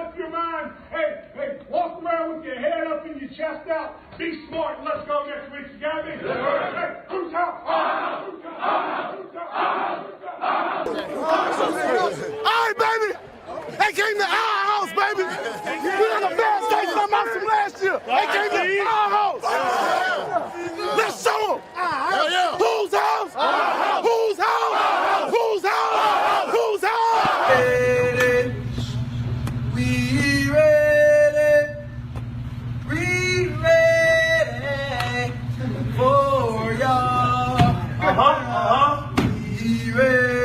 Let your mind, hey, walk around with your head up and your chest out. Be smart and let's go next week. You got me? Hey, who's house? All right, baby. They came to our house, baby. We had a bad state from us from last year. They came to our house. Let's show them. Whose house? Whose house? Whose house? Whose house? We ready. We ready for y'all. We ready.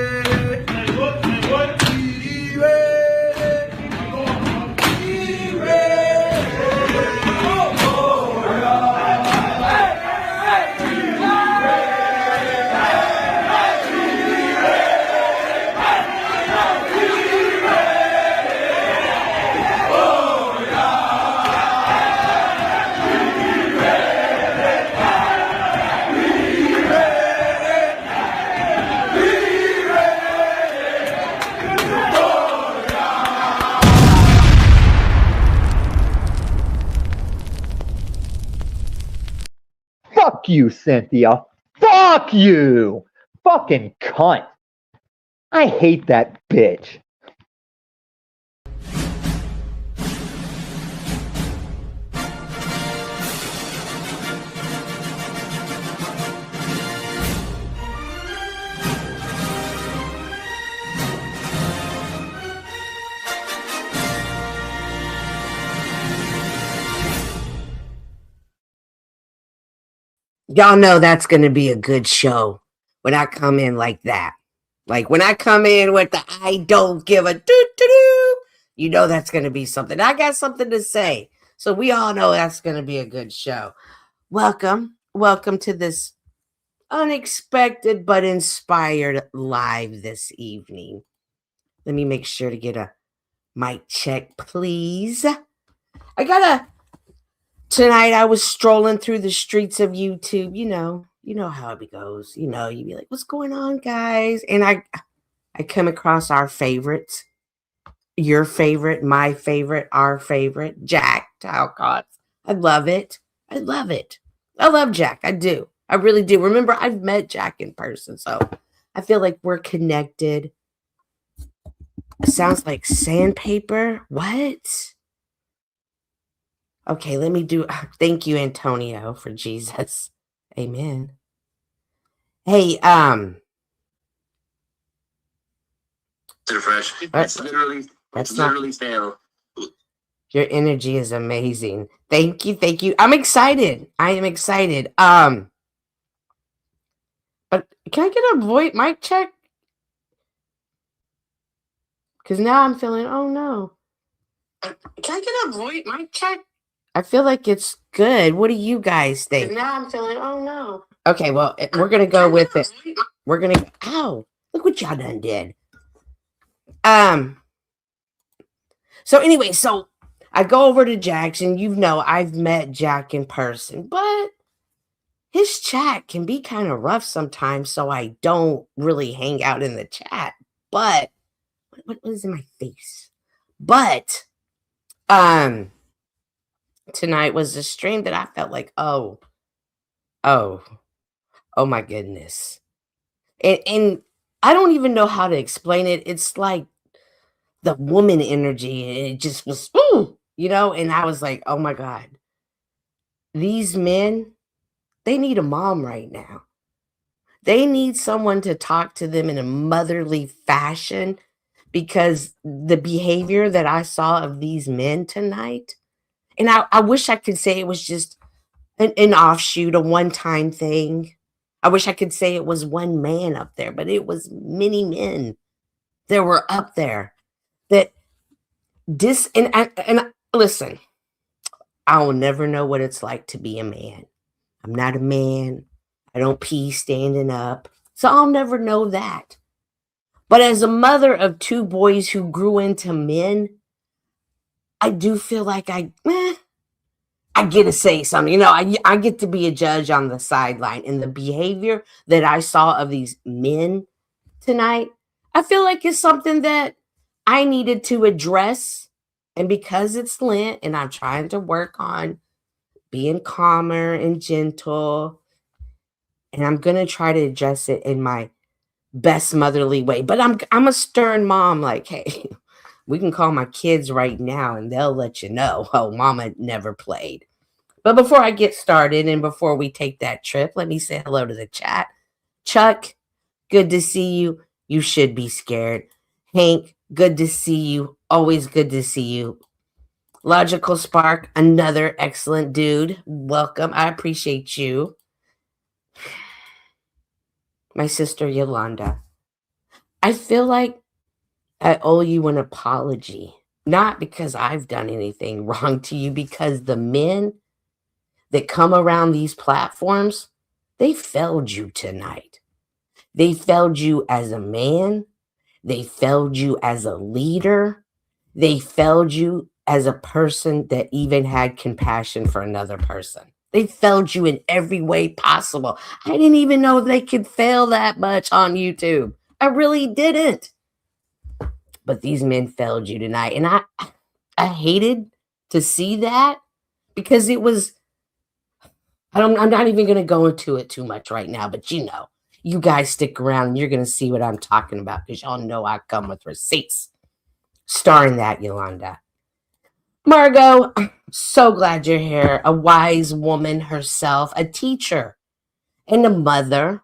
Fuck you, Cynthia. Fuck you. Fucking cunt. I hate that bitch. Y'all know that's going to be a good show when I come in like that. Like when I come in with the I don't give a doo-doo-doo, you know that's going to be something. I got something to say. So we all know that's going to be a good show. Welcome to this unexpected but inspired live this evening. Let me make sure to get a mic check, please. Tonight I was strolling through the streets of YouTube. You know how it goes. You be like, what's going on, guys? And I come across our favorites, your favorite, my favorite, our favorite, Jack Talcott's. I love it. I love Jack. I do. I really do. Remember, I've met Jack in person, so I feel like we're connected. It sounds like sandpaper. What? Okay, let me do. Thank you, Antonio, for Jesus. Amen. Hey, fresh. It's literally stale. Your energy is amazing. Thank you. I'm excited. I am excited. But can I get a voice mic check? Because now I'm feeling. Oh no. Can I get a voice mic check? I feel like it's good. What do you guys think? Now I'm feeling, oh no. Okay, well, we're going to go with it. We're going to, ow, look what y'all done did. So anyway, so I go over to Jack's, and I've met Jack in person, but his chat can be kind of rough sometimes, so I don't really hang out in the chat. But, what is in my face? But, tonight was a stream that I felt like, oh my goodness. And I don't even know how to explain it. It's like the woman energy. It just was, and I was like, oh my God. These men, they need a mom right now. They need someone to talk to them in a motherly fashion, because the behavior that I saw of these men tonight, and I wish I could say it was just an offshoot, a one-time thing. I wish I could say it was one man up there, but it was many men that were up there. And listen, I will never know what it's like to be a man. I'm not a man. I don't pee standing up, so I'll never know that. But as a mother of two boys who grew into men, I do feel like I get to say something. I get to be a judge on the sideline. And the behavior that I saw of these men tonight, I feel like it's something that I needed to address And because it's Lent and I'm trying to work on being calmer and gentle, and I'm going to try to address it in my best motherly way. But I'm a stern mom. Like, hey, we can call my kids right now and they'll let you know, oh, mama never played. But before I get started and before we take that trip, let me say hello to the chat. Chuck, good to see you. You should be scared. Hank, good to see you. Always good to see you. Logical Spark, another excellent dude. Welcome. I appreciate you. My sister Yolanda. I feel like I owe you an apology. Not because I've done anything wrong to you, because the men that come around these platforms, they failed you tonight. They failed you as a man. They failed you as a leader. They failed you as a person that even had compassion for another person. They failed you in every way possible. I didn't even know they could fail that much on YouTube. I really didn't. But these men failed you tonight. And I hated to see that because it was, I'm not even going to go into it too much right now, but you guys stick around and you're going to see what I'm talking about because y'all know I come with receipts. Starring that, Yolanda. Margot, I'm so glad you're here. A wise woman herself, a teacher and a mother.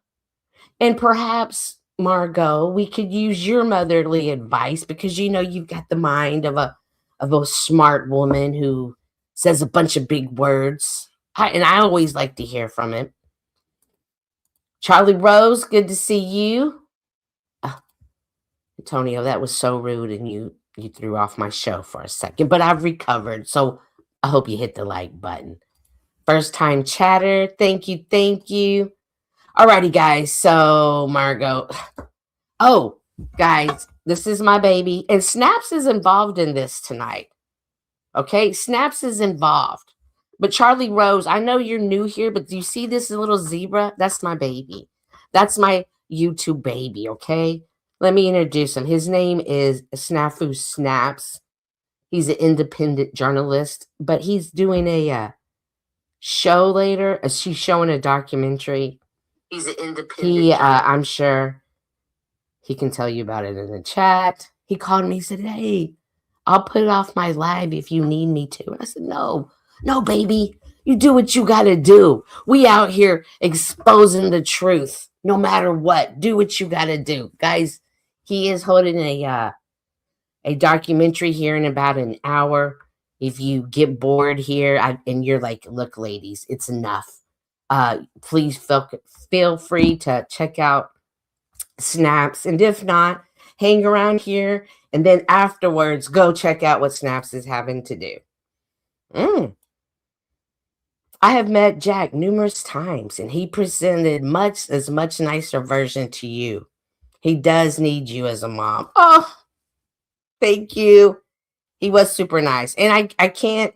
And perhaps, Margot, we could use your motherly advice because you've got the mind of a smart woman who says a bunch of big words. And I always like to hear from him. Charlie Rose, good to see you. Antonio, that was so rude and you threw off my show for a second, but I've recovered, so I hope you hit the like button. First time chatter, thank you. Alrighty, guys, so Margot. Oh, guys, this is my baby, and Snaps is involved in this tonight. Okay, Snaps is involved. But Charlie Rose, I know you're new here, but do you see this little zebra? That's my baby. That's my YouTube baby, okay? Let me introduce him. His name is Snafu Snaps. He's an independent journalist, but he's doing a show later. She's showing a documentary. He's an independent. I'm sure he can tell you about it in the chat. He called me. He said, hey, I'll put it off my live if you need me to. I said, no, baby. You do what you got to do. We out here exposing the truth no matter what. Do what you got to do. Guys, he is holding a documentary here in about an hour. If you get bored here and you're like, look, ladies, it's enough. Please feel free to check out Snaps. And if not, hang around here. And then afterwards, go check out what Snaps is having to do. I have met Jack numerous times, and he presented much nicer version to you. He does need you as a mom. Oh, thank you. He was super nice. And I can't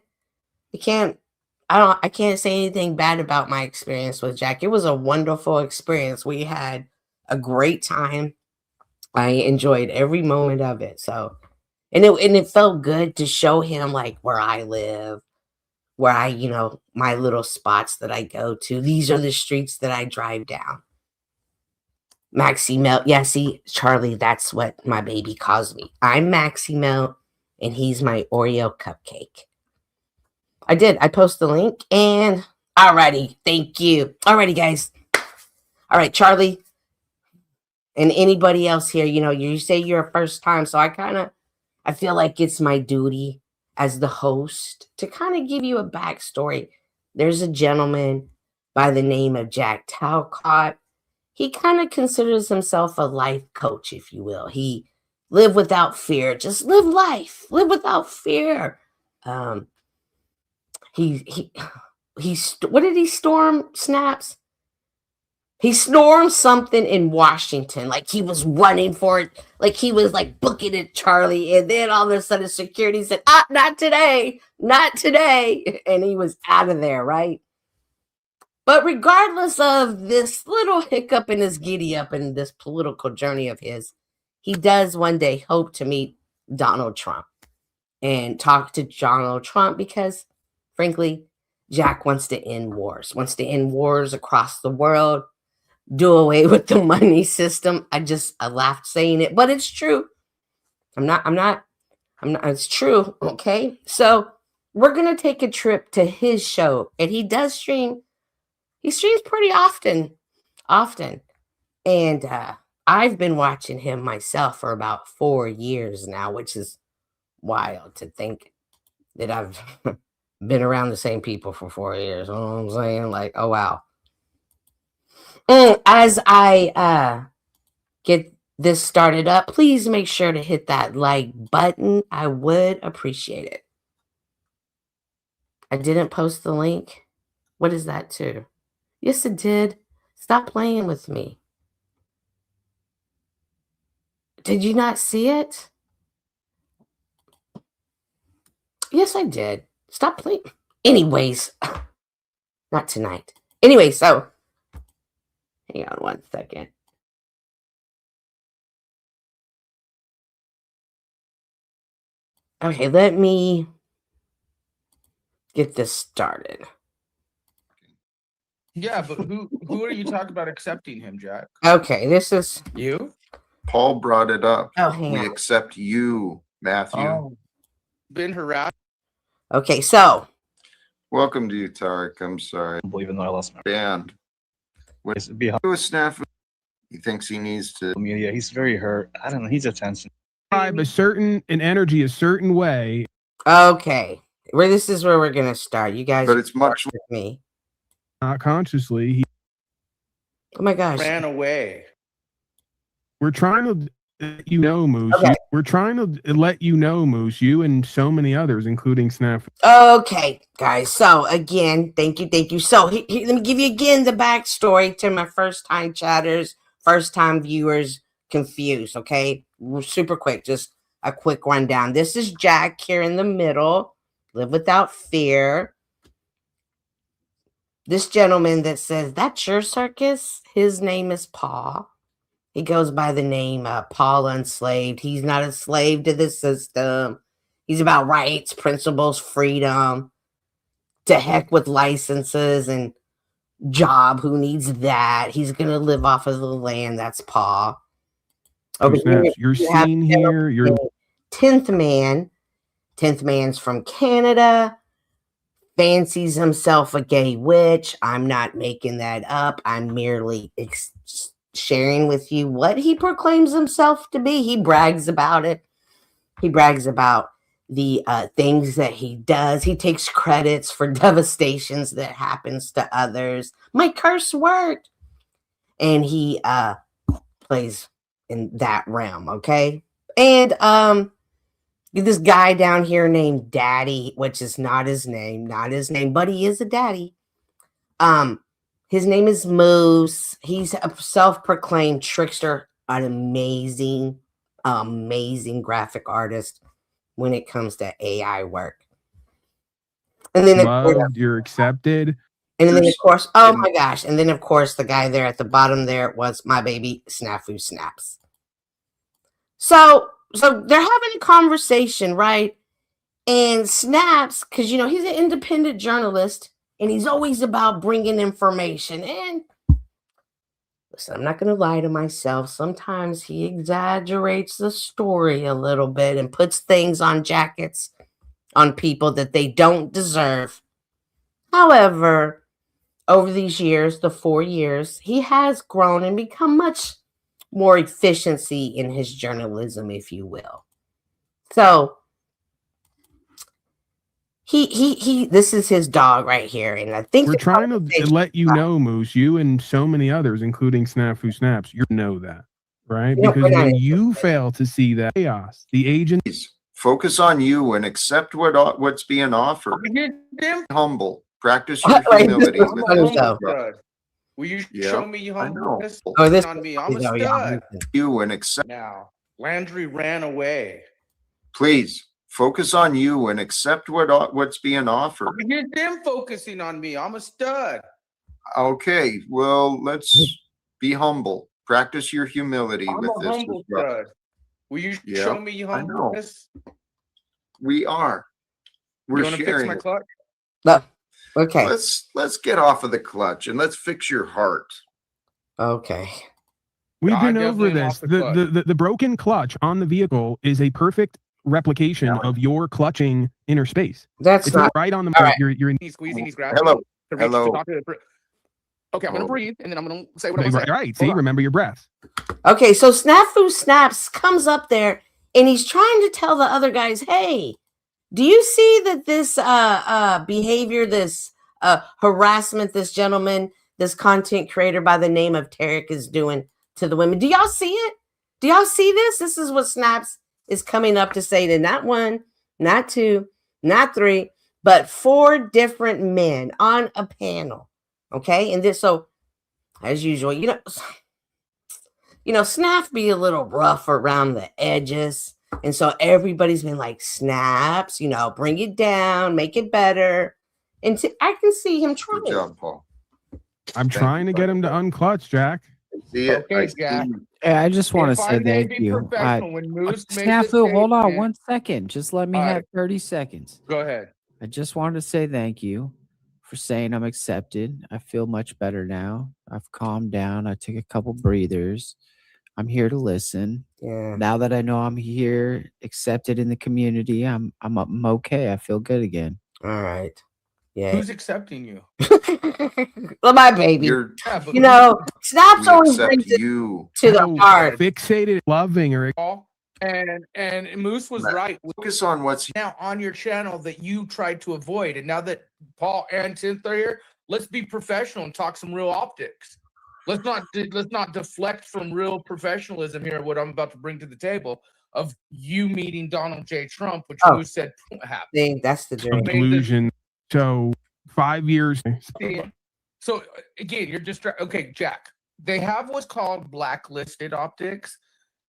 say anything bad about my experience with Jack. It was a wonderful experience. We had a great time. I enjoyed every moment of it. So, and it felt good to show him like where I live, where my little spots that I go to. These are the streets that I drive down. Maxi Melt. Yeah, see, Charlie, that's what my baby calls me. I'm Maxi Melt, and he's my Oreo cupcake. I post the link, and alrighty, thank you. Alrighty, guys. All right, Charlie, and anybody else here, you say you're a first time, so I feel like it's my duty as the host to kind of give you a backstory. There's a gentleman by the name of Jack Talcott. He kind of considers himself a life coach, if you will. He live without fear. Just live life. Live without fear. What did he storm, Snaps? He stormed something in Washington. Like he was running for it. Like he was like booking it, Charlie. And then all of a sudden security said, not today. Not today. And he was out of there, right? But regardless of this little hiccup in his giddy up in this political journey of his, he does one day hope to meet Donald Trump. and talk to Donald Trump because, frankly, Jack wants to end wars across the world, do away with the money system. I laughed saying it, but it's true. I'm not, it's true. Okay. So we're going to take a trip to his show, and he streams pretty often. And, I've been watching him myself for about 4 years now, which is wild to think that I've been around the same people for 4 years. You know what I'm saying? Like, oh, wow. As I get this started up, please make sure to hit that like button. I would appreciate it. I didn't post the link. What is that too? Yes, it did. Stop playing with me. Did you not see it? Yes, I did. Stop playing. Anyways, not tonight. Anyway, so hang on one second. Okay, let me get this started. Yeah, but who are you talking about accepting him, Jack? Okay, this is You? Paul brought it up. Oh, hang We on. accept you, Matthew. Oh. Been harassed. Okay, so Welcome to you, Tarek. I'm sorry. Even though I lost my Banned. What It's behind do a snafu? He thinks he needs to. me. Yeah, he's very hurt. I don't know. He's attention. An energy a certain way. okay, this is where we're gonna start. You guys, But it's much. with me. Not consciously. Oh my gosh. Ran away. We're trying to let you know, Moose. Okay. We're trying to let you know, Moose. You and so many others, including Snafu. Okay, guys. So again, thank you. So let me give you again the backstory to my first-time chatters, first-time viewers confused. Okay, super quick, just a quick rundown. This is Jack here in the middle. Live without fear. This gentleman that says, "That's your circus." His name is Paul. He goes by the name Paul Unslaved. He's not a slave to the system. He's about rights, principles, freedom. To heck with licenses and job. Who needs that? He's going to live off of the land. That's Paul. Over here, You're you have seen here. You're 10th man. 10th man's from Canada. Fancies himself a gay witch. I'm not making that up. I'm merely sharing with you what he proclaims himself to be. He brags about it. He brags about the things that he does. He takes credits for devastations that happens to others. My curse worked. And he plays in that realm, okay? And this guy down here named Daddy, which is not his name, but he is a daddy. His name is Moose. He's a self-proclaimed trickster, an amazing graphic artist when it comes to AI work. And then you're accepted. And then of course, oh my gosh. And then of course the guy there at the bottom there was my baby Snafu Snaps. So they're having a conversation, right? And Snaps, because he's an independent journalist and he's always about bringing information. And listen, I'm not going to lie to myself. Sometimes he exaggerates the story a little bit and puts things on jackets on people that they don't deserve. However, over these years, the 4 years, he has grown and become much more efficiency in his journalism, if you will. So he this is his dog right here, and I think we're trying to let you know, Moose. You and so many others, including Snafu Snaps, you know that, right? Because when you fail to see that chaos, the agent. Focus on you and accept what's being offered. Humble. Practice your humility. Will you show me humbleness? Oh, this on me. I'm a stud. You and accept. Now, Landry ran away. Please focus on you and accept what's being offered. I hear them focusing on me. I'm a stud. Okay, well, let's be humble. Practice your humility I'm with a this. humble stud. Will you show me humbleness? We are. We're You want to fix sharing. my clutch? No. Okay. Let's get off of the clutch and let's fix your heart. Okay. We've been I over definitely am this. off the clutch. The broken clutch on the vehicle is a perfect replication of your clutching inner space. That's It's not right on the all right. you're in He's squeezing, he's grabbing. Hello. To reach, Hello. to talk to the, okay, I'm going to breathe, and then I'm going to say what I'm going to say. right. See, remember your breath. Okay, so Snafu Snaps comes up there and he's trying to tell the other guys, hey, do you see that this behavior, this harassment this gentleman, this content creator by the name of Tarek is doing to the women? Do y'all see it? Do y'all see this? This is what Snaps is coming up to say to not one, not two, not three, but 4 different men on a panel. Okay, and this, so as usual, you know, Snap be a little rough around the edges. And so everybody's been like, Snaps, you know, bring it down, make it better. And I can see him trying. Good job, Paul. I'm trying to get him to unclutch, Jack. See it. Okay, Jack. I just want If to I say may thank be you. professional, when Moose made this Snafu, hold on statement- 1 second. Just let me All have right. 30 seconds. Go ahead. I just wanted to say thank you for saying I'm accepted. I feel much better now. I've calmed down. I took a couple breathers. I'm here to listen. Yeah. Now that I know I'm here, accepted in the community, I'm okay. I feel good again. All right. Yeah. Who's accepting you? Well, my baby. You're You know, Snaps we always accept brings it you. to the heart. Fixated, loving, or And Moose was right. Focus on what's Now on your channel that you tried to avoid, and now that Paul and Cynthia are here, let's be professional and talk some real optics. Let's not deflect from real professionalism here. What I'm about to bring to the table of you meeting Donald J. Trump, which Moose said won't happen. See, that's the dream. conclusion. So 5 years. So again, you're just okay, Jack. They have what's called blacklisted optics.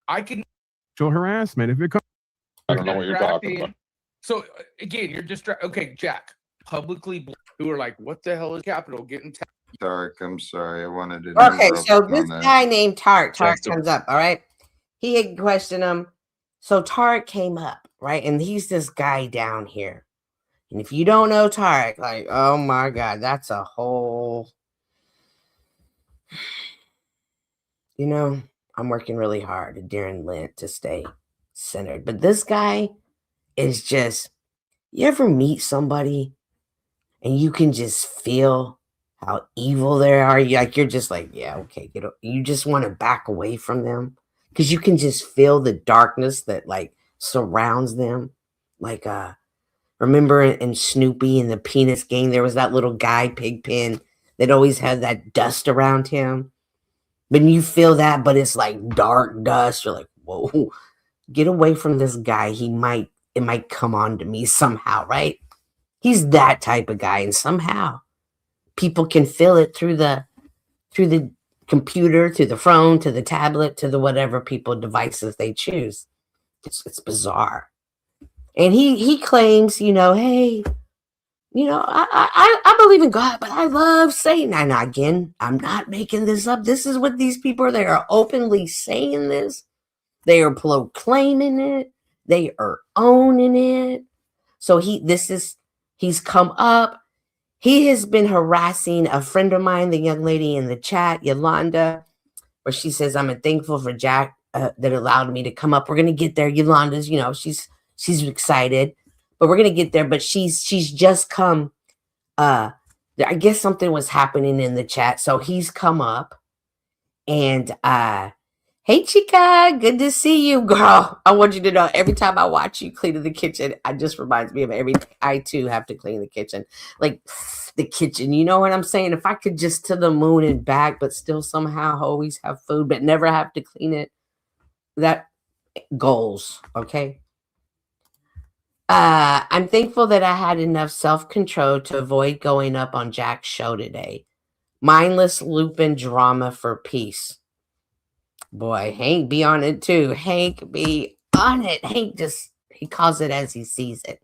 I can Sexual harassment. If it comes, I don't know what you're talking about. So again, you're just okay, Jack. Publicly, who are like, what the hell is Capitol getting? Tarek, I'm sorry. I wanted to. Okay, interrupt so on this that. guy named Tarek Jackson. comes up, all right? He had questioned him. So Tarek came up, right? And he's this guy down here. And if you don't know Tarek, like, oh my God, that's a whole, you know, I'm working really hard during Lent to stay centered. But this guy is just, you ever meet somebody and you can just feel how evil they are? You're just like, yeah, okay, you just want to back away from them because you can just feel the darkness that like surrounds them. Like, remember in Snoopy and the Penis Gang, there was that little guy, Pigpen, that always had that dust around him. But you feel that, but it's like dark dust. You're like, whoa, get away from this guy. It might come on to me somehow, right? He's that type of guy, and somehow people can feel it through the computer, to the phone, to the tablet, to the whatever devices they choose. It's bizarre. And he claims, you know, hey, you know, I believe in God, but I love Satan. And again, I'm not making this up. This is what these people are. They are openly saying this. They are proclaiming it. They are owning it. So he's come up. He has been harassing a friend of mine, the young lady in the chat, Yolanda, where she says, I'm thankful for Jack that allowed me to come up. We're going to get there. Yolanda's, you know, she's excited, but we're going to get there. But she's just come. I guess something was happening in the chat. So he's come up and, hey, Chica, good to see you, girl. I want you to know every time I watch you clean in the kitchen, it just reminds me of everything. I, too, have to clean the kitchen. Like the kitchen, you know what I'm saying? If I could just to the moon and back, but still somehow always have food, but never have to clean it. That goals, okay? I'm thankful that I had enough self-control to avoid going up on Jack's show today. Mindless looping drama for peace. Boy, Hank be on it too. Hank be on it. Hank he calls it as he sees it.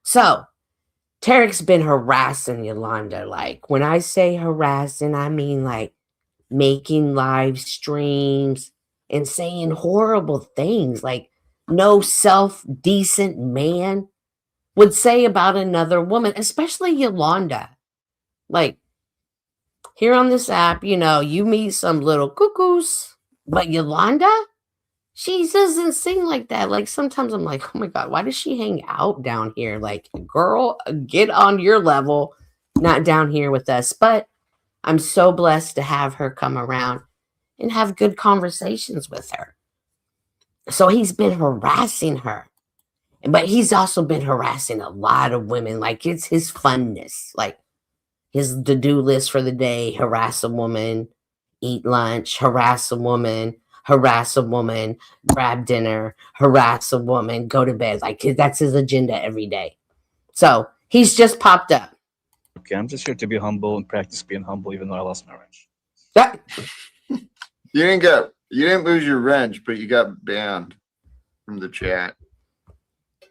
So, Tarek's been harassing Yolanda. Like, when I say harassing, I mean like making live streams and saying horrible things. Like, no self-decent man would say about another woman, especially Yolanda. Like, here on this app, you know, you meet some little cuckoos, but Yolanda, she doesn't sing like that. Like, sometimes I'm like, oh my God, why does she hang out down here? Like, girl, get on your level, not down here with us. But I'm so blessed to have her come around and have good conversations with her. So he's been harassing her, but he's also been harassing a lot of women. Like, it's his funness, like his to-do list for the day: harass a woman, eat lunch, harass a woman, grab dinner, harass a woman, go to bed. Like, that's his agenda every day. So he's just popped up. Okay, I'm just here to be humble and practice being humble, even though I lost my wrench. You didn't lose your wrench, but you got banned from the chat.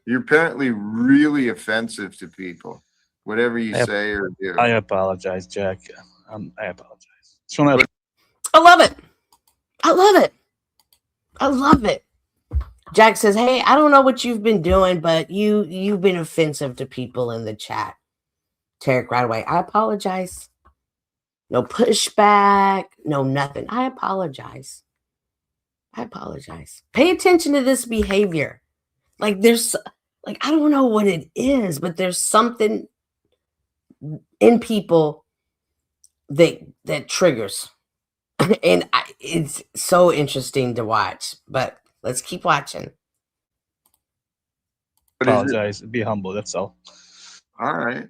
You're apparently really offensive to people. Whatever you say or do. I apologize, Jack. I apologize. I love it. I love it. I love it. Jack says, hey, I don't know what you've been doing, but you've been offensive to people in the chat. Tarek right away, I apologize. No pushback, no nothing. I apologize. I apologize. Pay attention to this behavior. Like, there's, like, I don't know what it is, but there's something in people that triggers. And it's so interesting to watch, but let's keep watching. Apologize. Be humble. That's all. All right.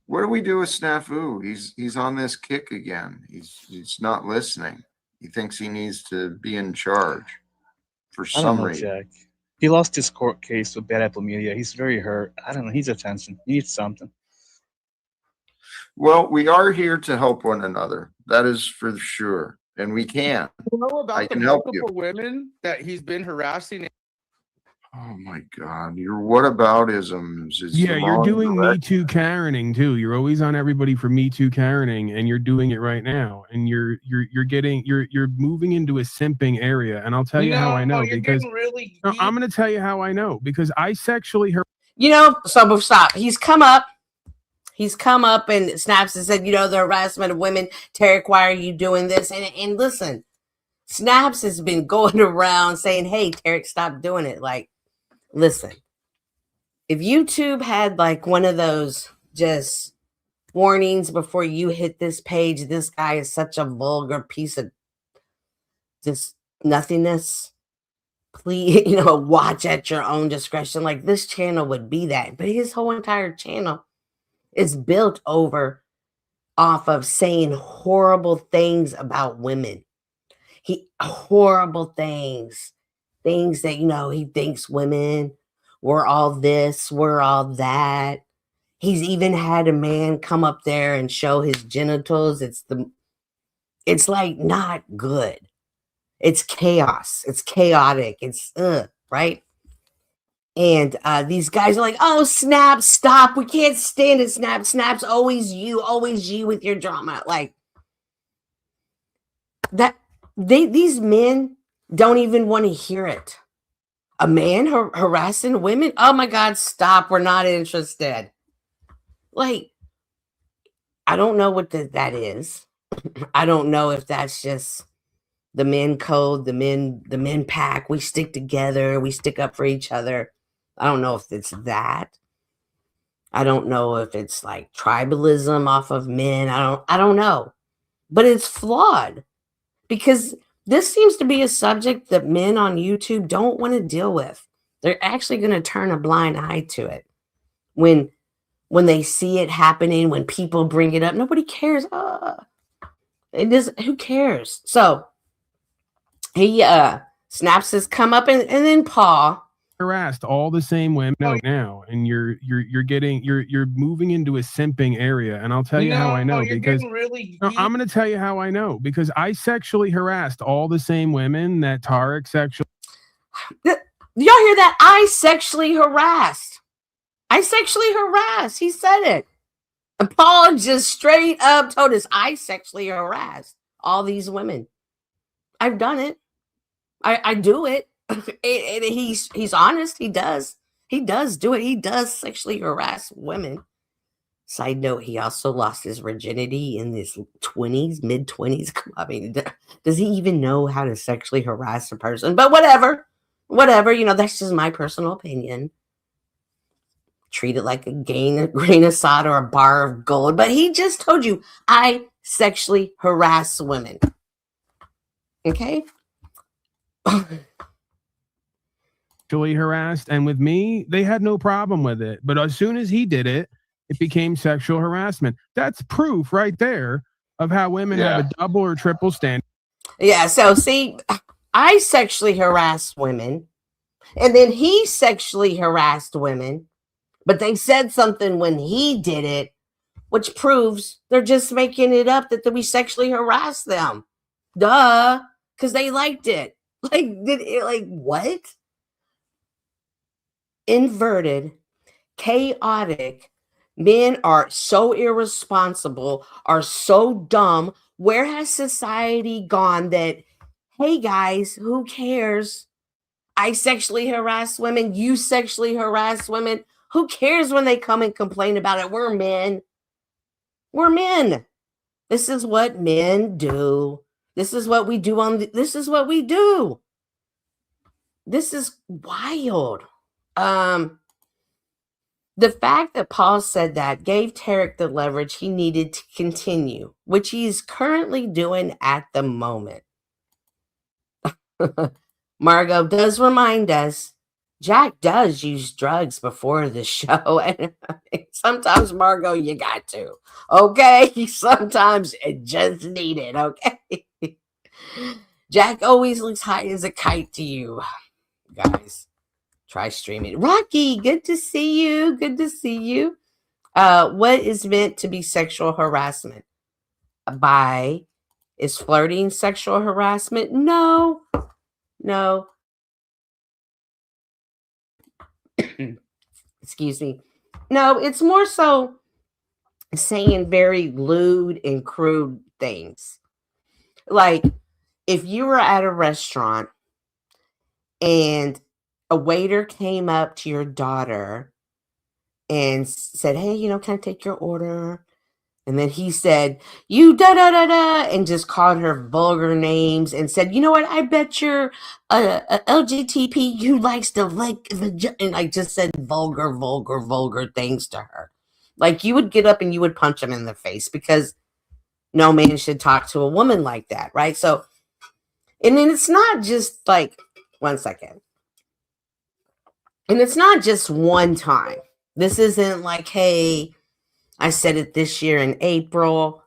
What do we do with Snafu? He's on this kick again. He's not listening. He thinks he needs to be in charge for some reason. Jack. He lost his court case with Bad Apple Media. He's very hurt. I don't know. He's attention. He needs something. Well, we are here to help one another. That is for sure. And we can. You know about I the can help multiple you. women that he's been harassing? Oh my God, your whataboutisms is Yeah, the you're wrong doing Me direction. Too Karening too. You're always on everybody for Me Too Karening, and you're doing it right now. And you're moving into a simping area. And I'll tell you how I know, because I'm going to tell you how I know, because I sexually harass. You know, so stop. He's come up and Snaps and said, you know, the harassment of women. Tarek, why are you doing this? And listen, Snaps has been going around saying, hey, Tarek, stop doing it. Like, listen, if YouTube had like one of those just warnings before you hit this page, this guy is such a vulgar piece of just nothingness, please, you know, watch at your own discretion. Like, this channel would be that. But his whole entire channel is built off of saying horrible things about women. Horrible things that, you know, he thinks women were all this, we're all that. He's even had a man come up there and show his genitals. It's like not good. It's chaos. It's chaotic. It's right. And these guys are like, oh, Snap, stop. We can't stand it, Snap. Snap's always you with your drama. Like that. These men don't even want to hear it. A man harassing women? Oh my God, stop. We're not interested. Like, I don't know what that is. I don't know if that's just the men code, the men pack. We stick together. We stick up for each other. I don't know if it's that. I don't know if it's like tribalism off of men. I don't know. But it's flawed, because this seems to be a subject that men on YouTube don't want to deal with. They're actually going to turn a blind eye to it. When they see it happening, when people bring it up, nobody cares. It is, who cares? So he Snaps has come up, and then Paul harassed all the same women now, and you're moving into a simping area. And I'll tell you how I know, because I'm going to tell you how I know, because I sexually harassed all the same women that Tarek sexually. Y'all hear that? I sexually harassed. He said it. And Paul just straight up told us, I sexually harassed all these women. I've done it. I do it. And he's honest. He does do it. He does sexually harass women. Side note, he also lost his virginity in his 20s, mid-20s. I mean, does he even know how to sexually harass a person? But whatever, that's just my personal opinion. Treat it like a grain of salt or a bar of gold. But he just told you, I sexually harass women. Okay? Sexually harassed. And with me, they had no problem with it. But as soon as he did it, it became sexual harassment. That's proof right there of how women have a double or triple standard. Yeah, so see, I sexually harass women, and then he sexually harassed women, but they said something when he did it, which proves they're just making it up that we sexually harassed them. Duh, because they liked it. Like what? Inverted, chaotic. Men are so irresponsible, are so dumb. Where has society gone that, hey guys, who cares? I sexually harass women. You sexually harass women. Who cares when they come and complain about it? We're men. We're men. This is what men do. This is what we do this is what we do. This is wild. The fact that Paul said that gave Tarek the leverage he needed to continue, which he's currently doing at the moment. Margot does remind us, Jack does use drugs before the show. And sometimes, Margot, you got to. Okay? Sometimes it just needed. Okay? Jack always looks high as a kite to you, guys. Try streaming. Rocky, good to see you. Good to see you. What is meant to be sexual harassment? Is flirting sexual harassment? No. Excuse me. No, it's more so saying very lewd and crude things. Like if you were at a restaurant and a waiter came up to your daughter and said, hey, can I take your order? And then he said, you da-da-da-da, and just called her vulgar names and said, you know what? I bet you're a LGTP who likes to like, and I just said vulgar things to her. Like you would get up and you would punch him in the face because no man should talk to a woman like that, right? So, and then it's not just like, 1 second. And it's not just one time. This isn't like, hey, I said it this year in April.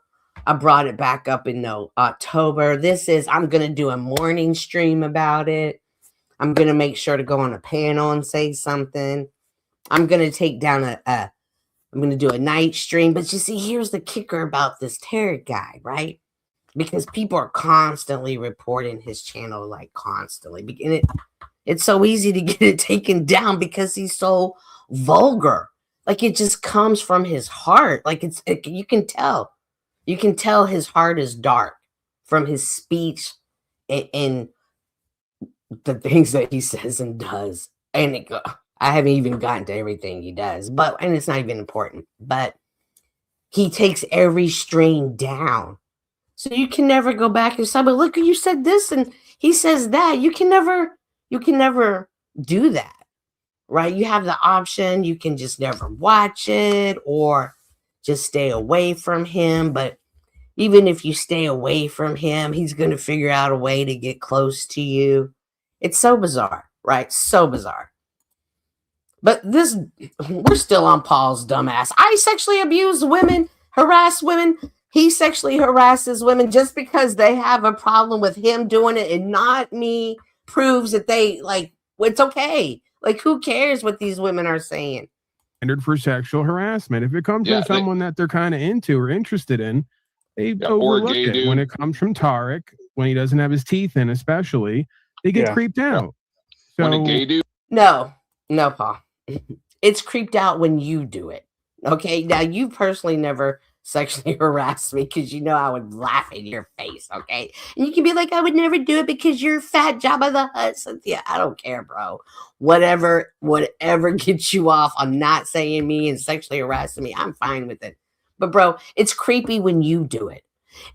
I brought it back up in October. This is, I'm going to do a morning stream about it. I'm going to make sure to go on a panel and say something. I'm going to take down I'm going to do a night stream. But you see, here's the kicker about this Tarek guy, right? Because people are constantly reporting his channel, like constantly. And it's so easy to get it taken down because he's so vulgar. Like it just comes from his heart. Like you can tell. You can tell his heart is dark from his speech and the things that he says and does. And I haven't even gotten to everything he does, and it's not even important. But he takes every string down. So you can never go back and say, but look, you said this and he says that. You can never do that, right? You have the option. You can just never watch it or just stay away from him. But even if you stay away from him, he's going to figure out a way to get close to you. It's so bizarre, right? So bizarre. But we're still on Paul's dumbass. I sexually abuse women, harass women. He sexually harasses women just because they have a problem with him doing it and not me proves that it's okay. Like, who cares what these women are saying? Standard for sexual harassment. If it comes from someone that they're kind of into or interested in, they overlook it. When it comes from Tarek, when he doesn't have his teeth in, especially, they get creeped out. So, when a gay dude? No, Paul. It's creeped out when you do it. Okay, now you personally never sexually harass me, because you know I would laugh in your face, okay? And you can be like, I would never do it because you're fat, Jabba the Hutt, Cynthia. I don't care, bro. Whatever gets you off on not saying me and sexually harassing me, I'm fine with it. But bro, it's creepy when you do it.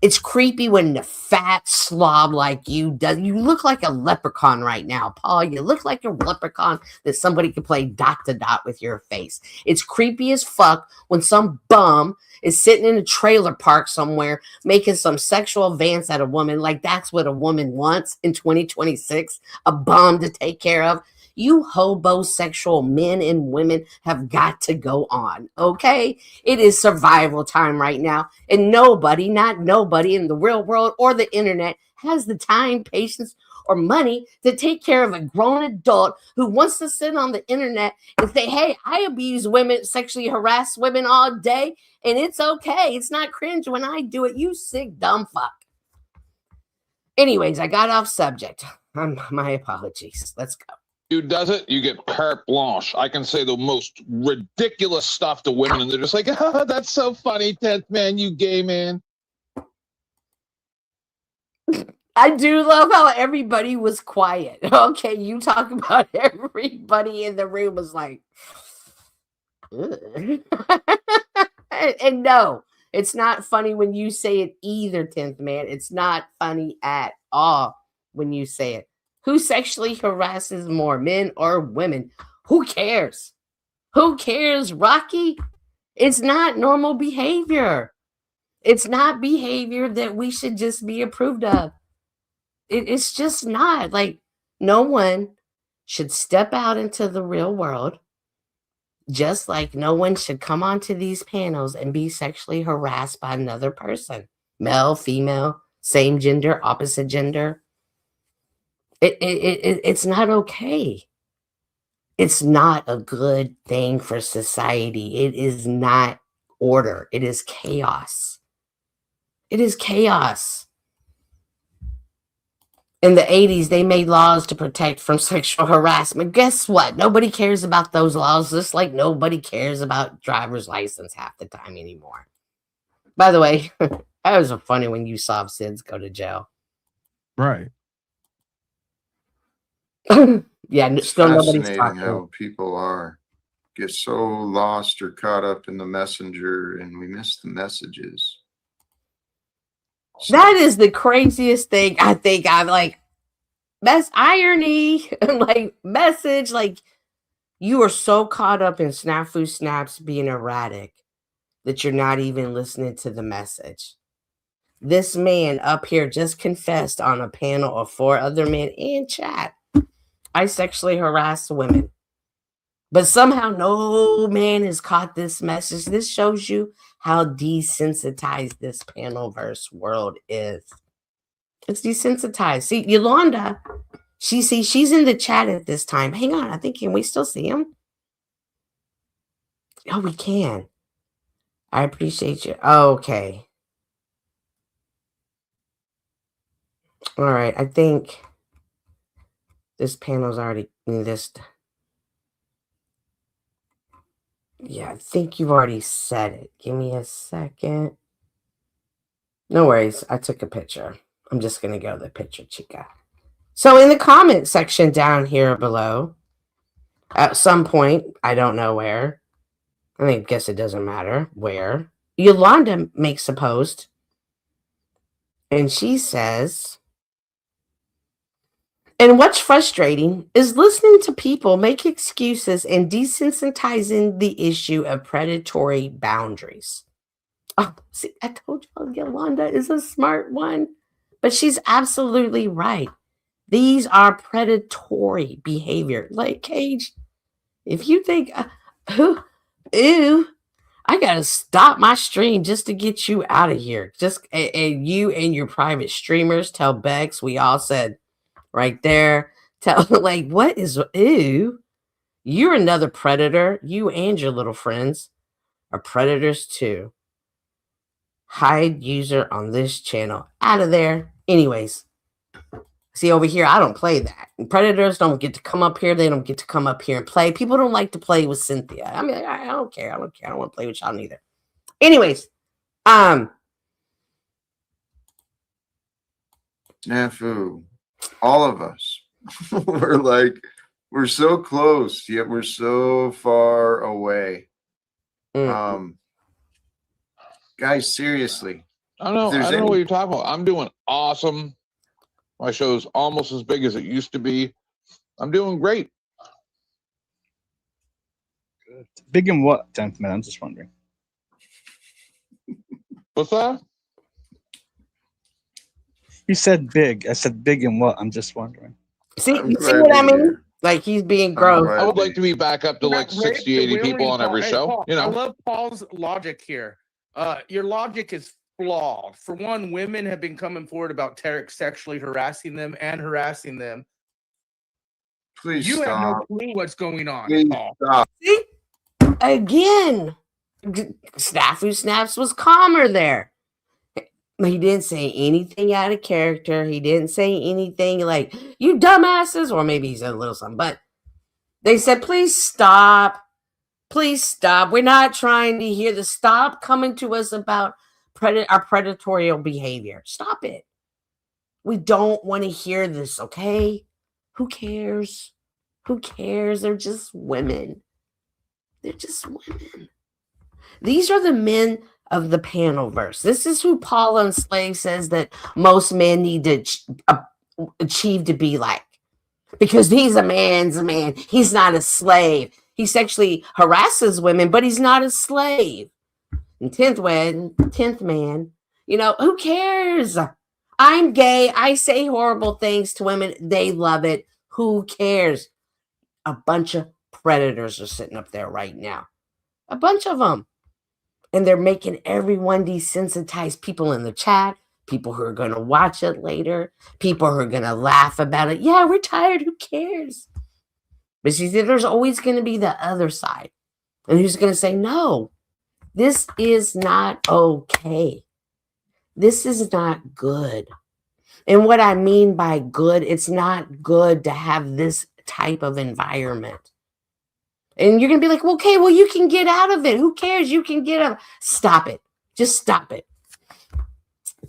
It's creepy when the fat slob like you does. You look like a leprechaun right now, Paul. You look like a leprechaun that somebody could play dot to dot with your face. It's creepy as fuck when some bum is sitting in a trailer park somewhere making some sexual advance at a woman, like that's what a woman wants in 2026, a bum to take care of. You hobosexual men and women have got to go on, okay? It is survival time right now, and nobody, not nobody in the real world or the internet has the time, patience, or money to take care of a grown adult who wants to sit on the internet and say, hey, I abuse women, sexually harass women all day, and it's okay. It's not cringe when I do it. You sick, dumb fuck. Anyways, I got off subject. My apologies. Let's go. You does it, you get carte blanche. I can say the most ridiculous stuff to women, and they're just like, oh, that's so funny, 10th man, you gay man. I do love how everybody was quiet. Okay, you talk about everybody in the room was like, and no, it's not funny when you say it either, 10th man. It's not funny at all when you say it. Who sexually harasses more, men or women? Who cares? Who cares, Rocky? It's not normal behavior. It's not behavior that we should just be approved of. It's just not. Like, no one should step out into the real world, just like no one should come onto these panels and be sexually harassed by another person. Male, female, same gender, opposite gender. It's not okay. It's not a good thing for society. It is not order. It is chaos. It is chaos. In the 80s, they made laws to protect from sexual harassment. Guess what? Nobody cares about those laws, just like nobody cares about driver's license half the time anymore. By the way, that was funny when you saw SIDS go to jail. Right. Yeah, It's still nobody's fascinating talking. how people are get so lost or caught up in the messenger, and we miss the messages. That is the craziest thing. I think I'm like, that's irony. Like, message, like, you are so caught up in snafu snaps being erratic that you're not even listening to the message. This man up here just confessed on a panel of 4 other men in chat, I sexually harass women. But somehow no man has caught this message. This shows you how desensitized this panelverse world is. It's desensitized. See, Yolanda, she's in the chat at this time. Hang on, I think, can we still see him? Oh, we can. I appreciate you. Okay. All right, I think this panel's already listed. Yeah, I think you've already said it. Give me a second. No worries. I took a picture. I'm just going to go to the picture, chica. So in the comment section down here below, at some point, I don't know where, I guess it doesn't matter where, Yolanda makes a post. And she says, and what's frustrating is listening to people make excuses and desensitizing the issue of predatory boundaries. Oh, see, I told y'all Yolanda is a smart one, but she's absolutely right. These are predatory behavior. Like, Cage, if you think, ew, I got to stop my stream just to get you out of here. And you and your private streamers tell Bex, we all said, right there, tell like, what is ew? You're another predator. You and your little friends are predators too. Hide user on this channel. Out of there. Anyways, see over here, I don't play that. Predators don't get to come up here. They don't get to come up here and play. People don't like to play with Cynthia. I mean, I don't care. I don't want to play with y'all neither. Anyways, Snafu. All of us. we're so close, yet we're so far away. Guys, seriously. I don't know what you're talking about. I'm doing awesome. My show's almost as big as it used to be. I'm doing great. Good. Big in what, 10th man? I'm just wondering. What's that? You said big. I said big in what? I'm just wondering. See what I mean? Like he's being gross. I would like to be back up to like 60, 80 people on every show. Paul, you know, I love Paul's logic here. Your logic is flawed. For one, women have been coming forward about Tarek sexually harassing them and harassing them. Please you stop. have no clue what's going on, Please Paul. Stop. See? Again, Snafu Snaps was calmer there. He didn't say anything out of character. He didn't say anything like, you dumbasses, or maybe he said a little something, but they said, please stop. Please stop. We're not trying to hear this. Stop coming to us about our predatory behavior. Stop it. We don't want to hear this, okay? Who cares? Who cares? They're just women. They're just women. These are the men of the panel verse. This is who Paul and Slave says that most men need to achieve to be like. Because he's a man's man. He's not a slave. He sexually harasses women, but he's not a slave. And 10th man, you know, who cares? I'm gay. I say horrible things to women. They love it. Who cares? A bunch of predators are sitting up there right now. A bunch of them. And they're making everyone desensitize, people in the chat, people who are going to watch it later, people who are going to laugh about it. Yeah, we're tired. Who cares? But see, there's always going to be the other side. And who's going to say, no, this is not okay. This is not good. And what I mean by good, it's not good to have this type of environment. And you're going to be like, well, okay, well, you can get out of it. Who cares? You can get out. Stop it. Just stop it.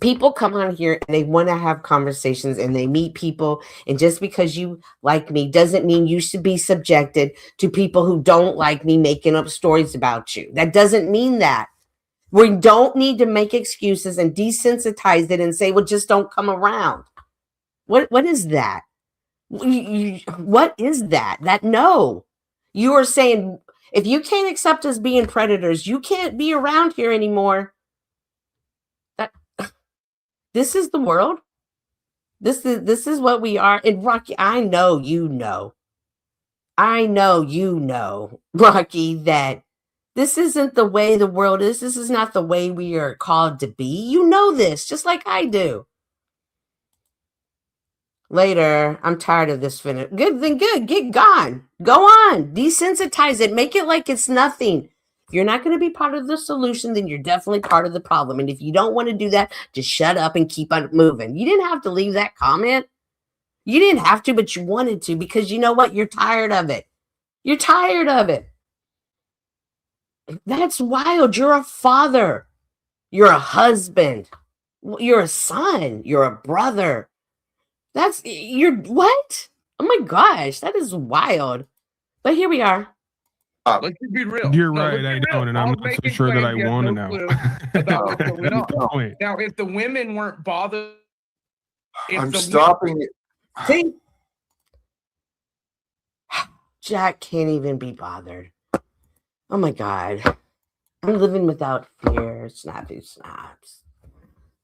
People come on here and they want to have conversations and they meet people. And just because you like me doesn't mean you should be subjected to people who don't like me making up stories about you. That doesn't mean that. We don't need to make excuses and desensitize it and say, well, just don't come around. What is that? What is that? No. You are saying, if you can't accept us being predators, you can't be around here anymore. This is the world. This is what we are. And Rocky, I know you know, Rocky, that this isn't the way the world is. This is not the way we are called to be. You know this, just like I do. Later, I'm tired of this. Good, then good. Get gone. Go on. Desensitize it. Make it like it's nothing. If you're not going to be part of the solution, then you're definitely part of the problem. And if you don't want to do that, just shut up and keep on moving. You didn't have to leave that comment. You didn't have to, but you wanted to, because you know what? You're tired of it. You're tired of it. That's wild. You're a father. You're a husband. You're a son. You're a brother. You're what? Oh my gosh, that is wild. But here we are. Let's be real. You're right, I don't, and I'm not so sure that I want to know. About what's going on. Now, if the women weren't bothered, I'm stopping it. See? Jack can't even be bothered. Oh my God. I'm living without fear. Snappy snaps.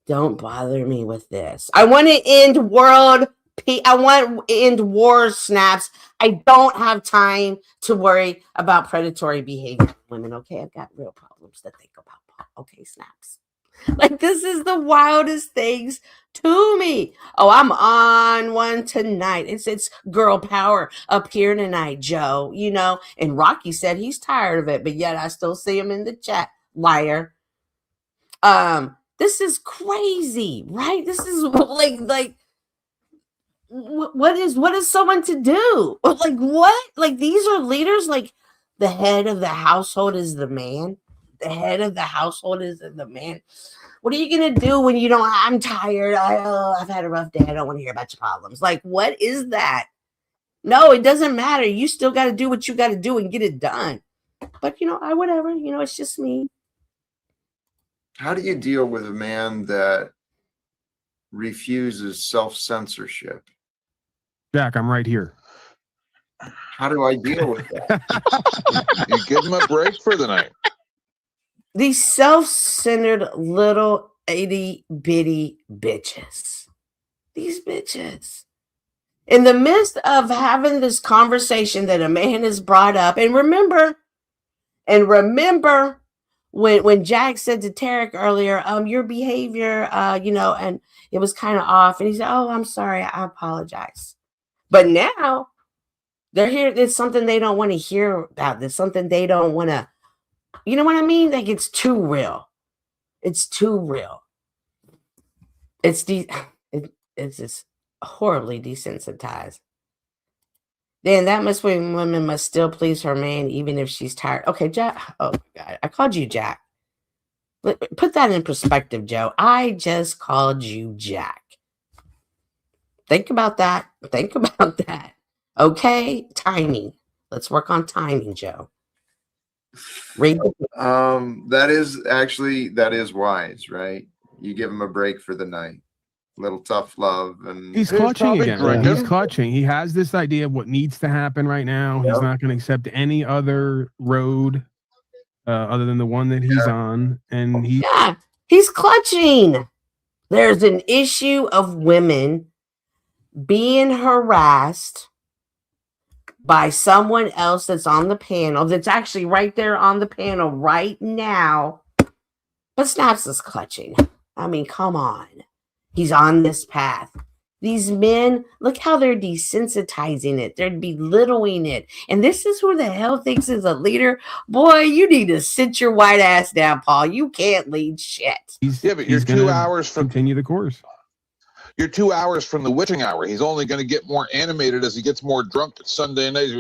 Don't bother me with this. I want to end I want to end war, Snaps. I don't have time to worry about predatory behavior of women. Okay, I've got real problems to think about. Okay, Snaps. Like, this is the wildest things to me. Oh, I'm on one tonight. It's girl power up here tonight, Joe. You know, and Rocky said he's tired of it, but yet I still see him in the chat. Liar. This is crazy, right? This is like what is someone to do? Like what? Like, these are leaders. Like, the head of the household is the man. the head of the household is the man. What are you going to do when you don't, I'm tired. I've had a rough day. I don't want to hear about your problems. Like, what is that? No, it doesn't matter. You still got to do what you got to do and get it done. But, whatever, it's just me. How do you deal with a man that refuses self-censorship? Jack, I'm right here. How do I deal with that? You give him a break for the night. These self-centered little itty-bitty bitches. These bitches. In the midst of having this conversation that a man has brought up, and remember when Jack said to Tarek earlier, your behavior, and it was kind of off, and he said, oh, I'm sorry, I apologize. But now they're here. It's something they don't want to hear about. There's something they don't want to, you know what I mean? Like, it's too real. It's too real. It's just horribly desensitized. Then that must mean women must still please her man even if she's tired. Okay, Jack. Oh, God. I called you Jack. Put that in perspective, Joe. I just called you Jack. Think about that. Think about that. Okay? Timing. Let's work on timing, Joe. That is wise, right? You give him a break for the night. Little tough love, and he's clutching again. Right? He's clutching. He has this idea of what needs to happen right now. He's not going to accept any other road other than the one that he's on, and he's clutching. There's an issue of women being harassed by someone else that's on the panel, that's actually right there on the panel right now. But Snaps is clutching. I mean, come on. He's on this path. These men, look how they're desensitizing it. They're belittling it. And this is who the hell thinks is a leader? Boy, you need to sit your white ass down, Paul. You can't lead shit. But you're 2 hours from continue the course. You're 2 hours from the witching hour. He's only going to get more animated as he gets more drunk at Sunday nights.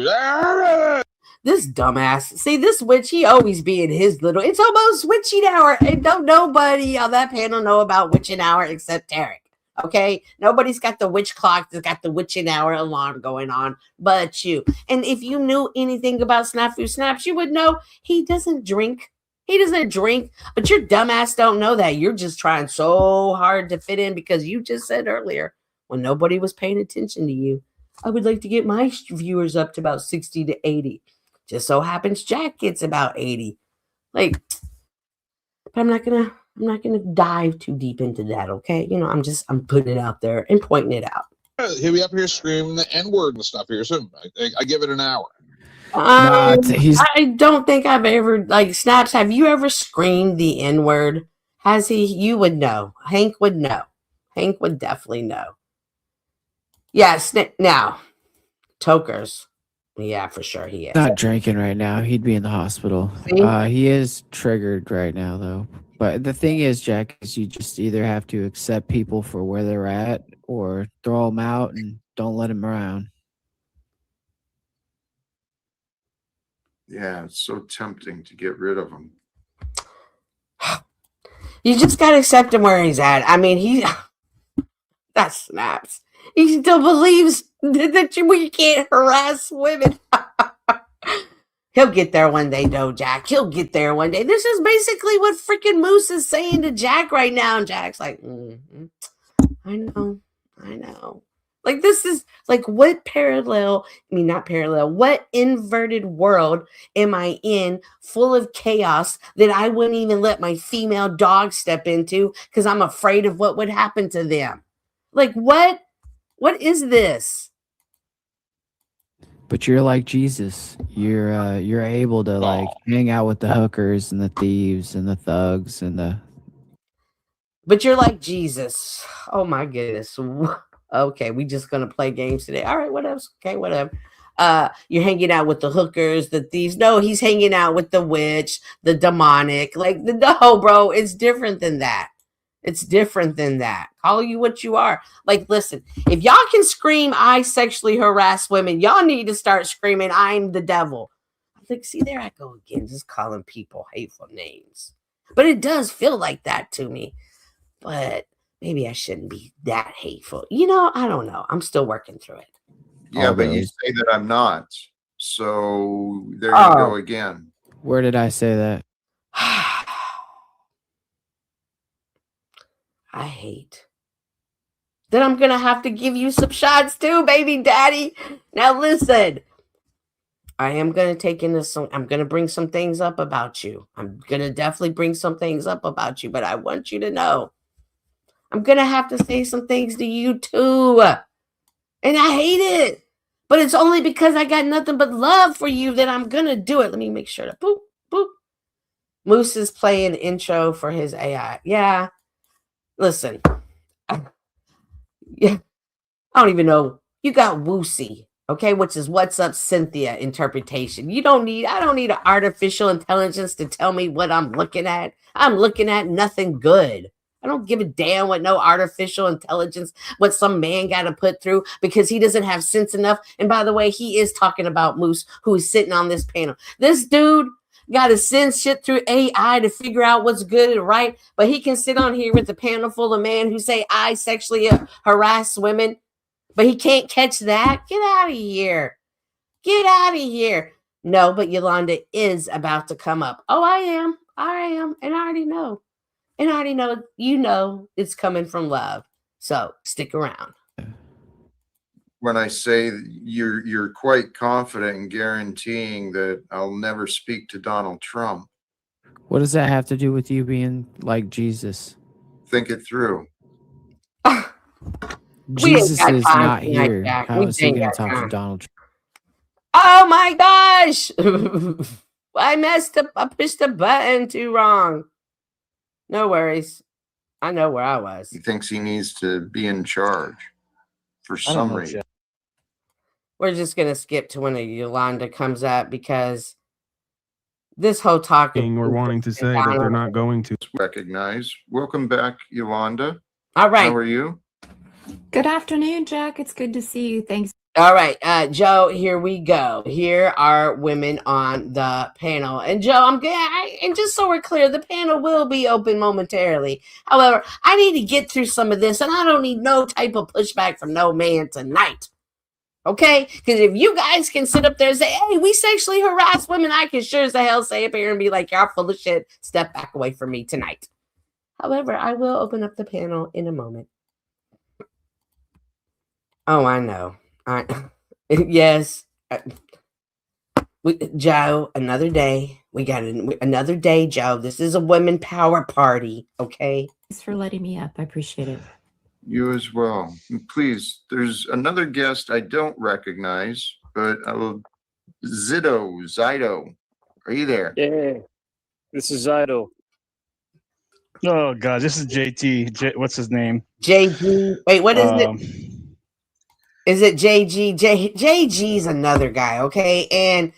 This dumbass. See, this witch, he always be in his little, it's almost witching hour. And don't nobody on that panel know about witching hour except Tarek. Okay? Nobody's got the witch clock that's got the witching hour alarm going on but you. And if you knew anything about Snafu Snaps, you would know he doesn't drink. He doesn't drink, but your dumbass don't know that. You're just trying so hard to fit in because you just said earlier when nobody was paying attention to you, I would like to get my viewers up to about 60 to 80. Just so happens Jack gets about 80. Like, but I'm not gonna dive too deep into that, okay? I'm putting it out there and pointing it out. He'll be up here screaming the N-word and stuff here soon. I give it an hour. I don't think I've ever, Snaps, have you ever screamed the N-word? Has he? You would know. Hank would know. Hank would definitely know. Yes, now, Tokers. Yeah, for sure he is. Not drinking right now. He'd be in the hospital. He is triggered right now, though. But the thing is, Jack, is you just either have to accept people for where they're at or throw them out and don't let them around. Yeah, it's so tempting to get rid of him. You just got to accept him where he's at. I mean, that Snaps. He still believes that we can't harass women. He'll get there one day, though, Jack. He'll get there one day. This is basically what freaking Moose is saying to Jack right now. And Jack's like, I know. Like, this is like, what what inverted world am I in full of chaos that I wouldn't even let my female dog step into because I'm afraid of what would happen to them? Like, what is this? But you're like Jesus. You're able to hang out with the hookers and the thieves and the thugs and the. But you're like Jesus. Oh my goodness. Okay, we just gonna play games today. All right, whatever. Okay, whatever. You're hanging out with the hookers, the thieves. No, he's hanging out with the witch, the demonic. No, bro, it's different than that. It's different than that. Call you what you are. Like, listen, if y'all can scream, I sexually harass women, y'all need to start screaming, I'm the devil. Like, see, there I go again, just calling people hateful names. But it does feel like that to me. But maybe I shouldn't be that hateful. You know, I don't know. I'm still working through it. Yeah, but you say that I'm not. So there you go again. Where did I say that? I hate that I'm going to have to give you some shots too, baby daddy. Now listen, I am going to take into some, I'm going to bring some things up about you. I'm going to definitely bring some things up about you, but I want you to know I'm going to have to say some things to you too. And I hate it, but it's only because I got nothing but love for you that I'm going to do it. Let me make sure that boop, boop. Moose is playing intro for his AI. Yeah. Listen, yeah, I don't even know. You got Woosie, okay, which is what's up Cynthia interpretation. I don't need an artificial intelligence to tell me what I'm looking at. I'm looking at nothing good. I don't give a damn what no artificial intelligence, what some man got to put through because he doesn't have sense enough. And by the way, he is talking about Moose, who is sitting on this panel. This dude got to send shit through AI to figure out what's good and right, but he can sit on here with a panel full of men who say I sexually harass women, but he can't catch that. Get out of here. Get out of here. No, but Yolanda is about to come up. Oh, I am. And I already know. And I already know, you know, it's coming from love. So stick around. When I say you're quite confident in guaranteeing that I'll never speak to Donald Trump. What does that have to do with you being like Jesus? Think it through. Jesus is not here. How is he going to talk to Donald Trump? Oh my gosh! I messed up. I pushed the button too wrong. No worries. I know where I was. He thinks he needs to be in charge for some reason. We're just going to skip to when Yolanda comes up because this whole talking. We're wanting to say that they're not going to recognize. Welcome back, Yolanda. All right. How are you? Good afternoon, Jack. It's good to see you. Thanks. All right, Joe, here we go. Here are women on the panel. And Joe, and just so we're clear, the panel will be open momentarily. However, I need to get through some of this, and I don't need no type of pushback from no man tonight. Okay? Because if you guys can sit up there and say, hey, we sexually harass women, I can sure as the hell say up here and be like, y'all full of shit. Step back away from me tonight. However, I will open up the panel in a moment. Oh, I know. Yes. Joe, another day. We got another day, Joe. This is a women power party, okay? Thanks for letting me up. I appreciate it. You as well. Please, there's another guest I don't recognize, but Zido. Are you there? Yeah, this is Zido. Oh, God, this is JT. What's his name? JG. Wait, what is it? Is it JG? JG's another guy, okay? And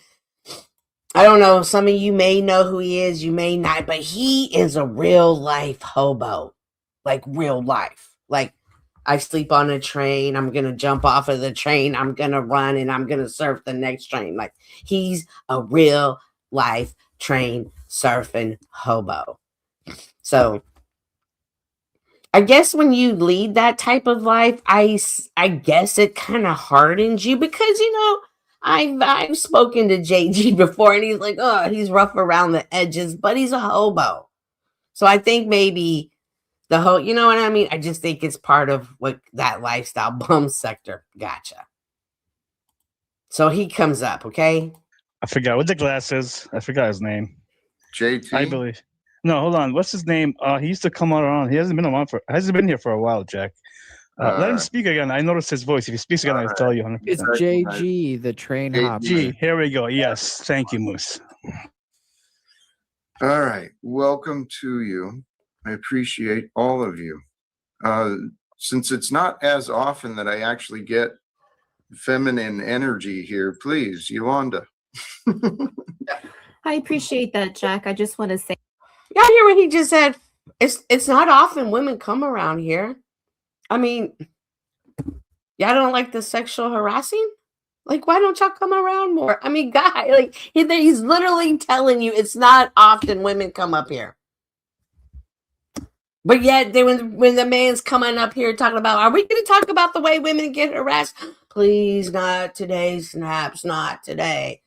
I don't know, some of you may know who he is, you may not, but he is a real life hobo. Like real life. Like, I sleep on a train, I'm going to jump off of the train, I'm going to run, and I'm going to surf the next train. Like, he's a real life train surfing hobo. So I guess when you lead that type of life, I guess it kind of hardens you because, you know, I've spoken to JG before and he's like, oh, he's rough around the edges, but he's a hobo. So I think maybe the whole, you know what I mean? I just think it's part of what that lifestyle bum sector. Gotcha. So he comes up, okay? I forgot with the glasses. I forgot his name. JT? I believe. No, hold on. What's his name? He used to come out around. He hasn't been here for a while, Jack. Let him speak again. I noticed his voice. If he speaks again, I'll tell you 100%. It's JG, the train hopper. Here we go. Yes. Thank you, Moose. All right. Welcome to you. I appreciate all of you. Since it's not as often that I actually get feminine energy here, please, Yolanda. I appreciate that, Jack. I just want to say. Y'all hear what he just said? It's not often women come around here. I mean, y'all don't like the sexual harassing? Like, why don't y'all come around more? I mean, guy, like he's literally telling you it's not often women come up here. But yet, when the man's coming up here talking about, are we going to talk about the way women get harassed? Please, not today, Snaps, not today.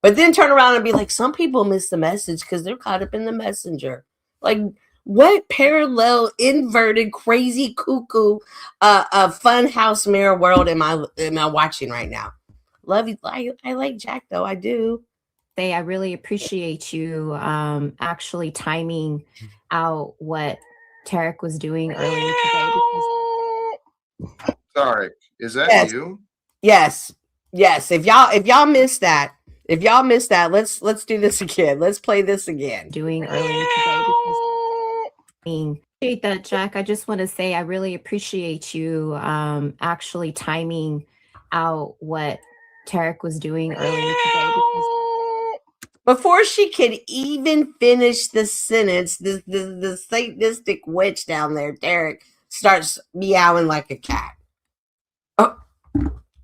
But then turn around and be like, some people miss the message because they're caught up in the messenger. Like, what parallel, inverted, crazy, cuckoo, fun house mirror world am I watching right now? Love you. I like Jack, though. I do. I really appreciate you actually timing out what Tarek was doing earlier today. Sorry, is that you? Yes. If y'all missed that, let's do this again. Let's play this again. Doing earlier today. Appreciate that, Jack. I just want to say I really appreciate you actually timing out what Tarek was doing earlier today. Before she could even finish the sentence, the Satanistic witch down there, Derek, starts meowing like a cat. Oh,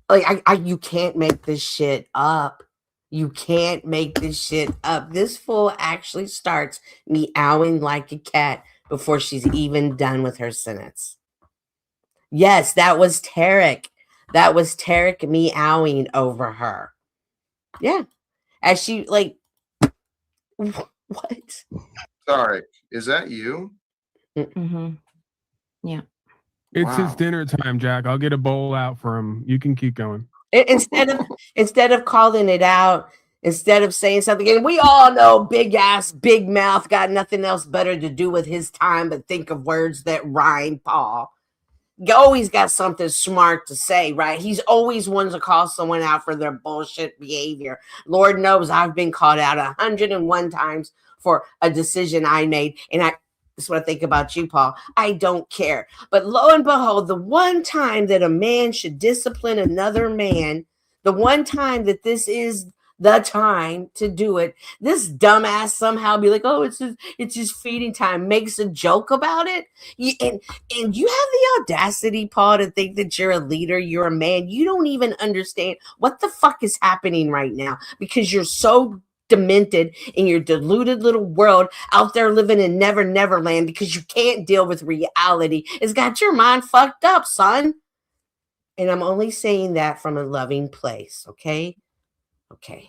like you can't make this shit up. You can't make this shit up. This fool actually starts meowing like a cat before she's even done with her sentence. Yes, that was Tarek. That was Tarek meowing over her. Yeah. As she, like, what? Sorry, is that you? Mm-hmm. Yeah. It's his dinner time, Jack. I'll get a bowl out for him. You can keep going. Instead of calling it out, instead of saying something, and we all know big ass, big mouth got nothing else better to do with his time but think of words that rhyme, Paul. You always got something smart to say, right? He's always one to call someone out for their bullshit behavior. Lord knows I've been called out 101 times for a decision I made. And that's what I think about you, Paul. I don't care. But lo and behold, the one time that a man should discipline another man, the one time that this is the time to do it, this dumbass somehow be like, oh, it's just feeding time, makes a joke about it. And you have the audacity, Paul, to think that you're a leader, you're a man. You don't even understand what the fuck is happening right now because you're so demented in your deluded little world out there living in never land because you can't deal with reality. It's got your mind fucked up, son. And I'm only saying that from a loving place, okay? Okay.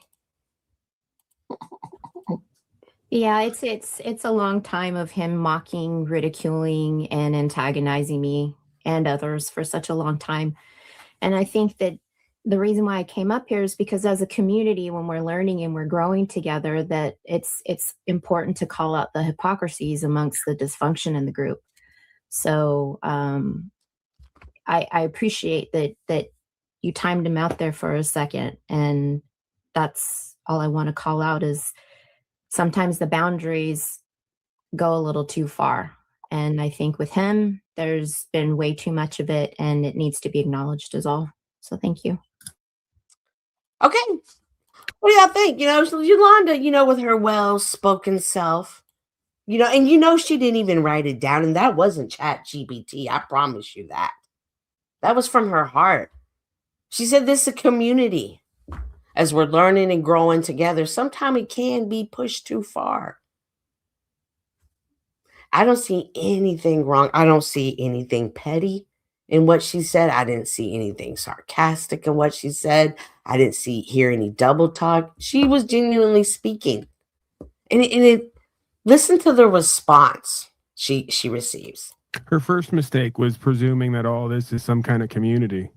Yeah, it's a long time of him mocking, ridiculing, and antagonizing me and others for such a long time. And I think that the reason why I came up here is because as a community, when we're learning and we're growing together, that it's important to call out the hypocrisies amongst the dysfunction in the group. So I appreciate that you timed him out there for a second. And that's all I want to call out is sometimes the boundaries go a little too far. And I think with him, there's been way too much of it and it needs to be acknowledged as all. So thank you. Okay. What do y'all think? Yolanda, with her well-spoken self, and she didn't even write it down, and that wasn't ChatGPT. I promise you that. That was from her heart. She said this is a community. As we're learning and growing together, sometimes it can be pushed too far. I don't see anything wrong. I don't see anything petty in what she said. I didn't see anything sarcastic in what she said. I didn't hear any double talk. She was genuinely speaking. And listen to the response she receives. Her first mistake was presuming that all this is some kind of community.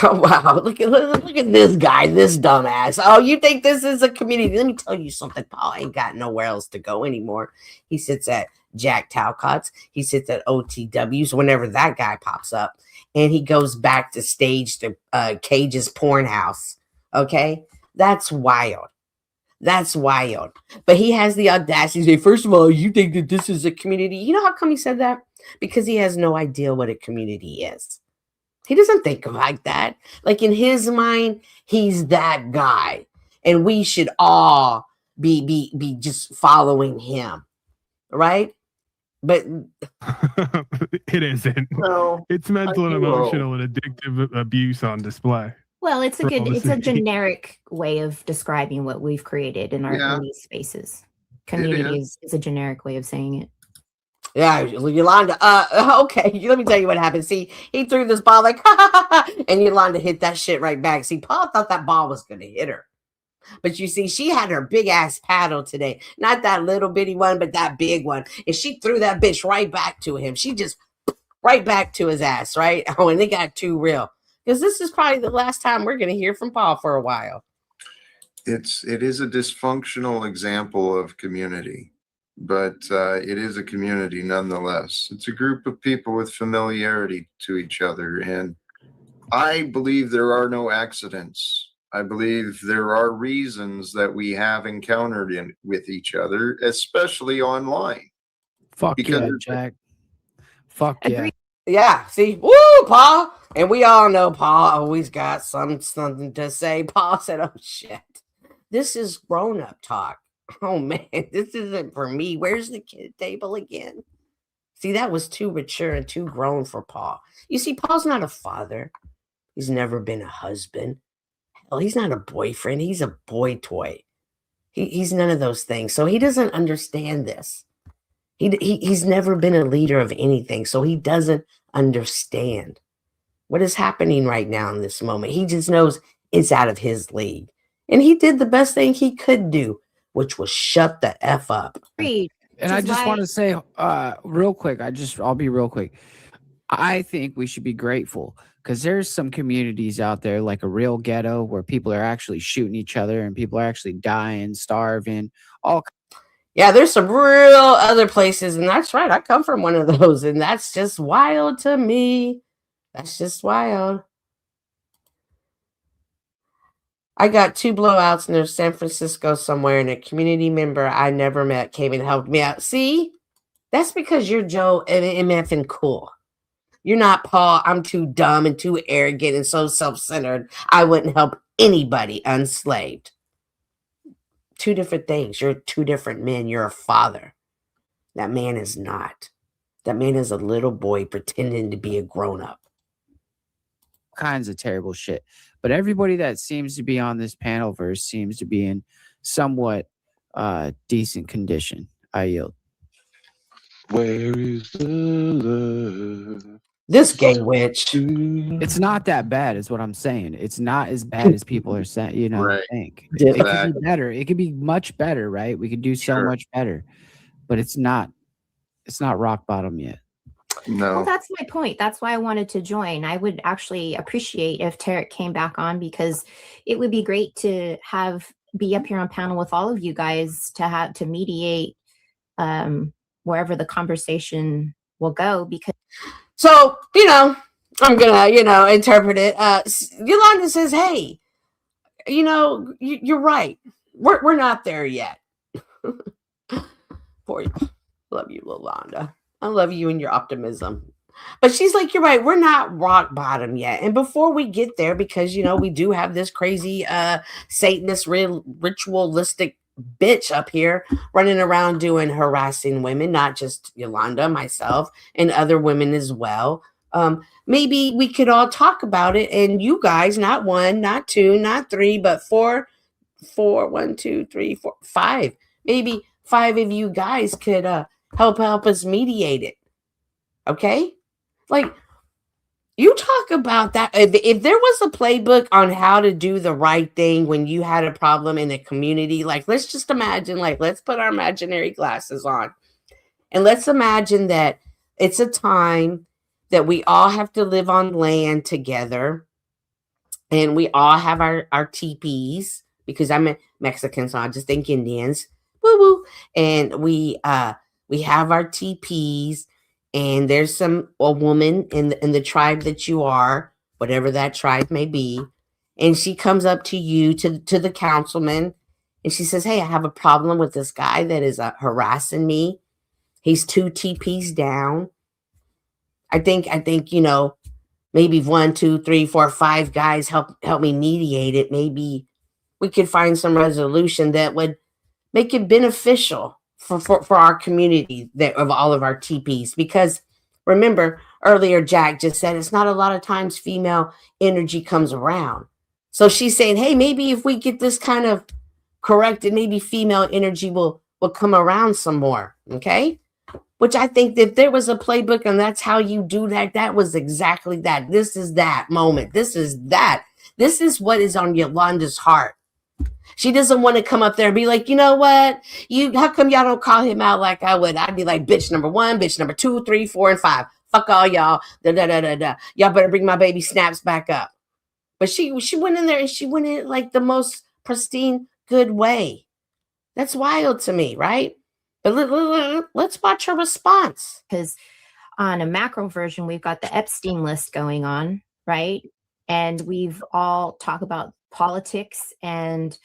Oh, wow. Look at this guy, this dumbass. Oh, you think this is a community? Let me tell you something, Paul. I ain't got nowhere else to go anymore. He sits at Jack Talcott's. He sits at OTW's whenever that guy pops up. And he goes back to stage to Cage's porn house. Okay? That's wild. That's wild. But he has the audacity to say, first of all, you think that this is a community? You know how come he said that? Because he has no idea what a community is. He doesn't think like that. Like in his mind, he's that guy. And we should all be just following him. Right? But it isn't. No, it's mental and emotional and addictive abuse on display. Well, it's a generic way of describing what we've created in in these spaces. Community is a generic way of saying it. Yeah, Yolanda. Okay, let me tell you what happened. See, he threw this ball like, and Yolanda hit that shit right back. See, Paul thought that ball was gonna hit her, but you see, she had her big ass paddle today, not that little bitty one, but that big one, and she threw that bitch right back to him. She just right back to his ass, right? Oh, and it got too real because this is probably the last time we're gonna hear from Paul for a while. It is a dysfunctional example of community, but it is a community nonetheless. It's a group of people with familiarity to each other, and I believe there are no accidents. I believe there are reasons that we have encountered with each other, especially online. Fuck yeah, Jack. Fuck yeah. Yeah, see, woo, Paul. And we all know Paul always got something to say. Paul said, oh, shit. This is grown-up talk. Oh, man, this isn't for me. Where's the kid table again? See, that was too mature and too grown for Paul. You see, Paul's not a father. He's never been a husband. Hell, he's not a boyfriend. He's a boy toy. He's none of those things. So he doesn't understand this. He's never been a leader of anything. So he doesn't understand what is happening right now in this moment. He just knows it's out of his league. And he did the best thing he could do, which was shut the F up. And I just want to say real quick, I'll be real quick. I think we should be grateful because there's some communities out there like a real ghetto where people are actually shooting each other and people are actually dying, starving, all. Yeah, there's some real other places, and that's right. I come from one of those, and that's just wild to me. That's just wild. I got 2 blowouts near San Francisco somewhere, and a community member I never met came and helped me out. See, that's because you're Joe MF and cool. You're not Paul. I'm too dumb and too arrogant and so self-centered. I wouldn't help anybody unslaved. 2 different things. You're 2 different men. You're a father. That man is not. That man is a little boy pretending to be a grown-up. Kinds of terrible shit. But everybody that seems to be on this panel verse seems to be in somewhat decent condition. I yield. Where is the love? This gay witch. It's not that bad, is what I'm saying. It's not as bad as people are saying, Right. think. Exactly. It could be better. It could be much better, right? We could do so much better. But it's not rock bottom yet. No. Well, that's my point. That's why I wanted to join. I would actually appreciate if Tarek came back on because it would be great to be up here on panel with all of you guys to mediate wherever the conversation will go. Because so, I'm gonna, interpret it. Yolanda says, hey, you're right. We're not there yet. For you. Love you, Yolanda. I love you and your optimism. But she's like, you're right. We're not rock bottom yet. And before we get there, because, we do have this crazy Satanist ritualistic bitch up here running around harassing women, not just Yolanda, myself, and other women as well. Maybe we could all talk about it. And you guys, not 1, not 2, not 3, but 4, 1, 2, 3, 4, 5. Maybe 5 of you guys could help us mediate it. Okay? Like, you talk about that. If there was a playbook on how to do the right thing when you had a problem in a community, like, let's just imagine, let's put our imaginary glasses on. And let's imagine that it's a time that we all have to live on land together. And we all have our teepees, because I'm a Mexican, so I just think Indians. Woo woo. And we have our teepees, and there's a woman in the tribe that you are, whatever that tribe may be, and she comes up to you, to the councilman, and she says, hey, I have a problem with this guy that is harassing me. He's 2 teepees down. I think maybe 1, 2, 3, 4, 5 guys help me mediate it. Maybe we could find some resolution that would make it beneficial for our community of all of our TPs. Because remember, earlier Jack just said it's not a lot of times female energy comes around. So she's saying, hey, maybe if we get this kind of corrected, maybe female energy will come around some more. Okay. Which I think that if there was a playbook and that's how you do that, that was exactly that. This is that moment. This is that. This is what is on Yolanda's heart. She doesn't want to come up there and be like, you know what? How come y'all don't call him out like I would? I'd be like, bitch number 1, bitch number 2, 3, 4, and 5. Fuck all y'all. Da, da, da, da, da. Y'all better bring my baby Snaps back up. But she went in there and she went in like the most pristine, good way. That's wild to me, right? But let's watch her response. Because on a macro version, we've got the Epstein list going on, right? And we've all talked about politics and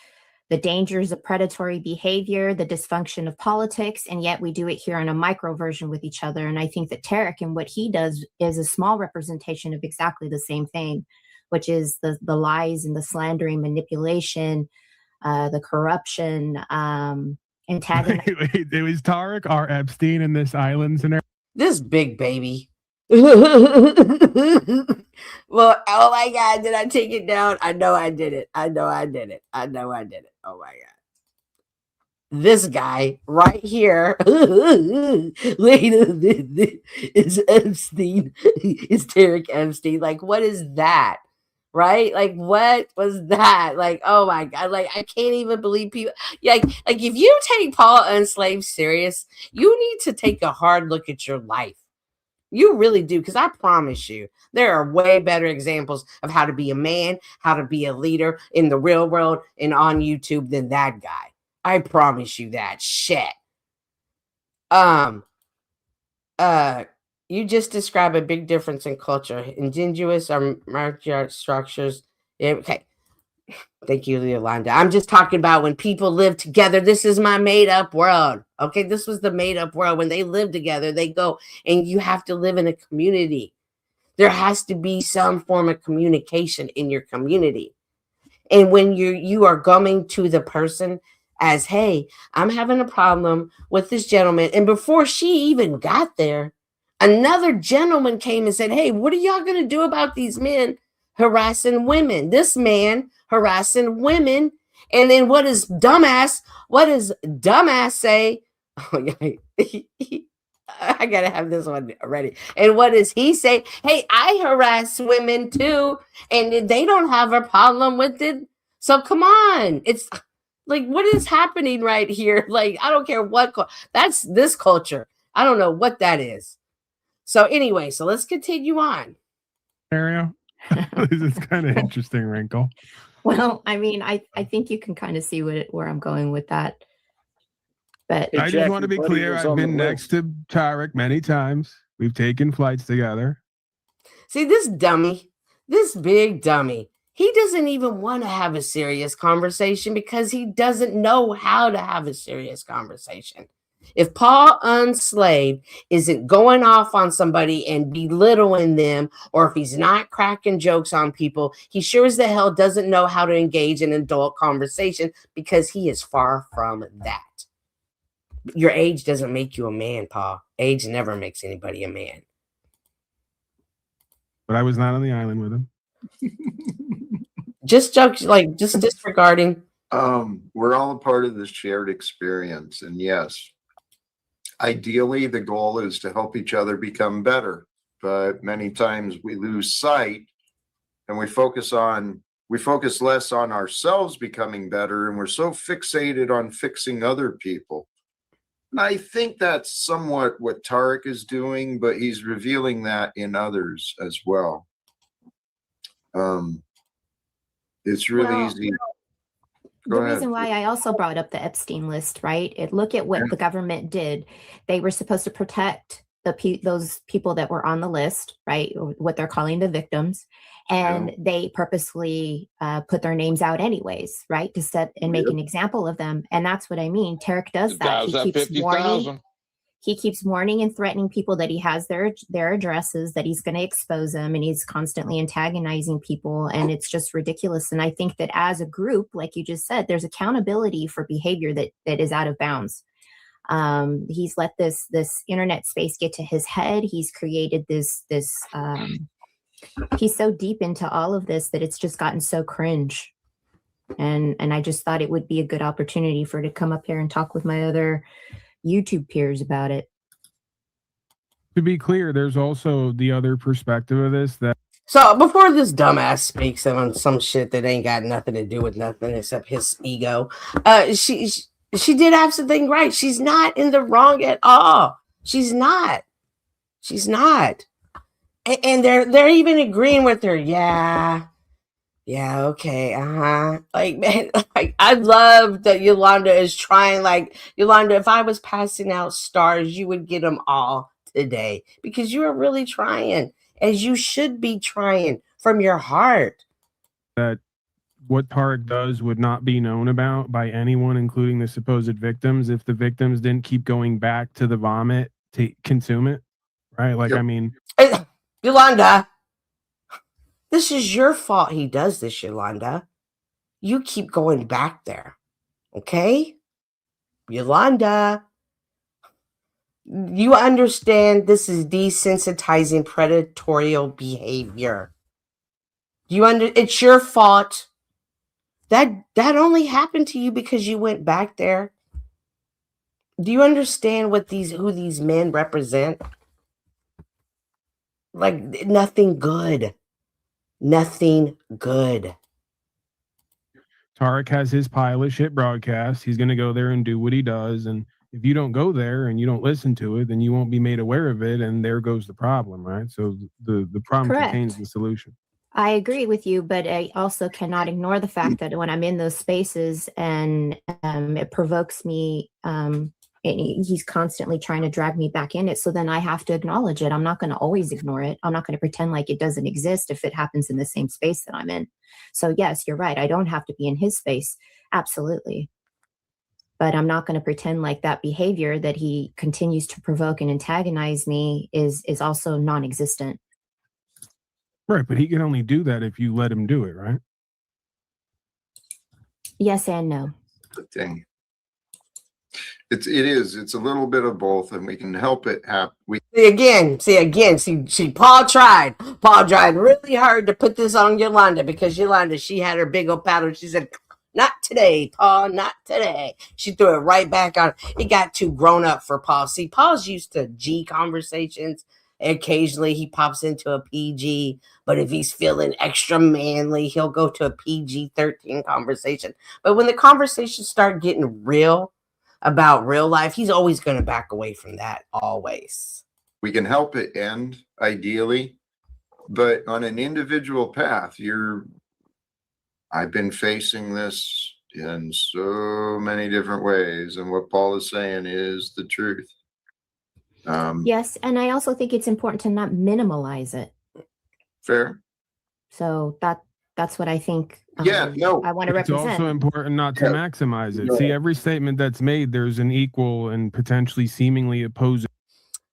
the dangers of predatory behavior, the dysfunction of politics, and yet we do it here on a micro version with each other. And I think that Tarek and what he does is a small representation of exactly the same thing, which is the lies and the slandering, manipulation, the corruption, antagonizing. It was Tarek R. Epstein in this island scenario. This big baby. Well, oh my God, did I take it down? I know I did it. I know I did it. Oh my God. This guy right here. Wait a minute. Is Epstein. Is Tarek Epstein. Like, what is that? Right? Like, what was that? Like, oh my God. Like, I can't even believe people. Like if you take Paul Unslaved serious, you need to take a hard look at your life. You really do, because I promise you, there are way better examples of how to be a man, how to be a leader in the real world and on YouTube than that guy. I promise you that shit. You just describe a big difference in culture. Indigenous or matriarch structures. Yeah, okay. Thank you, Yolanda. I'm just talking about when people live together. This is my made-up world. Okay, this was the made-up world. When they live together, they go, and you have to live in a community. There has to be some form of communication in your community. And when you are coming to the person as, hey, I'm having a problem with this gentleman. And before she even got there, another gentleman came and said, hey, what are y'all going to do about these men harassing women? This man harassing women. And then what does dumbass say? Oh, yeah. I gotta have this one ready. And what does he say? Hey, I harass women too, and they don't have a problem with it. So come on. It's like, what is happening right here? Like, I don't care what that's this culture. I don't know what that is. So anyway, so let's continue on. Scenario. This is kind of interesting, Wrinkle. Well, I mean, I think you can kind of see where I'm going with that. But I just want to be clear. I've been next to Tarek many times. We've taken flights together. See, this dummy, this big dummy, he doesn't even want to have a serious conversation because he doesn't know how to have a serious conversation. If Paul Unslaved isn't going off on somebody and belittling them, or if he's not cracking jokes on people, he sure as the hell doesn't know how to engage in adult conversation because he is far from that. Your age doesn't make you a man, Paul. Age never makes anybody a man. But I was not on the island with him. Just jokes, like just disregarding. We're all a part of this shared experience, and yes, ideally the goal is to help each other become better. But many times we lose sight, and we focus less on ourselves becoming better, and we're so fixated on fixing other people. And I think that's somewhat what Tarek is doing, but he's revealing that in others as well. It's really easy. The reason why I also brought up the Epstein list, right? Look at what the government did. They were supposed to protect those people that were on the list, right? What they're calling the victims. And they purposely put their names out anyways, right? To set and make an example of them. And that's what I mean. Tarek does that. He keeps warning and threatening people that he has their addresses, that he's going to expose them, and he's constantly antagonizing people. And it's just ridiculous. And I think that as a group, like you just said, there's accountability for behavior that is out of bounds. He's let this internet space get to his head. He's created this he's so deep into all of this that it's just gotten so cringe. And I just thought it would be a good opportunity for her to come up here and talk with my other YouTube peers about it. To be clear, there's also the other perspective of this that. So before this dumbass speaks on some shit that ain't got nothing to do with nothing except his ego, she did have something right. She's not in the wrong at all. She's not. She's not. And they're even agreeing with her. Yeah, okay, Like, man, like, I love that Yolanda is trying. Like, Yolanda, if I was passing out stars, you would get them all today because you are really trying, as you should be trying from your heart. That what Tarek does would not be known about by anyone, including the supposed victims, if the victims didn't keep going back to the vomit to consume it, right? Like, yep. I mean, Yolanda, this is your fault he does this, Yolanda. You keep going back there, okay? Yolanda, you understand this is desensitizing predatory behavior. It's your fault. That only happened to you because you went back there. Do you understand who these men represent? Like, nothing good. Nothing good. Tarek has his pile of shit broadcast. He's going to go there and do what he does. And if you don't go there and you don't listen to it, then you won't be made aware of it. And there goes the problem, right? So the problem contains the solution. I agree with you, but I also cannot ignore the fact that when I'm in those spaces and it provokes me, he's constantly trying to drag me back in it. So then I have to acknowledge it. I'm not going to always ignore it. I'm not going to pretend like it doesn't exist if it happens in the same space that I'm in. So yes, you're right. I don't have to be in his space. Absolutely. But I'm not going to pretend like that behavior that he continues to provoke and antagonize me is also non-existent. Right, but he can only do that if you let him do it, right? Yes and no. Dang. It's a little bit of both, and we can help it happen. See, Paul tried really hard to put this on Yolanda because Yolanda, she had her big old paddle. She said, "Not today, Paul, not today." She threw it right back on. It got too grown up for Paul. See, Paul's used to G conversations. Occasionally he pops into a PG, but if he's feeling extra manly, he'll go to a PG-13 conversation. But when the conversations start getting real about real life, he's always going to back away from that, always. We can help it end, ideally, but on an individual path, I've been facing this in so many different ways, and what Paul is saying is the truth. Yes, and I also think it's important to not minimalize it. Fair. So that's what I think. I want to represent. It's also important not to maximize it. See, every statement that's made, there's an equal and potentially seemingly opposing.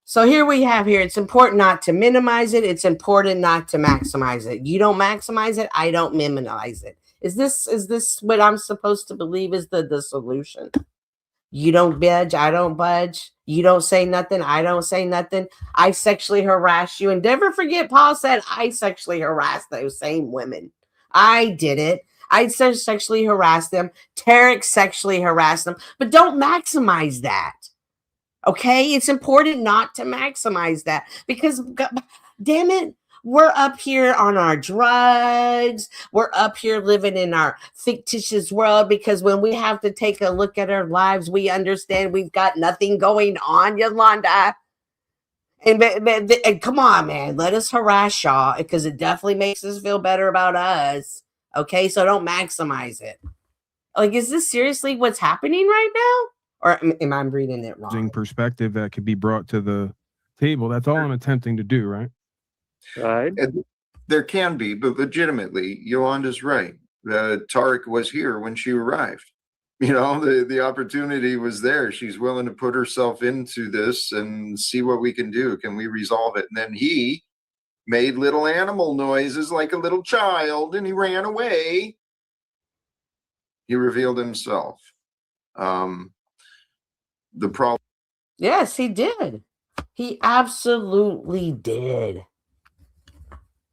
So here we have it's important not to minimize it. It's important not to maximize it. You don't maximize it. I don't minimize it. Is this what I'm supposed to believe is the solution? You don't budge, I don't budge. You don't say nothing, I don't say nothing. I sexually harass you. And never forget, Paul said, I sexually harassed those same women. I did it. I sexually harassed them. Tarek sexually harassed them. But don't maximize that. Okay? It's important not to maximize that. Because, damn it, we're up here on our drugs. We're up here living in our fictitious world because when we have to take a look at our lives, we understand we've got nothing going on, Yolanda. And come on, man, let us harass y'all because it definitely makes us feel better about us. Okay, so don't maximize it. Like, is this seriously what's happening right now? Or am I reading it wrong? Perspective that could be brought to the table. That's all I'm attempting to do, right? Right. And there can be, but legitimately, Yolanda's right. Tarek was here when she arrived. You know, the opportunity was there. She's willing to put herself into this and see what we can do. Can we resolve it? And then he made little animal noises like a little child, and he ran away. He revealed himself. The problem. Yes, he did. He absolutely did.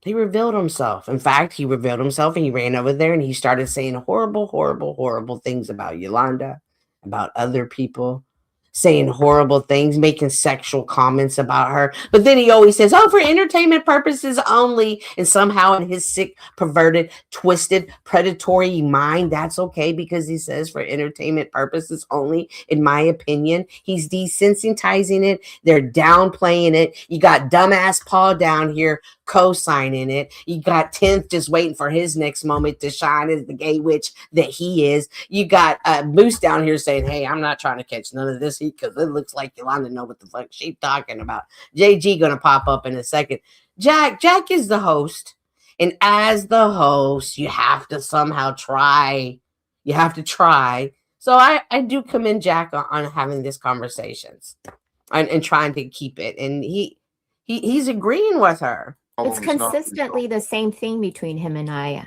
He revealed himself. In fact, he revealed himself and he ran over there and he started saying horrible, horrible, horrible things about Yolanda, about other people, saying horrible things, making sexual comments about her. But then he always says, oh, for entertainment purposes only. And somehow in his sick, perverted, twisted, predatory mind, that's okay because he says for entertainment purposes only, in my opinion. He's desensitizing it. They're downplaying it. You got dumbass Paul down here co-signing it. You got 10th just waiting for his next moment to shine as the gay witch that he is. You got Moose down here saying, hey, I'm not trying to catch none of this heat because it looks like Yolanda know what the fuck she's talking about. JG gonna pop up in a second. Jack is the host, and as the host you have to somehow try. You have to try. So I do commend Jack on having these conversations and trying to keep it, and he's agreeing with her. It's consistently the same thing between him and I.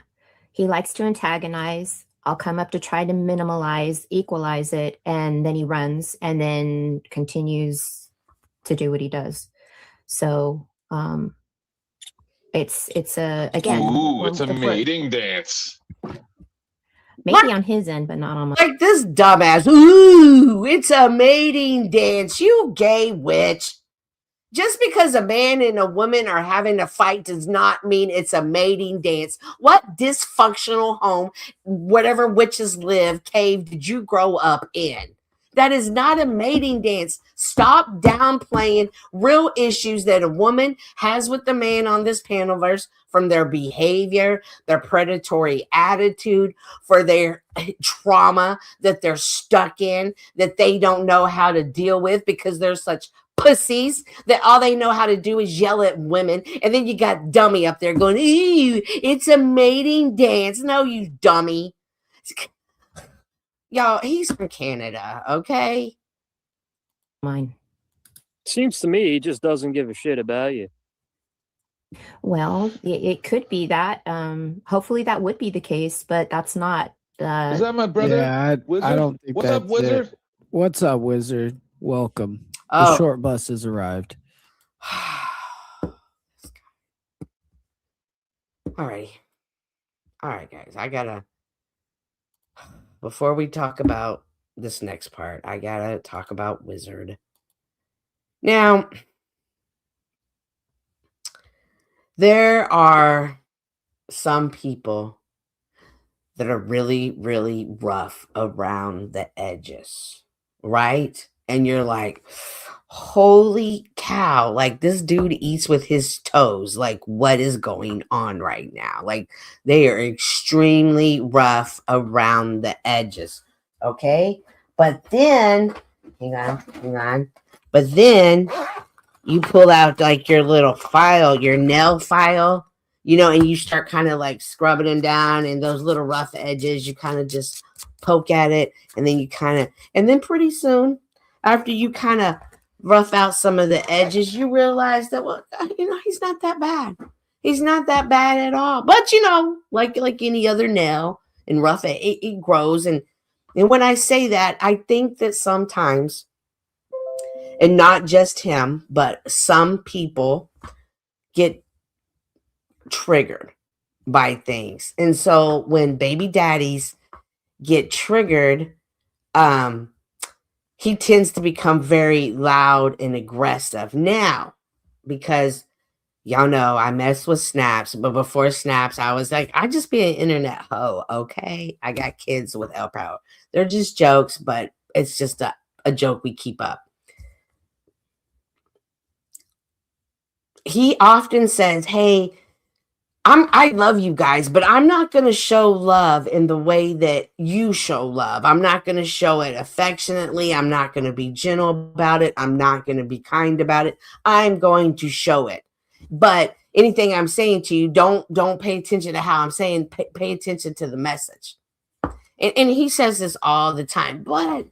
He likes to antagonize. I'll come up to try to minimalize, equalize it, and then he runs and then continues to do what he does. So it's again. Ooh, it's a mating dance. Maybe on his end, but not on my. Like this dumbass. Ooh, it's a mating dance. You gay witch. Just because a man and a woman are having a fight does not mean it's a mating dance. What dysfunctional home, whatever witches live, cave did you grow up in? That is not a mating dance. Stop downplaying real issues that a woman has with the man on this panelverse, from their behavior, their predatory attitude, for their trauma that they're stuck in, that they don't know how to deal with because they're such pussies that all they know how to do is yell at women. And then you got dummy up there going, ew, it's a mating dance. No, you dummy. Y'all, he's from Canada, okay? Mine. Seems to me he just doesn't give a shit about you. Well, it could be that. Hopefully that would be the case, but that's not. Is that my brother? Yeah, I don't think What's up, Wizard? It. What's up, Wizard? Welcome. Oh. The short bus has arrived. All right, guys. Before we talk about this next part, I gotta talk about Wizard. Now, there are some people that are really, really rough around the edges, right? And you're like, holy cow, like this dude eats with his toes. Like, what is going on right now? Like, they are extremely rough around the edges. Okay. But then, hang on. But then you pull out like your little file, your nail file, and you start kind of like scrubbing them down, and those little rough edges, you kind of just poke at it, and then and then pretty soon, after you kind of rough out some of the edges, you realize that, well, he's not that bad. He's not that bad at all. But, like any other nail and rough it grows. And when I say that, I think that sometimes, and not just him, but some people get triggered by things. And so when baby daddies get triggered, he tends to become very loud and aggressive. Now, because y'all know I mess with snaps, but before snaps, I was like, I just be an internet hoe, okay? I got kids with L Power. They're just jokes, but it's just a joke we keep up. He often says, hey, I love you guys, but I'm not going to show love in the way that you show love. I'm not going to show it affectionately. I'm not going to be gentle about it. I'm not going to be kind about it. I'm going to show it. But anything I'm saying to you, don't pay attention to how I'm saying. Pay attention to the message. And he says this all the time. But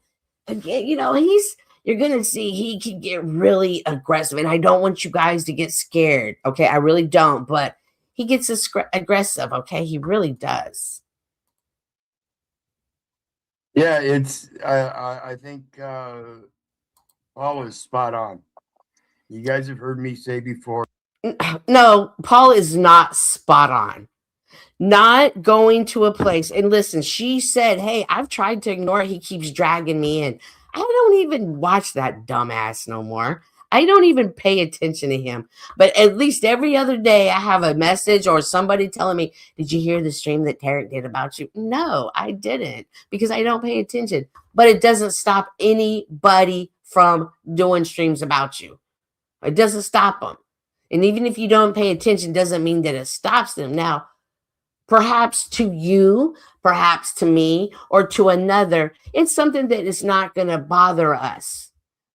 again, you're going to see he can get really aggressive. And I don't want you guys to get scared. Okay, I really don't. But he gets aggressive, okay? He really does. Yeah, I think Paul is spot on. You guys have heard me say before, No, Paul is not spot on. Not going to a place. And listen, she said, hey, I've tried to ignore it. He keeps dragging me in. I don't even watch that dumbass no more. I don't even pay attention to him. But at least every other day, I have a message or somebody telling me, did you hear the stream that Tarek did about you? No, I didn't, because I don't pay attention. But it doesn't stop anybody from doing streams about you. It doesn't stop them. And even if you don't pay attention, doesn't mean that it stops them. Now, perhaps to you, perhaps to me, or to another, it's something that is not going to bother us.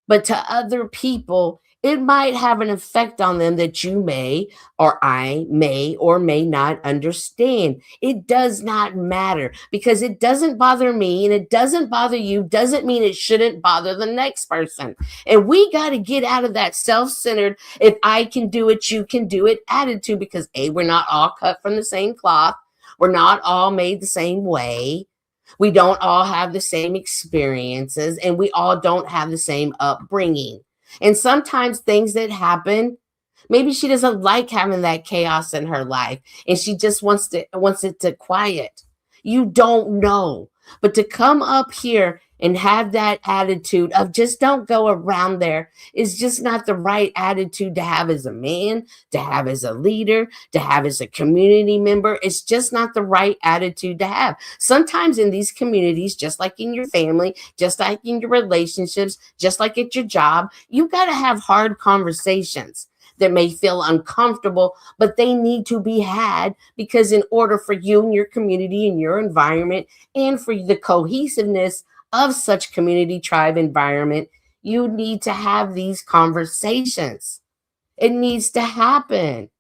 But to other people, it might have an effect on them that you may, or I may, or may not understand. It does not matter, because it doesn't bother me and it doesn't bother you, doesn't mean it shouldn't bother the next person. And we got to get out of that self-centered, if I can do it, you can do it attitude, because A, we're not all cut from the same cloth. We're not all made the same way. We don't all have the same experiences, and we all don't have the same upbringing. And sometimes things that happen, maybe she doesn't like having that chaos in her life, and she just wants it to quiet. You don't know. But to come up here and have that attitude of just don't go around there is just not the right attitude to have as a man, to have as a leader, to have as a community member. It's just not the right attitude to have. Sometimes in these communities, just like in your family, just like in your relationships, just like at your job, you got to have hard conversations that may feel uncomfortable, but they need to be had, because in order for you and your community and your environment, and for the cohesiveness of such community, tribe, environment, you need to have these conversations. It needs to happen.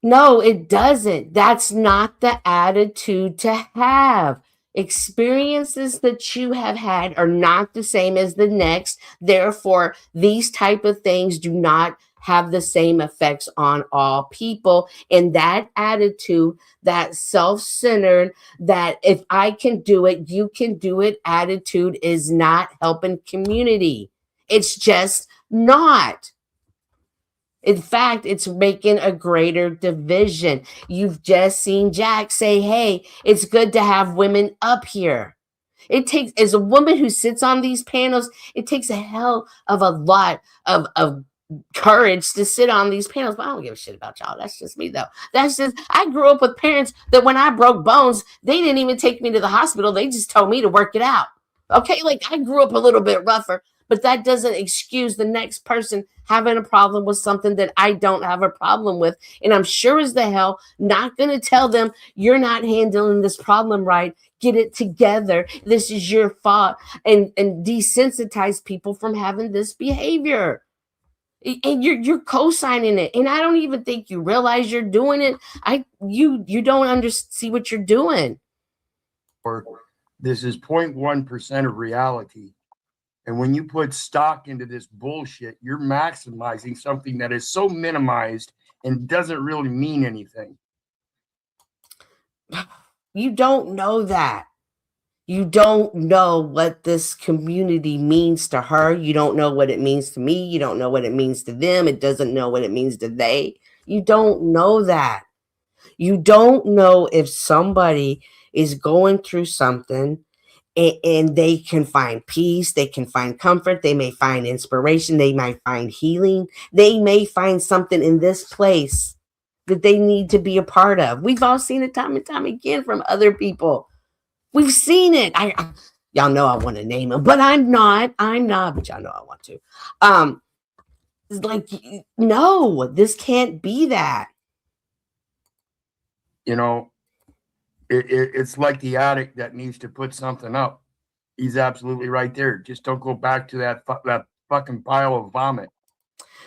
No, it doesn't. That's not the attitude to have. Experiences that you have had are not the same as the next. Therefore, these type of things do not have the same effects on all people. And that attitude, that self-centered, that if I can do it, you can do it attitude is not helping community. It's just not. In fact, it's making a greater division. You've just seen Jack say, hey, it's good to have women up here. It takes, as a woman who sits on these panels, it takes a hell of a lot of courage to sit on these panels. But I don't give a shit about y'all. That's just me, though. That's just, I grew up with parents that when I broke bones, they didn't even take me to the hospital. They just told me to work it out. Okay, like I grew up a little bit rougher, but that doesn't excuse the next person having a problem with something that I don't have a problem with. And I'm sure as the hell not going to tell them you're not handling this problem right. Get it together. This is your fault. And desensitize people from having this behavior. And you're co-signing it. And I don't even think you realize you're doing it. You don't see what you're doing. Or this is 0.1% of reality. And when you put stock into this bullshit, you're maximizing something that is so minimized and doesn't really mean anything. You don't know that. You don't know what this community means to her. You don't know what it means to me. You don't know what it means to them. It doesn't know what it means to they. You don't know that. You don't know if somebody is going through something and they can find peace, they can find comfort, they may find inspiration, they might find healing, they may find something in this place that they need to be a part of. We've all seen it time and time again from other people. We've seen it. Y'all know I want to name them, but I'm not, but y'all know I want to. It's like, no, this can't be that. You know, it's like the addict that needs to put something up. He's absolutely right there. Just don't go back to that fucking pile of vomit.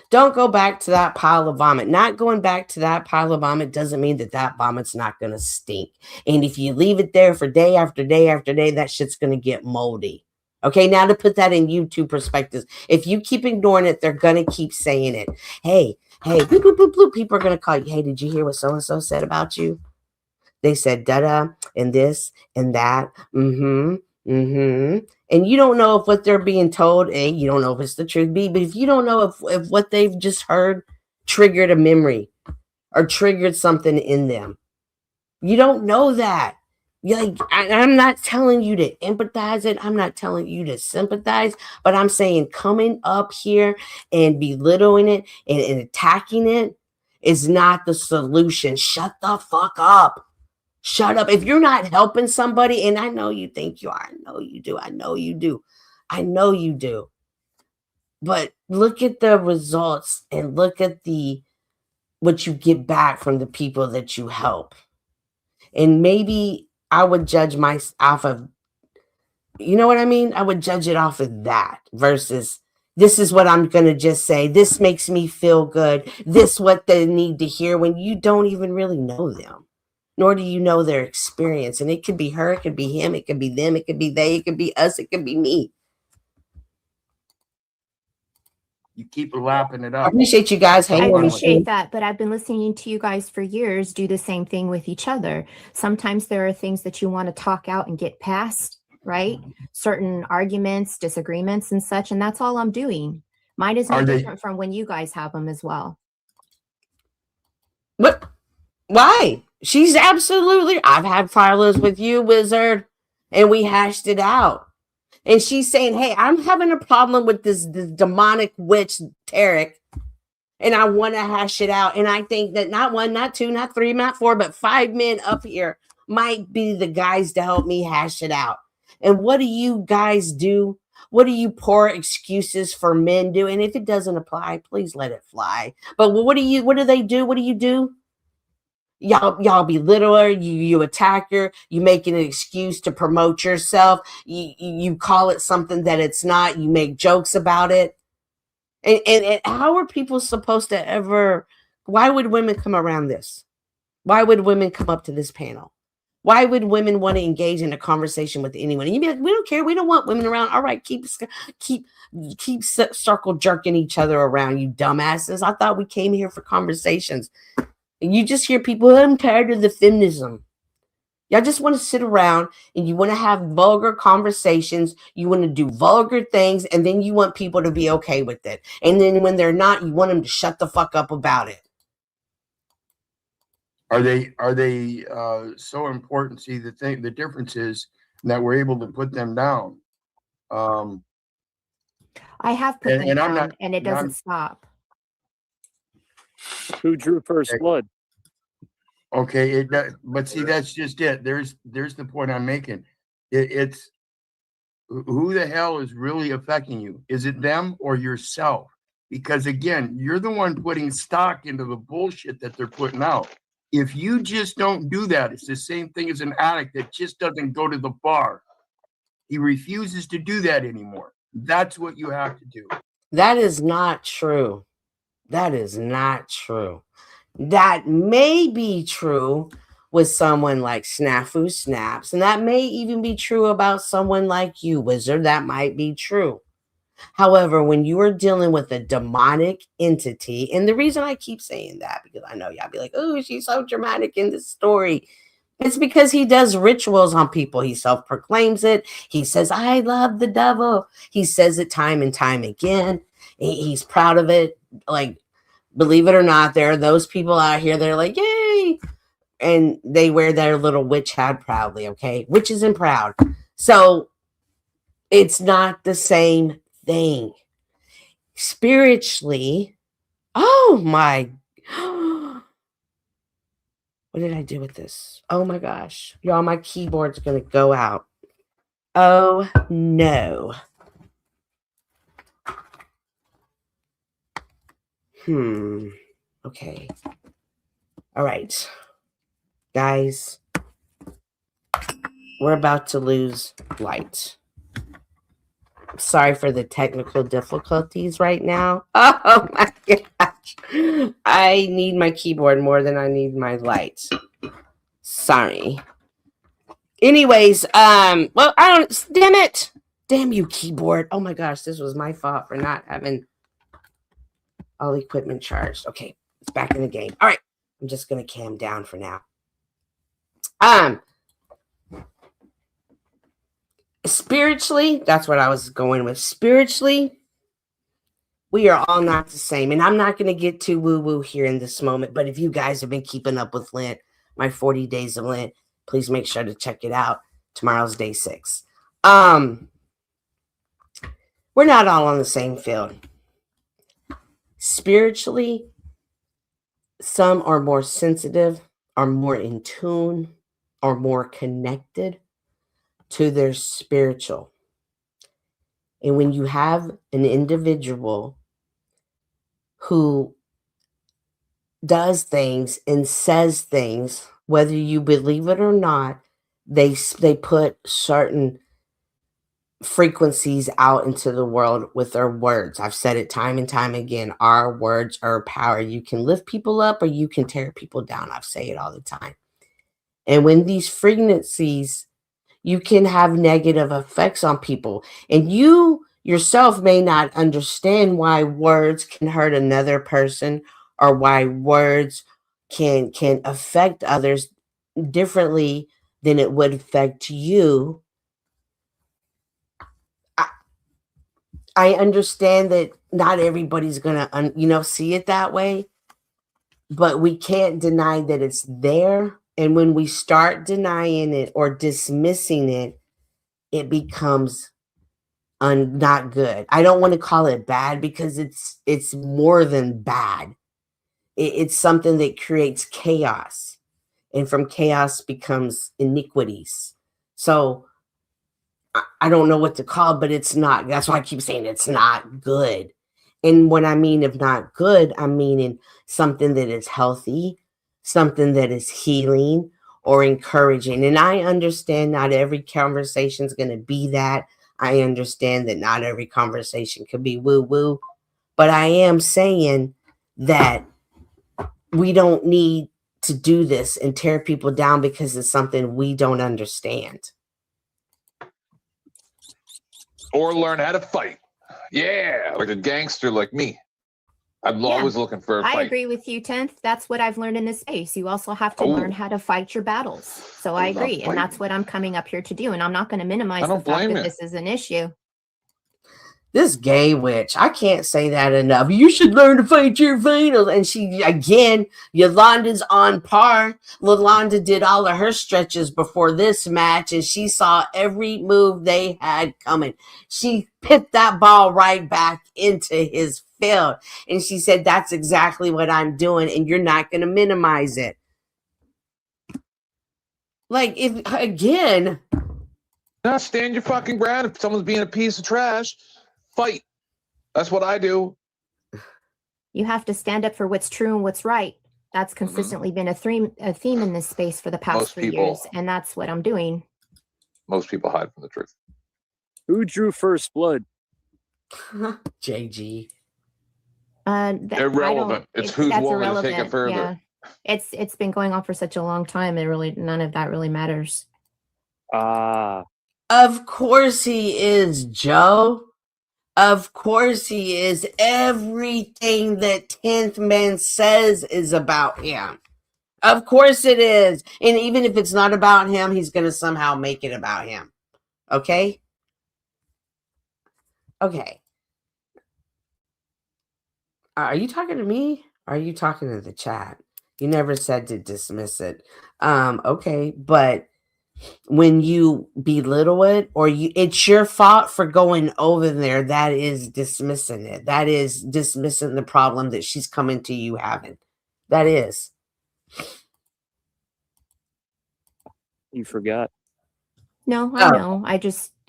Don't go back to that pile of vomit. Not going back to that pile of vomit doesn't mean that vomit's not going to stink. And if you leave it there for day after day after day, that shit's going to get moldy. Okay, now to put that in YouTube perspective, if you keep ignoring it, they're going to keep saying it. Hey, bloop, bloop, bloop, bloop. People are going to call you. Hey, did you hear what so-and-so said about you? They said da-da and this and that. And you don't know if what they're being told, A, you don't know if it's the truth, B, but if you don't know if what they've just heard triggered a memory or triggered something in them. You don't know that. I'm not telling you to empathize it. I'm not telling you to sympathize, but I'm saying coming up here and belittling it and attacking it is not the solution. Shut the fuck up. Shut up. If you're not helping somebody, and I know you think you are, I know you do. I know you do. I know you do. But look at the results and look at what you get back from the people that you help. And maybe I would judge off of, you know what I mean? I would judge it off of that versus this is what I'm going to just say. This makes me feel good. This what they need to hear when you don't even really know them, nor do you know their experience. And it could be her, it could be him, it could be them, it could be they, it could be us, it could be me. You keep lapping it up. I appreciate you guys. I appreciate that, but I've been listening to you guys for years do the same thing with each other. Sometimes there are things that you want to talk out and get past, right? Certain arguments, disagreements and such, and that's all I'm doing. Mine is no different from when you guys have them as well. What? Why? She's absolutely, I've had parlors with you, Wizard, and we hashed it out. And she's saying, hey, I'm having a problem with this demonic witch, Tarek, and I want to hash it out. And I think that not one, not two, not three, not four, but 5 men up here might be the guys to help me hash it out. And what do you guys do? What do you poor excuses for men do? And if it doesn't apply, please let it fly. But what do they do? What do you do? Y'all belittle her, you attack her, you make an excuse to promote yourself, you call it something that it's not, you make jokes about it. And how are people supposed to ever, why would women come around this? Why would women come up to this panel? Why would women want to engage in a conversation with anyone? And you'd be like, we don't care, we don't want women around. All right, keep circle jerking each other around, you dumbasses. I thought we came here for conversations. And you just hear people, I'm tired of the feminism. Y'all just want to sit around and you want to have vulgar conversations. You want to do vulgar things, and then you want people to be okay with it. And then when they're not, you want them to shut the fuck up about it. Are they so important? See, the difference is that we're able to put them down. I have put them down, and it doesn't stop. Who drew first blood? Okay, but see, that's just it. There's the point I'm making. It's who the hell is really affecting you? Is it them or yourself? Because again, you're the one putting stock into the bullshit that they're putting out. If you just don't do that, it's the same thing as an addict that just doesn't go to the bar. He refuses to do that anymore. That's what you have to do. That is not true. That is not true. That may be true with someone like Snafu Snaps, and that may even be true about someone like you, Wizard. That might be true. However, when you are dealing with a demonic entity, and the reason I keep saying that, because I know y'all be like, oh, she's so dramatic in this story. It's because he does rituals on people. He self-proclaims it. He says, I love the devil. He says it time and time again. He's proud of it. Like, believe it or not, there are those people out here that are like, yay. And they wear their little witch hat proudly, okay? Witches and proud. So it's not the same thing. Spiritually, oh my, what did I do with this? Oh my gosh. Y'all, my keyboard's going to go out. Oh no. Okay. All right. Guys, we're about to lose light. Sorry for the technical difficulties right now. Oh my gosh. I need my keyboard more than I need my lights. Sorry. Anyways, well, damn it. Damn you, keyboard. Oh my gosh, this was my fault for not having all equipment charged. Okay, it's back in the game. All right, I'm just gonna calm down for now. Spiritually, that's what I was going with. Spiritually, we are all not the same. And I'm not going to get too woo-woo here in this moment, but if you guys have been keeping up with Lent, my 40 days of Lent, please make sure to check it out. Tomorrow's day 6. We're not all on the same field. Spiritually, some are more sensitive, are more in tune, are more connected to their spiritual. And when you have an individual who does things and says things, whether you believe it or not, they put certain frequencies out into the world with their words. I've said it time and time again. Our words are power. You can lift people up or you can tear people down. I say it all the time. And when these frequencies, you can have negative effects on people. And you yourself may not understand why words can hurt another person or why words can affect others differently than it would affect you. I understand that not everybody's going to, see it that way, but we can't deny that it's there. And when we start denying it or dismissing it, it becomes not good. I don't want to call it bad because it's more than bad. It's something that creates chaos, and from chaos becomes iniquities. So I don't know what to call it, but it's not. That's why I keep saying it's not good. And when I mean if not good, I'm meaning something that is healthy, something that is healing or encouraging. And I understand not every conversation is going to be that. I understand that not every conversation could be woo-woo. But I am saying that we don't need to do this and tear people down because it's something we don't understand. Or learn how to fight. Yeah, like a gangster like me. I'm always looking for a fight. I agree with you, 10th. That's what I've learned in this space. You also have to learn how to fight your battles. So I agree. And that's what I'm coming up here to do. And I'm not going to minimize the fact that this is an issue. This gay witch, I can't say that enough. You should learn to fight your finals. And she, again, Yolanda's on par. Yolanda did all of her stretches before this match, and she saw every move they had coming. She put that ball right back into his field. And she said, that's exactly what I'm doing, and you're not going to minimize it. Like, if, again. No, stand your fucking ground. If someone's being a piece of trash, fight. That's what I do. You have to stand up for what's true and what's right. That's consistently been a theme in this space for the past 3 years, and that's what I'm doing. Most people hide from the truth. Who drew first blood? JG. Irrelevant. It's who's willing to take it further. Yeah. It's been going on for such a long time. None of that really matters. Of course he is, Joe. Of course he is. Everything that 10th Man says is about him. Of course it is. And even if it's not about him, he's going to somehow make it about him. Okay? Okay. Are you talking to me? Or are you talking to the chat? You never said to dismiss it. Okay, but when you belittle it or it's your fault for going over there, that is dismissing it. That is dismissing the problem that she's coming to you having. That is. You forgot. No, I know.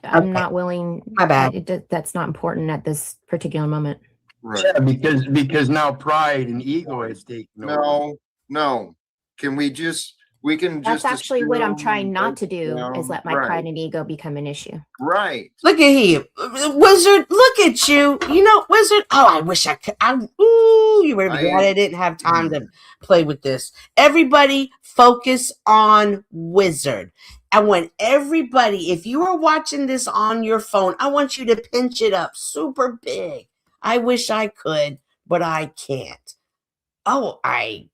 I'm not willing. My bad. That's not important at this particular moment. Right. Yeah, because now pride and ego is taken over. No. That's actually what I'm trying not to do, is let my pride and ego become an issue. Right. Look at him. Wizard, look at you. Wizard. Oh, I wish I could. You were glad I didn't have time to play with this. Everybody focus on Wizard. I want everybody, if you are watching this on your phone, I want you to pinch it up super big. I wish I could, but I can't. Oh,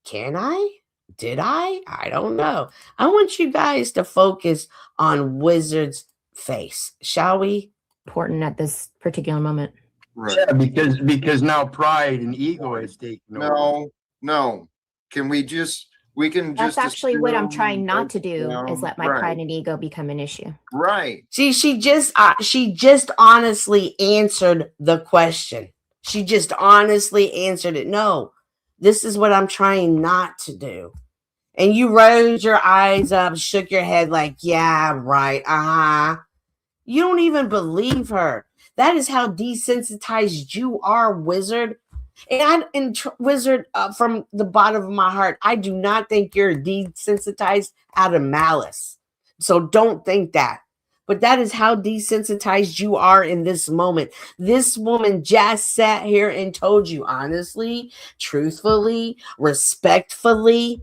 can I? Did I? I don't know. I want you guys to focus on Wizard's face, shall we? Important at this particular moment. Right. Yeah, because now pride and ego is taken over. No. Can we just That's actually what I'm trying not to do, is let my right. pride and ego become an issue. Right. See, she just honestly answered the question. She just honestly answered it. No, this is what I'm trying not to do. And you rolled your eyes up, shook your head like, yeah, right. Uh-huh. You don't even believe her. That is how desensitized you are, Wizard. Wizard, from the bottom of my heart, I do not think you're desensitized out of malice. So don't think that. But that is how desensitized you are in this moment. This woman just sat here and told you honestly, truthfully, respectfully.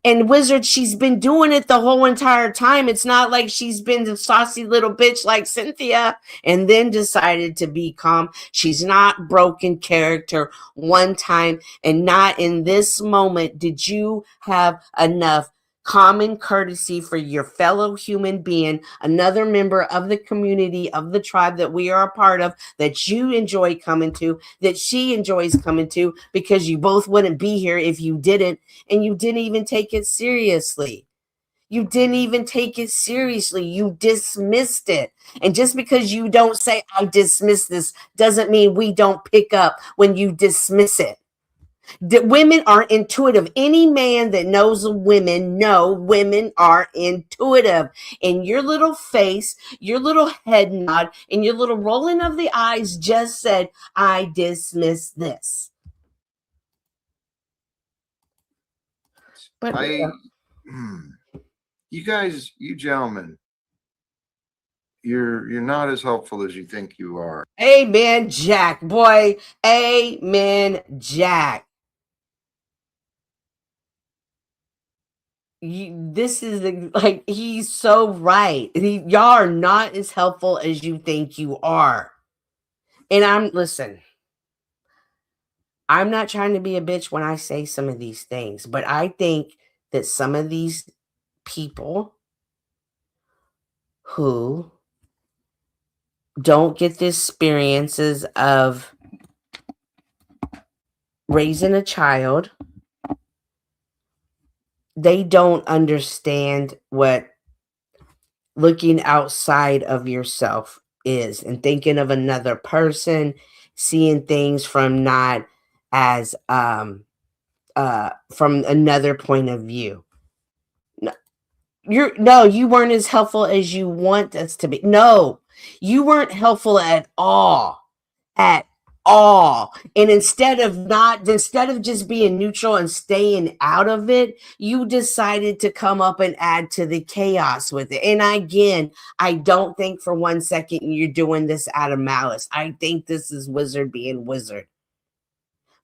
And Wizard, she's been doing it the whole entire time. It's not like she's been the saucy little bitch like Cynthia and then decided to be calm. She's not broken character one time. And not in this moment did you have enough common courtesy for your fellow human being, another member of the community, of the tribe that we are a part of, that you enjoy coming to, that she enjoys coming to, because you both wouldn't be here if you didn't, and you didn't even take it seriously. You didn't even take it seriously. You dismissed it. And just because you don't say, I dismiss this, doesn't mean we don't pick up when you dismiss it. Women are intuitive. Any man that knows women are intuitive. And your little face, your little head nod, and your little rolling of the eyes just said, I dismiss this. But you guys, you gentlemen, you're not as helpful as you think you are. Amen, Jack, boy. Amen, Jack. This is like, he's so right. Y'all are not as helpful as you think you are. And listen, I'm not trying to be a bitch when I say some of these things, but I think that some of these people who don't get the experiences of raising a child, they don't understand what looking outside of yourself is, and thinking of another person, seeing things from not as from another point of view. You weren't as helpful as you want us to be. No, you weren't helpful at all. At all. And instead of just being neutral and staying out of it, you decided to come up and add to the chaos with it. And again, I don't think for 1 second you're doing this out of malice. I think this is Wizard being Wizard.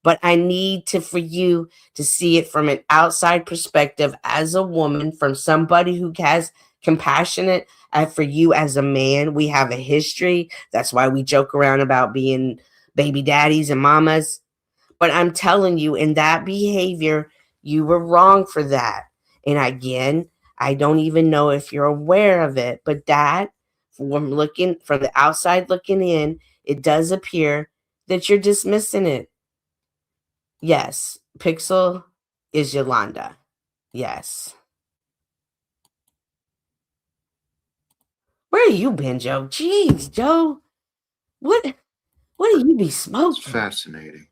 But I need for you to see it from an outside perspective as a woman, from somebody who has compassionate for you as a man. We have a history. That's why we joke around about being baby daddies and mamas. But I'm telling you, in that behavior, you were wrong for that. And again, I don't even know if you're aware of it, but that, from the outside looking in, it does appear that you're dismissing it. Yes, Pixel is Yolanda. Yes. Where you been, Joe? Jeez, Joe. What do you be smoking? It's fascinating.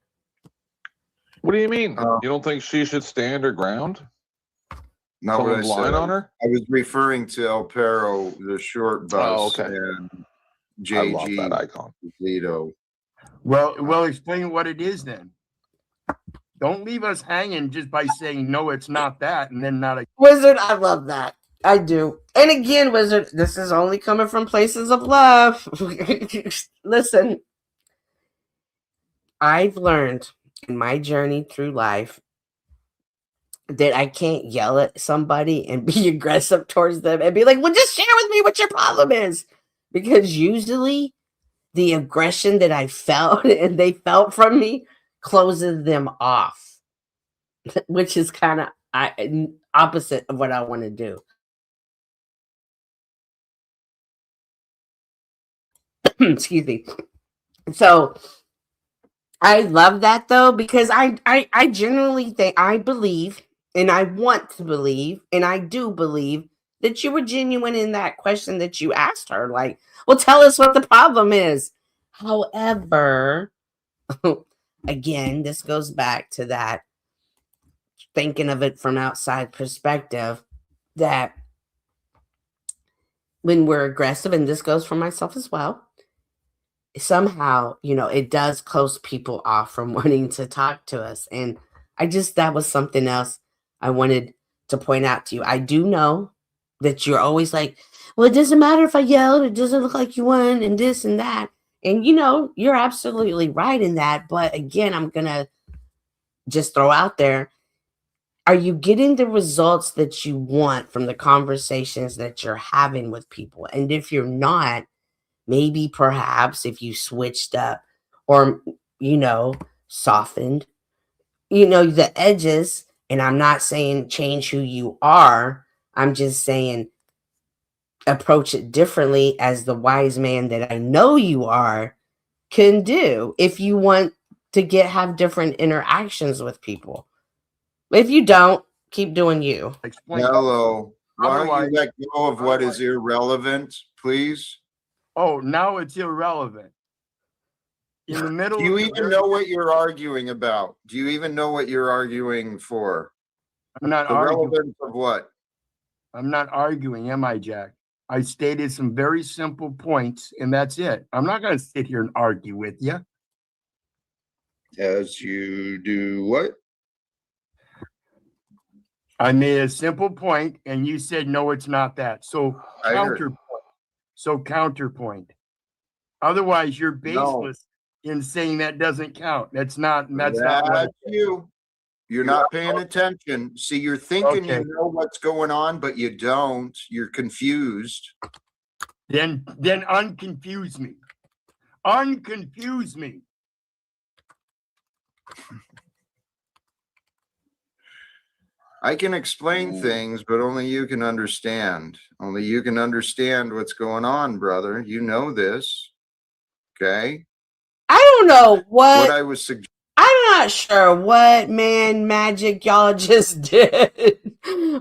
What do you mean? You don't think she should stand her ground? Not what I Someone's lying said. on her? I was referring to El Perro, the short bus, and I love that JG icon. Zito. Well, explain what it is then. Don't leave us hanging just by saying, no, it's not that, and then not a Wizard, I love that. I do. And again, Wizard, this is only coming from places of love. Listen, I've learned in my journey through life that I can't yell at somebody and be aggressive towards them and be like, well, just share with me what your problem is. Because usually the aggression that I felt and they felt from me closes them off, which is kind of opposite of what I want to do. Excuse me. So I love that though, because I genuinely think, I believe, and I want to believe, and I do believe that you were genuine in that question that you asked her. Like, well, tell us what the problem is. However, again, this goes back to that thinking of it from outside perspective, that when we're aggressive, and this goes for myself as well, somehow, it does close people off from wanting to talk to us. And that was something else I wanted to point out to you. I do know that you're always like, well, it doesn't matter if I yelled, it doesn't look like you won, and this and that. And you're absolutely right in that. But again, I'm gonna just throw out there, are you getting the results that you want from the conversations that you're having with people? And if you're not, maybe perhaps if you switched up or, softened, the edges, and I'm not saying change who you are, I'm just saying approach it differently, as the wise man that I know you are can do, if you want to have different interactions with people. If you don't, keep doing you. Hello. Why don't you let go of what is irrelevant, please? Oh, now it's irrelevant. In the middle. Do you even know what you're arguing about? Do you even know what you're arguing for? I'm not arguing. Relevance of what? I'm not arguing, am I, Jack? I stated some very simple points, and that's it. I'm not going to sit here and argue with you. As you do what? I made a simple point, and you said, no, it's not that. So counterpoint. Counterpoint. Otherwise, you're baseless in saying that doesn't count. That's not you. You're not paying attention. See, you're thinking you know what's going on, but you don't. You're confused. Then unconfuse me. Unconfuse me. I can explain things, but only you can understand. Only you can understand what's going on, brother. You know this. Okay? I don't know what I was suggesting. I'm not sure what magic y'all just did,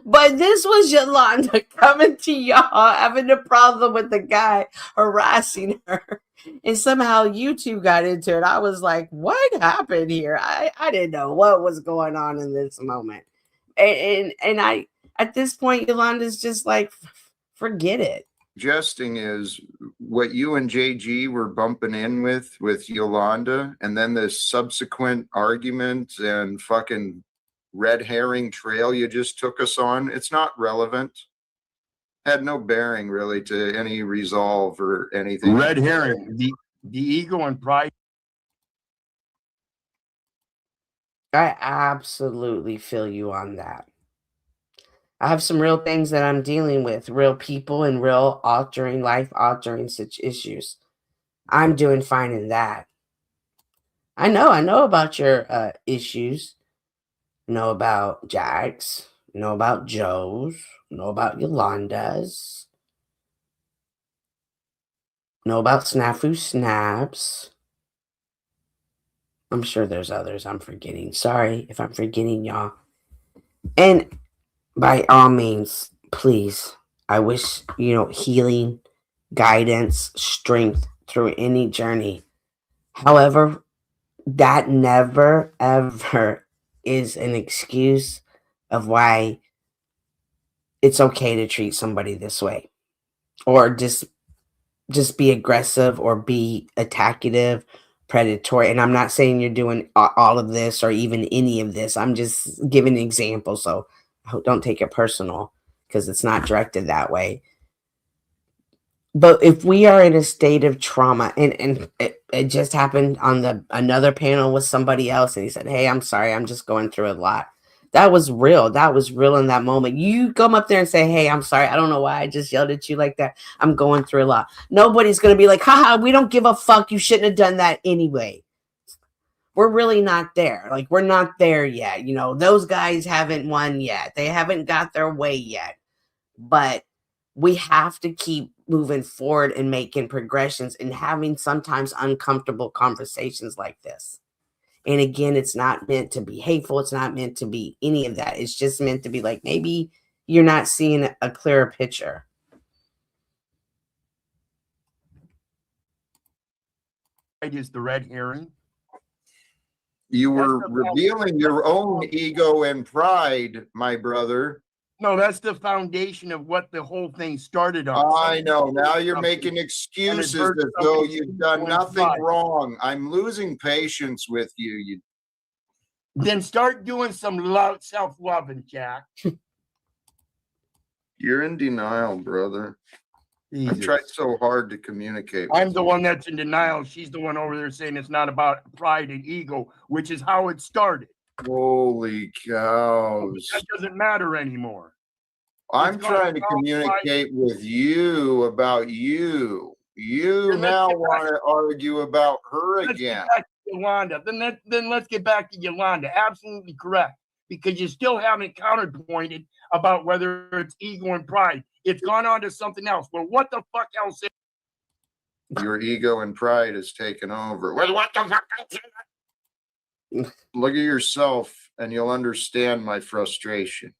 but this was Yolanda coming to y'all having a problem with the guy harassing her, and somehow you two got into it. I was like, what happened here? I didn't know what was going on in this moment. And I, at this point, Yolanda's just like, forget it. Suggesting is what you and JG were bumping in with Yolanda, and then this subsequent argument and fucking red herring trail you just took us on. It's not relevant. Had no bearing really to any resolve or anything. Red herring, the ego and pride. I absolutely feel you on that. I have some real things that I'm dealing with, real people and real life-altering such issues. I'm doing fine in that. I know about your issues. I know about Jack's. I know about Joe's. I know about Yolanda's. I know about Snafu Snaps. I'm sure there's others I'm forgetting. Sorry if I'm forgetting y'all. And by all means, please, I wish, healing, guidance, strength through any journey. However, that never, ever is an excuse of why it's okay to treat somebody this way, or just be aggressive or be attackative, predatory. And I'm not saying you're doing all of this or even any of this. I'm just giving an example. So don't take it personal, because it's not directed that way. But if we are in a state of trauma, and it just happened on another panel with somebody else, and he said, hey, I'm sorry, I'm just going through a lot. That was real. That was real in that moment. You come up there and say, hey, I'm sorry, I don't know why I just yelled at you like that. I'm going through a lot. Nobody's going to be like, haha, we don't give a fuck. You shouldn't have done that anyway. We're really not there. Like, we're not there yet. Those guys haven't won yet. They haven't got their way yet. But we have to keep moving forward and making progressions and having sometimes uncomfortable conversations like this. And again, it's not meant to be hateful. It's not meant to be any of that. It's just meant to be like, maybe you're not seeing a clearer picture. Is the red herring. You were revealing your own ego and pride, my brother. No, that's the foundation of what the whole thing started on. I know. Now you're making excuses as though you've done nothing wrong. I'm losing patience with you. Then start doing some self-loving, Jack. You're in denial, brother. Jesus. I've tried so hard to communicate. I'm the one that's in denial. She's the one over there saying it's not about pride and ego, which is how it started. Holy cows. That doesn't matter anymore. I'm trying to communicate with you about you. You now want to argue about her again. Yolanda. Then let's get back to Yolanda. Absolutely correct. Because you still haven't counterpointed about whether it's ego and pride. It's gone on to something else. Well, what the fuck else is your ego and pride has taken over? Well, what the fuck? Look at yourself and you'll understand my frustration.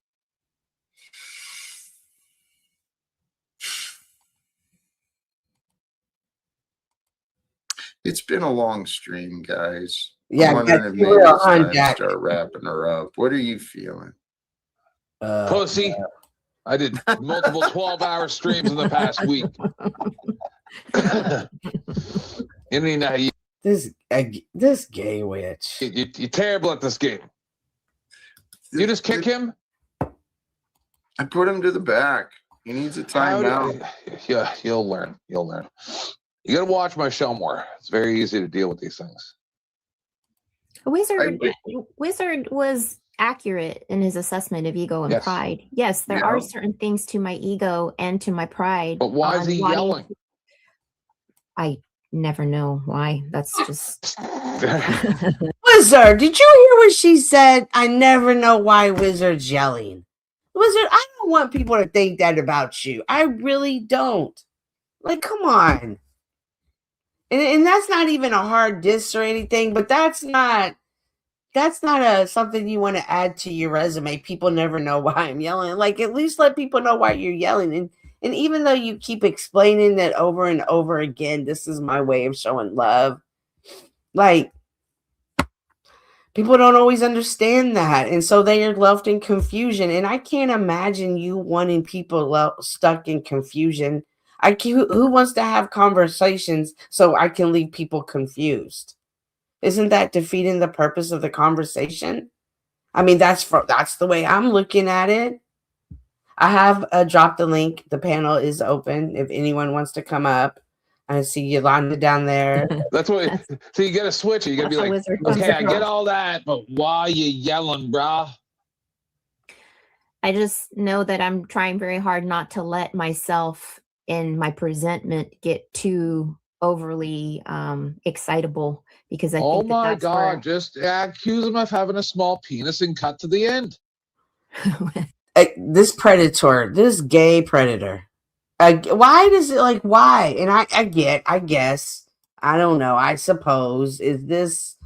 It's been a long stream, guys. Yeah, I'm wondering if maybe it's time to start wrapping her up. What are you feeling? Pussy. I did multiple 12-hour streams in the past week. This gay witch. You're terrible at this game. You just kick him? I put him to the back. He needs a timeout. Yeah, you'll learn. You'll learn. You got to watch my show more. It's very easy to deal with these things. Wizard was accurate in his assessment of ego and pride. Yes, there are certain things to my ego and to my pride. But why is he yelling? I never know why. That's just Wizard, did you hear what she said? I never know why Wizard's yelling. Wizard, I don't want people to think that about you. I really don't. Like, come on. And that's not even a hard diss or anything, but that's not something you want to add to your resume. People never know why I'm yelling. Like, at least let people know why you're yelling. And even though you keep explaining that over and over again, this is my way of showing love. Like, people don't always understand that. And so they are left in confusion. And I can't imagine you wanting people stuck in confusion. Who wants to have conversations so I can leave people confused? Isn't that defeating the purpose of the conversation? I mean, that's the way I'm looking at it. I have dropped the link. The panel is open if anyone wants to come up. I see Yolanda down there. That's what. So you got to switch it. You got to be like, okay, I get all that, but why are you yelling, brah? I just know that I'm trying very hard not to let myself and my presentment get too overly excitable, because I think my God, just accuse him of having a small penis and cut to the end. This predator, this gay predator. Why does it like why? And I guess, I don't know. I suppose, is this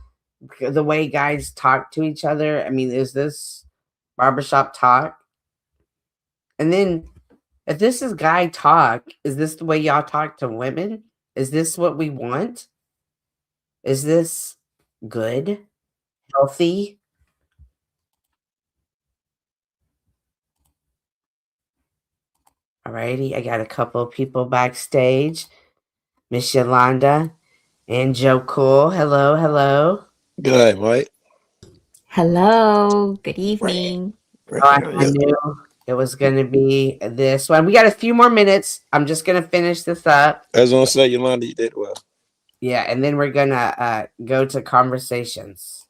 the way guys talk to each other? I mean, is this barbershop talk? And then if this is guy talk, is this the way y'all talk to women? Is this what we want? Is this good? Healthy? Alrighty, I got a couple of people backstage. Miss Yolanda and Joe Cool. Hello, hello. Good, right? Hello, good evening. I knew it was going to be this one. We got a few more minutes. I'm just going to finish this up. I was going to say, Yolanda, you did well. Yeah, and then we're going to go to conversations.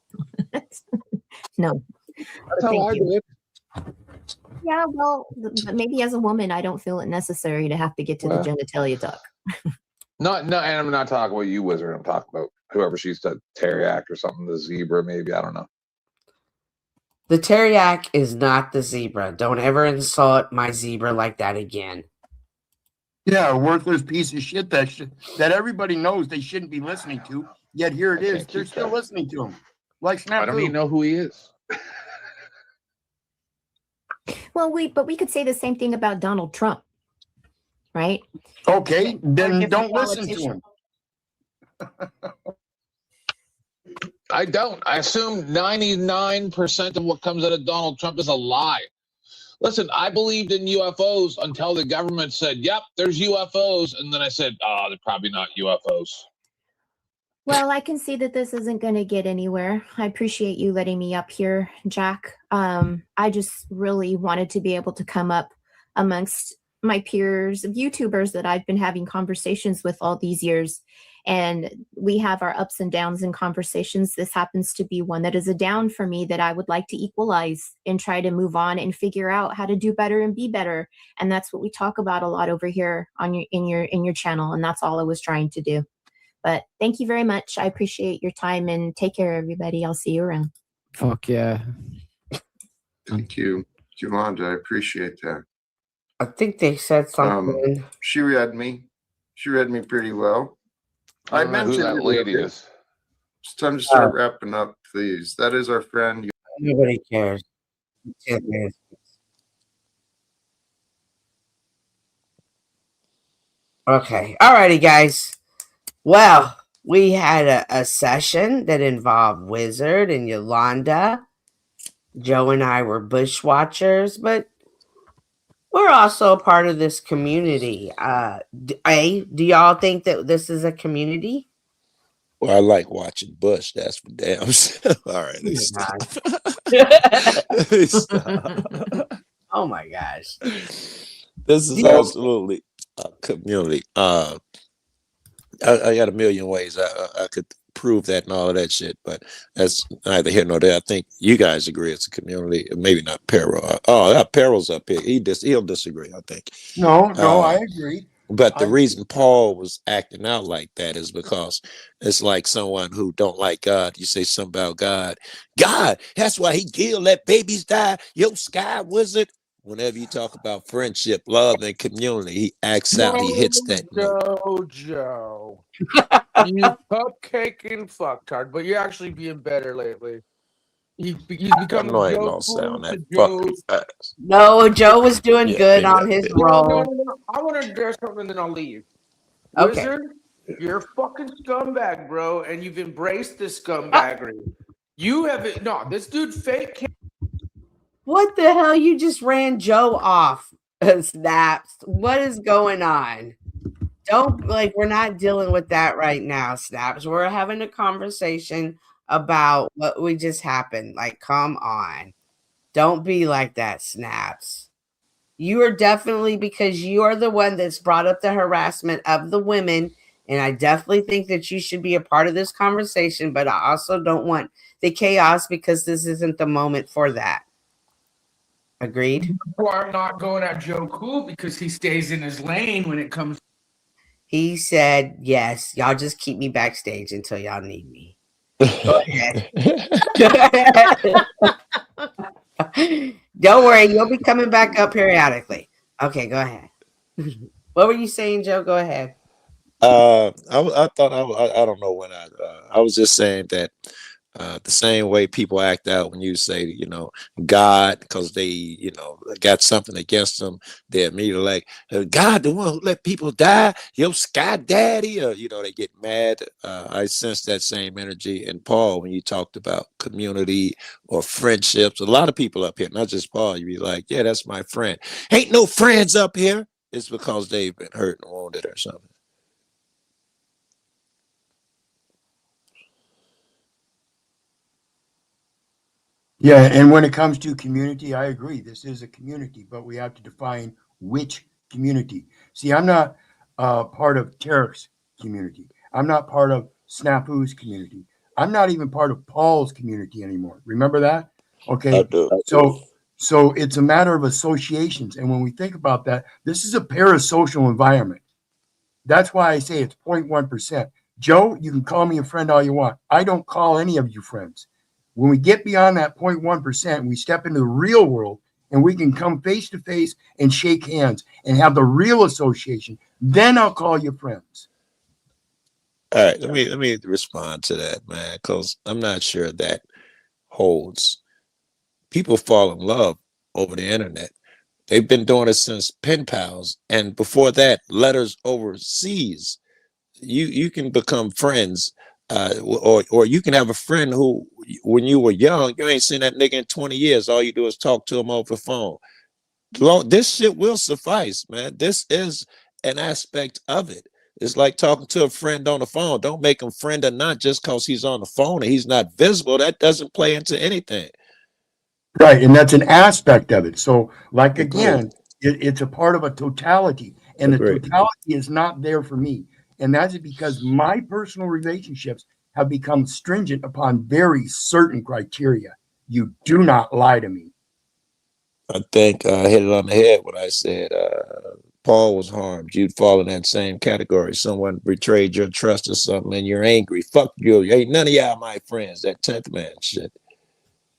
No. That's how I do it. Yeah, well, maybe as a woman, I don't feel it necessary to have to get to the genitalia tuck. No, and I'm not talking about you, Wizard. I'm talking about whoever she said, Terriac or something, the zebra, maybe. I don't know. The Terriac is not the zebra. Don't ever insult my zebra like that again. Yeah, a worthless piece of shit that everybody knows they shouldn't be listening to. Yet here it is. They're still listening to him. Like Snafu. I don't even know who he is. Well, but we could say the same thing about Donald Trump, right? Okay, then don't listen to politician. him. I don't. I assume 99% of what comes out of Donald Trump is a lie. Listen, I believed in UFOs until the government said, yep, there's UFOs. And then I said, oh, they're probably not UFOs. Well, I can see that this isn't going to get anywhere. I appreciate you letting me up here, Jack. I just really wanted to be able to come up amongst my peers of YouTubers that I've been having conversations with all these years. And we have our ups and downs in conversations. This happens to be one that is a down for me that I would like to equalize and try to move on and figure out how to do better and be better. And that's what we talk about a lot over here on in your channel. And that's all I was trying to do. But thank you very much. I appreciate your time and take care, everybody. I'll see you around. Fuck yeah. Thank you, Yolanda. I appreciate that. I think they said something. She read me. She read me pretty well. I mentioned who that lady is. It's time to start wrapping up, please. That is our friend. Nobody cares. Okay. Alrighty, guys. Well, we had a session that involved Wizard and Yolanda. Joe and I were bushwatchers, but we're also a part of this community. Do y'all think that this is a community? Well, I like watching Bush. That's for damn sure. All right, let's stop. Let's stop. Oh my gosh. This is absolutely a community. I got a million ways I could prove that and all of that shit, but that's neither here nor there. I think you guys agree it's a community. Maybe not Peril. Peril's up here. He'll disagree, I think. No, I agree. But the reason Paul was acting out like that is because it's like someone who don't like God. You say something about God. God, that's why he killed, let babies die. Yo, Sky Wizard. Whenever you talk about friendship, love, and community, he acts out. He hits that note. Joe. You cupcaking fucktard, but you're actually being better lately. He's become I know I ain't gonna sound that fucking fast. No, Joe was doing good on his role. No. I want to address something, then I'll leave. Okay. Wizard, you're a fucking scumbag, bro, and you've embraced this scumbaggery. You haven't. No, this dude fake. What the hell? You just ran Joe off. Snaps. What is going on? We're not dealing with that right now, Snaps. We're having a conversation about what we just happened. Like, come on. Don't be like that, Snaps. You are definitely, because you are the one that's brought up the harassment of the women, and I definitely think that you should be a part of this conversation, but I also don't want the chaos because this isn't the moment for that. Agreed? You are not going at Joe Cool because he stays in his lane when it comes. He said, yes, y'all just keep me backstage until y'all need me. Go ahead. Don't worry, you'll be coming back up periodically. Okay, go ahead. What were you saying, Joe? Go ahead. I thought I don't know when I was just saying that the same way people act out when you say, God, because they, got something against them, they're immediately like, God, the one who let people die, yo, Sky Daddy, or, they get mad. I sense that same energy in Paul when you talked about community or friendships. A lot of people up here, not just Paul, you be like, yeah, that's my friend. Ain't no friends up here. It's because they've been hurt and wounded or something. Yeah, and when it comes to community, I agree. This is a community, but we have to define which community. See, I'm not part of Tarek's community. I'm not part of Snafu's community. I'm not even part of Paul's community anymore. Remember that? Okay. I do. So it's a matter of associations. And when we think about that, this is a parasocial environment. That's why I say it's 0.1%. Joe, you can call me a friend all you want. I don't call any of you friends. When we get beyond that 0.1%, we step into the real world and we can come face to face and shake hands and have the real association. Then I'll call you friends. All right, let me respond to that, man, because I'm not sure that holds. People fall in love over the internet. They've been doing it since pen pals, and before that, letters overseas. You can become friends, or you can have a friend who, when you were young, you ain't seen that nigga in 20 years. All you do is talk to him over the phone. This shit will suffice, man. This is an aspect of it. It's like talking to a friend on the phone. Don't make him friend or not just because he's on the phone and he's not visible. That doesn't play into anything. Right, and that's an aspect of it. So, like again, it's a part of a totality, and the totality is not there for me. And that's because my personal relationships have become stringent upon very certain criteria. You do not lie to me. I think I hit it on the head when I said Paul was harmed. You'd fall in that same category. Someone betrayed your trust or something, and you're angry. Fuck you. Ain't none of y'all my friends. That 10th man shit.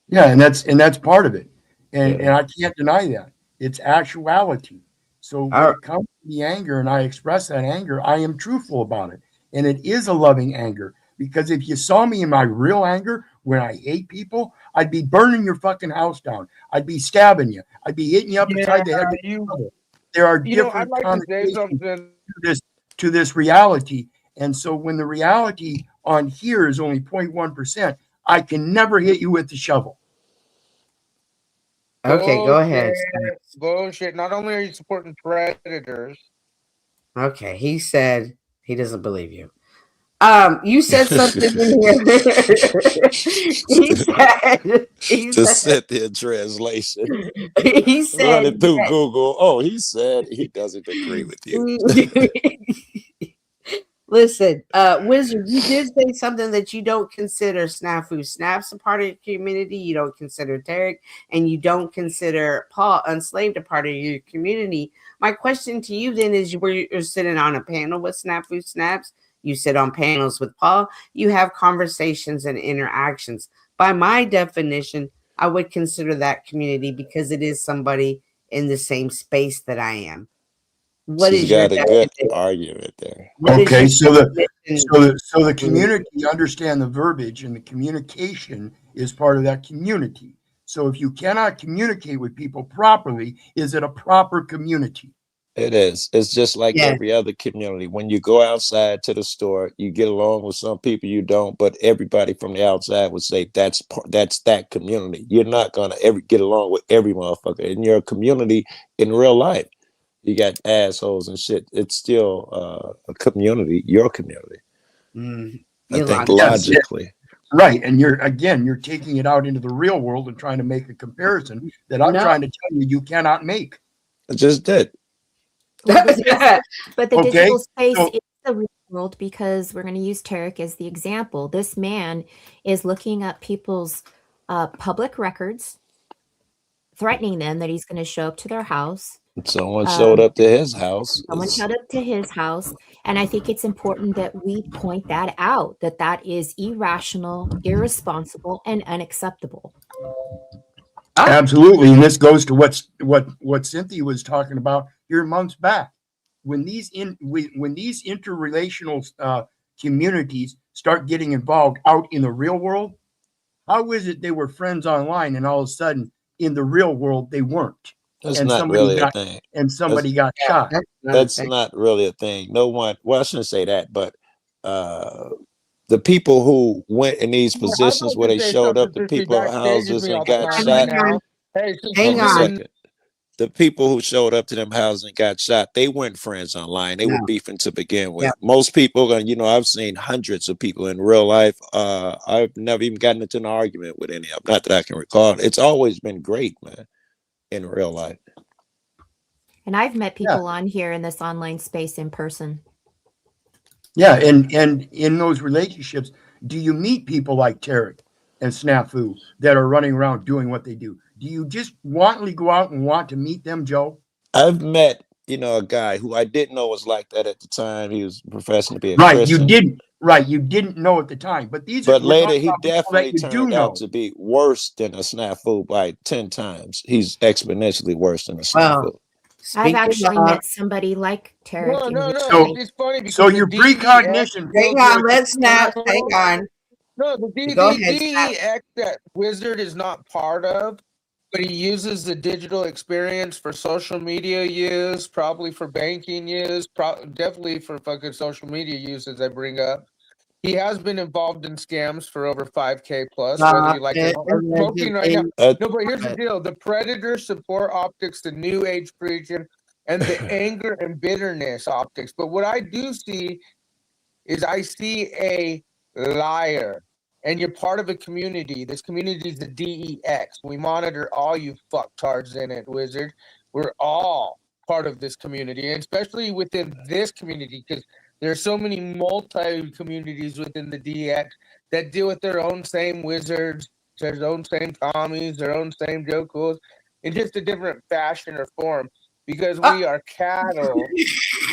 Yeah, and that's part of it, and I can't deny that. It's actuality. So when it comes to the anger, and I express that anger, I am truthful about it, and it is a loving anger. Because if you saw me in my real anger, when I hate people, I'd be burning your fucking house down. I'd be stabbing you. I'd be hitting you up inside the head with a shovel. There are different connotations to this reality, and so when the reality on here is only 0.1%, I can never hit you with the shovel. Okay, go ahead. Bullshit. Not only are you supporting predators. Okay, he said he doesn't believe you. You said something in here. he Just said set the translation. He said run it through Google. Oh, he said he doesn't agree with you. Listen, Wizard, you did say something that you don't consider Snafu. Snap's a part of your community. You don't consider Derek, and you don't consider Paul Unslaved a part of your community. My question to you then is, where you're sitting on a panel with Snafu Snaps, you sit on panels with Paul, you have conversations and interactions. By my definition, I would consider that community because it is somebody in the same space that I am. What She's is your got a good definition? argument there. Okay, so the community, understand the verbiage, and the communication is part of that community. So if you cannot communicate with people properly, is it a proper community? It is. It's just like every other community. When you go outside to the store, you get along with some people, you don't, but everybody from the outside would say that's that community. You're not gonna ever get along with every motherfucker in your community in real life. You got assholes and shit. It's still a community, your community. I think logically. Right. And you're taking it out into the real world and trying to make a comparison that I'm trying to tell you cannot make. I just did. But the digital space is the real world, because we're going to use Tarek as the example. This man is looking up people's public records, threatening them that he's going to show up to their house. Someone showed up to his house. Someone showed up to his house. And I think it's important that we point that out, that is irrational, irresponsible, and unacceptable. Absolutely. And this goes to what Cynthia was talking about here months back. When these interrelational communities start getting involved out in the real world, how is it they were friends online and all of a sudden in the real world they weren't? That's not really a thing. And somebody got shot. That's not really a thing. No one, well, I shouldn't say that, but the people who went in these positions where they showed up to people's houses and got shot. Hang on. The people who showed up to them houses and got shot, they weren't friends online. They were beefing to begin with. Most people, I've seen hundreds of people in real life. I've never even gotten into an argument with any of them. Not that I can recall. It's always been great, man, in real life. And I've met people on here in this online space in person. Yeah, and in those relationships, do you meet people like Tarek and Snafu that are running around doing what they do? Do you just wantonly go out and want to meet them, Joe? I've met, a guy who I didn't know was like that at the time. He was professing to be a Christian. You didn't know at the time. But later he definitely turned out to be worse than a Snafu by 10 times. He's exponentially worse than a Snafu. I've actually met somebody like Tarek. No. It's funny because so your precognition. Hang on, let's snap. Hang on. No, the Go ahead, Sap. DEX that Wizard is not part of, but he uses the digital experience for social media use, probably for banking use, definitely for fucking social media use, as I bring up. He has been involved in scams for over 5K plus, whether you like it or smoking right now. No, but here's the deal. The Predator support optics, the New Age preaching, and the anger and bitterness optics. But what I do see is I see a liar. And you're part of a community. This community is the DEX. We monitor all you fucktards in it, Wizard. We're all part of this community, and especially within this community, because there's so many multi-communities within the DEX that deal with their own same wizards, their own same commies, their own same Jokuls, in just a different fashion or form, because we are cattle.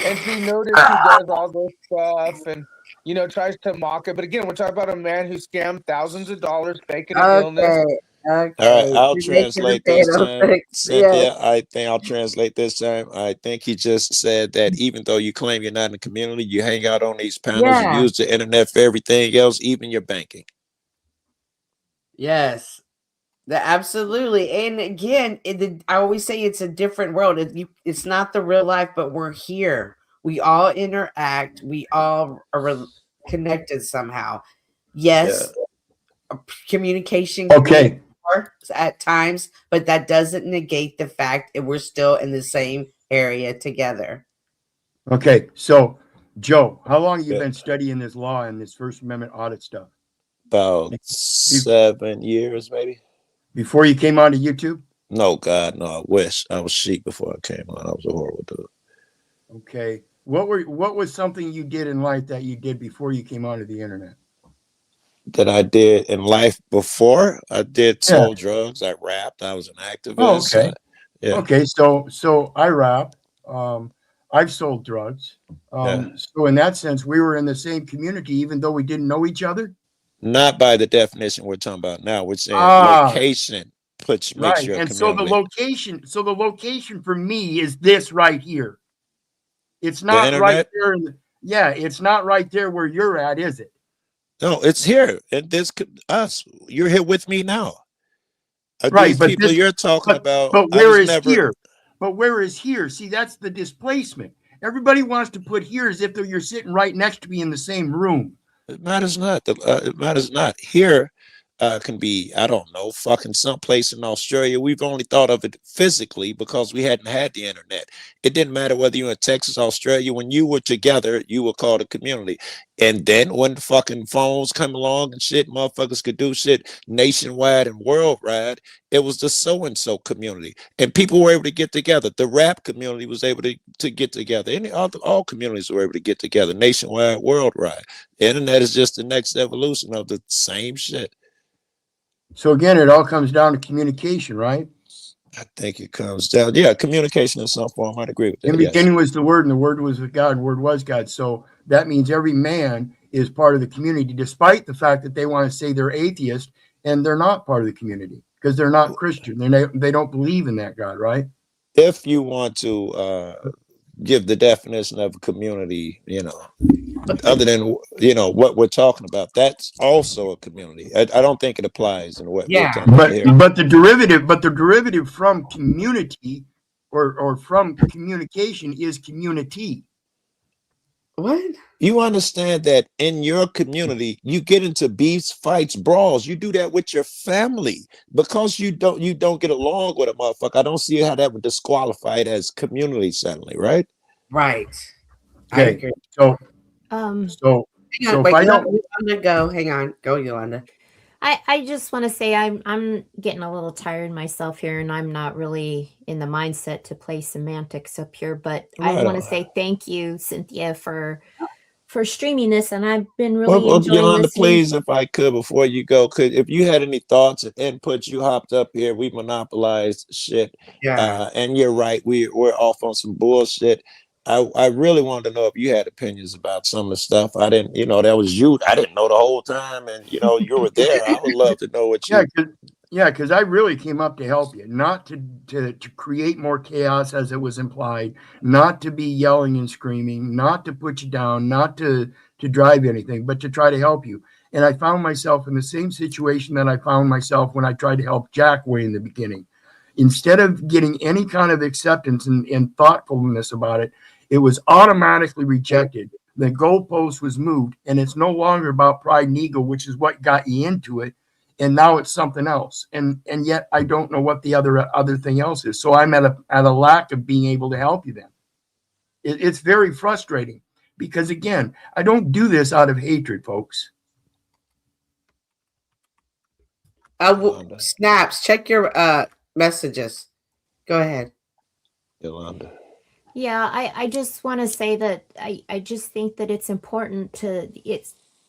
And she noticed who does all this stuff and, you know, tries to mock it. But again, we're talking about a man who scammed thousands of dollars faking an illness. All right, I'll translate this time. Cynthia, I think I'll translate this time. I think he just said that even though you claim you're not in the community, you hang out on these panels, you use the internet for everything else, even your banking. Yes, absolutely. And again, I always say it's a different world. It's not the real life, but we're here. We all interact. We all are connected somehow. Yes, communication can work at times, but that doesn't negate the fact that we're still in the same area together. Okay, so Joe, how long have you been studying this law and this First Amendment audit stuff? About 7 years, maybe. Before you came on to YouTube? No, God, no. I wish I was sheep before I came on. I was a horrible dude. Okay, what was something you did in life that you did before you came onto the internet? That I did in life before? I did sold drugs. I rapped. I was an activist. Oh, okay. Okay, so I rap. I've sold drugs. So in that sense, we were in the same community, even though we didn't know each other. Not by the definition we're talking about now. We're saying location makes your community. So the location for me is this right here. It's not right there. It's not right there where you're at, is it? No, it's here. And this us. You're here with me now. Right, but people you're talking about. But where is here? But where is here? See, that's the displacement. Everybody wants to put here as if you're sitting right next to me in the same room. It matters not. It matters not. Here can be, I don't know, fucking someplace in Australia. We've only thought of it physically because we hadn't had the internet. It didn't matter whether you were in Texas, Australia. When you were together, you were called a community. And then when the fucking phones come along and shit, motherfuckers could do shit nationwide and worldwide, it was the so-and-so community. And people were able to get together. The rap community was able to get together. All communities were able to get together nationwide, worldwide. The internet is just the next evolution of the same shit. So again, it all comes down to communication, right? I think it comes down, communication in some form. I'd agree with that. In the beginning was the Word, and the Word was with God, and the Word was God. So that means every man is part of the community, despite the fact that they want to say they're atheist and they're not part of the community because they're not Christian. They don't believe in that God, right? If you want to give the definition of a community, other than what we're talking about, that's also a community. I don't think it applies in what we're talking about here. But the derivative from community or from communication is community. What? You understand that in your community, you get into beefs, fights, brawls. You do that with your family because you don't get along with a motherfucker. I don't see how that would disqualify it as community suddenly, right? Right. Okay. I agree. So if I don't hang on, go Yolanda. I just want to say I'm getting a little tired myself here, and I'm not really in the mindset to play semantics up here. But I want to say thank you, Cynthia, for streaming this, and I've been really enjoying Yolanda, listening. please, if I could, before you go, if you had any thoughts and inputs, you hopped up here. We monopolized shit, and you're right. We're off on some bullshit. I really wanted to know if you had opinions about some of the stuff. I didn't, that was you. I didn't know the whole time, and you were there. I would love to know what you. Because I really came up to help you, not to create more chaos as it was implied, not to be yelling and screaming, not to put you down, not to drive anything, but to try to help you. And I found myself in the same situation that I found myself when I tried to help Jack way in the beginning. Instead of getting any kind of acceptance and thoughtfulness about it, it was automatically rejected. The goalpost was moved, and it's no longer about pride and ego, which is what got you into it. And now it's something else. And yet I don't know what the other thing else is. So I'm at a lack of being able to help you then. It's very frustrating because, again, I don't do this out of hatred, folks. Snaps, check your messages. Go ahead. Yolanda. Yeah, I just want to say that I just think that it's important to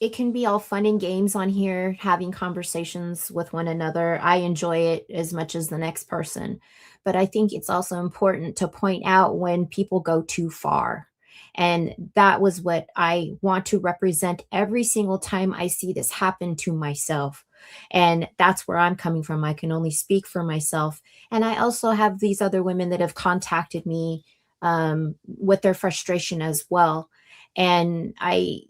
it can be all fun and games on here, having conversations with one another. I enjoy it as much as the next person. But I think it's also important to point out when people go too far. And that was what I want to represent every single time I see this happen to myself. And that's where I'm coming from. I can only speak for myself. And I also have these other women that have contacted me with their frustration as well. And I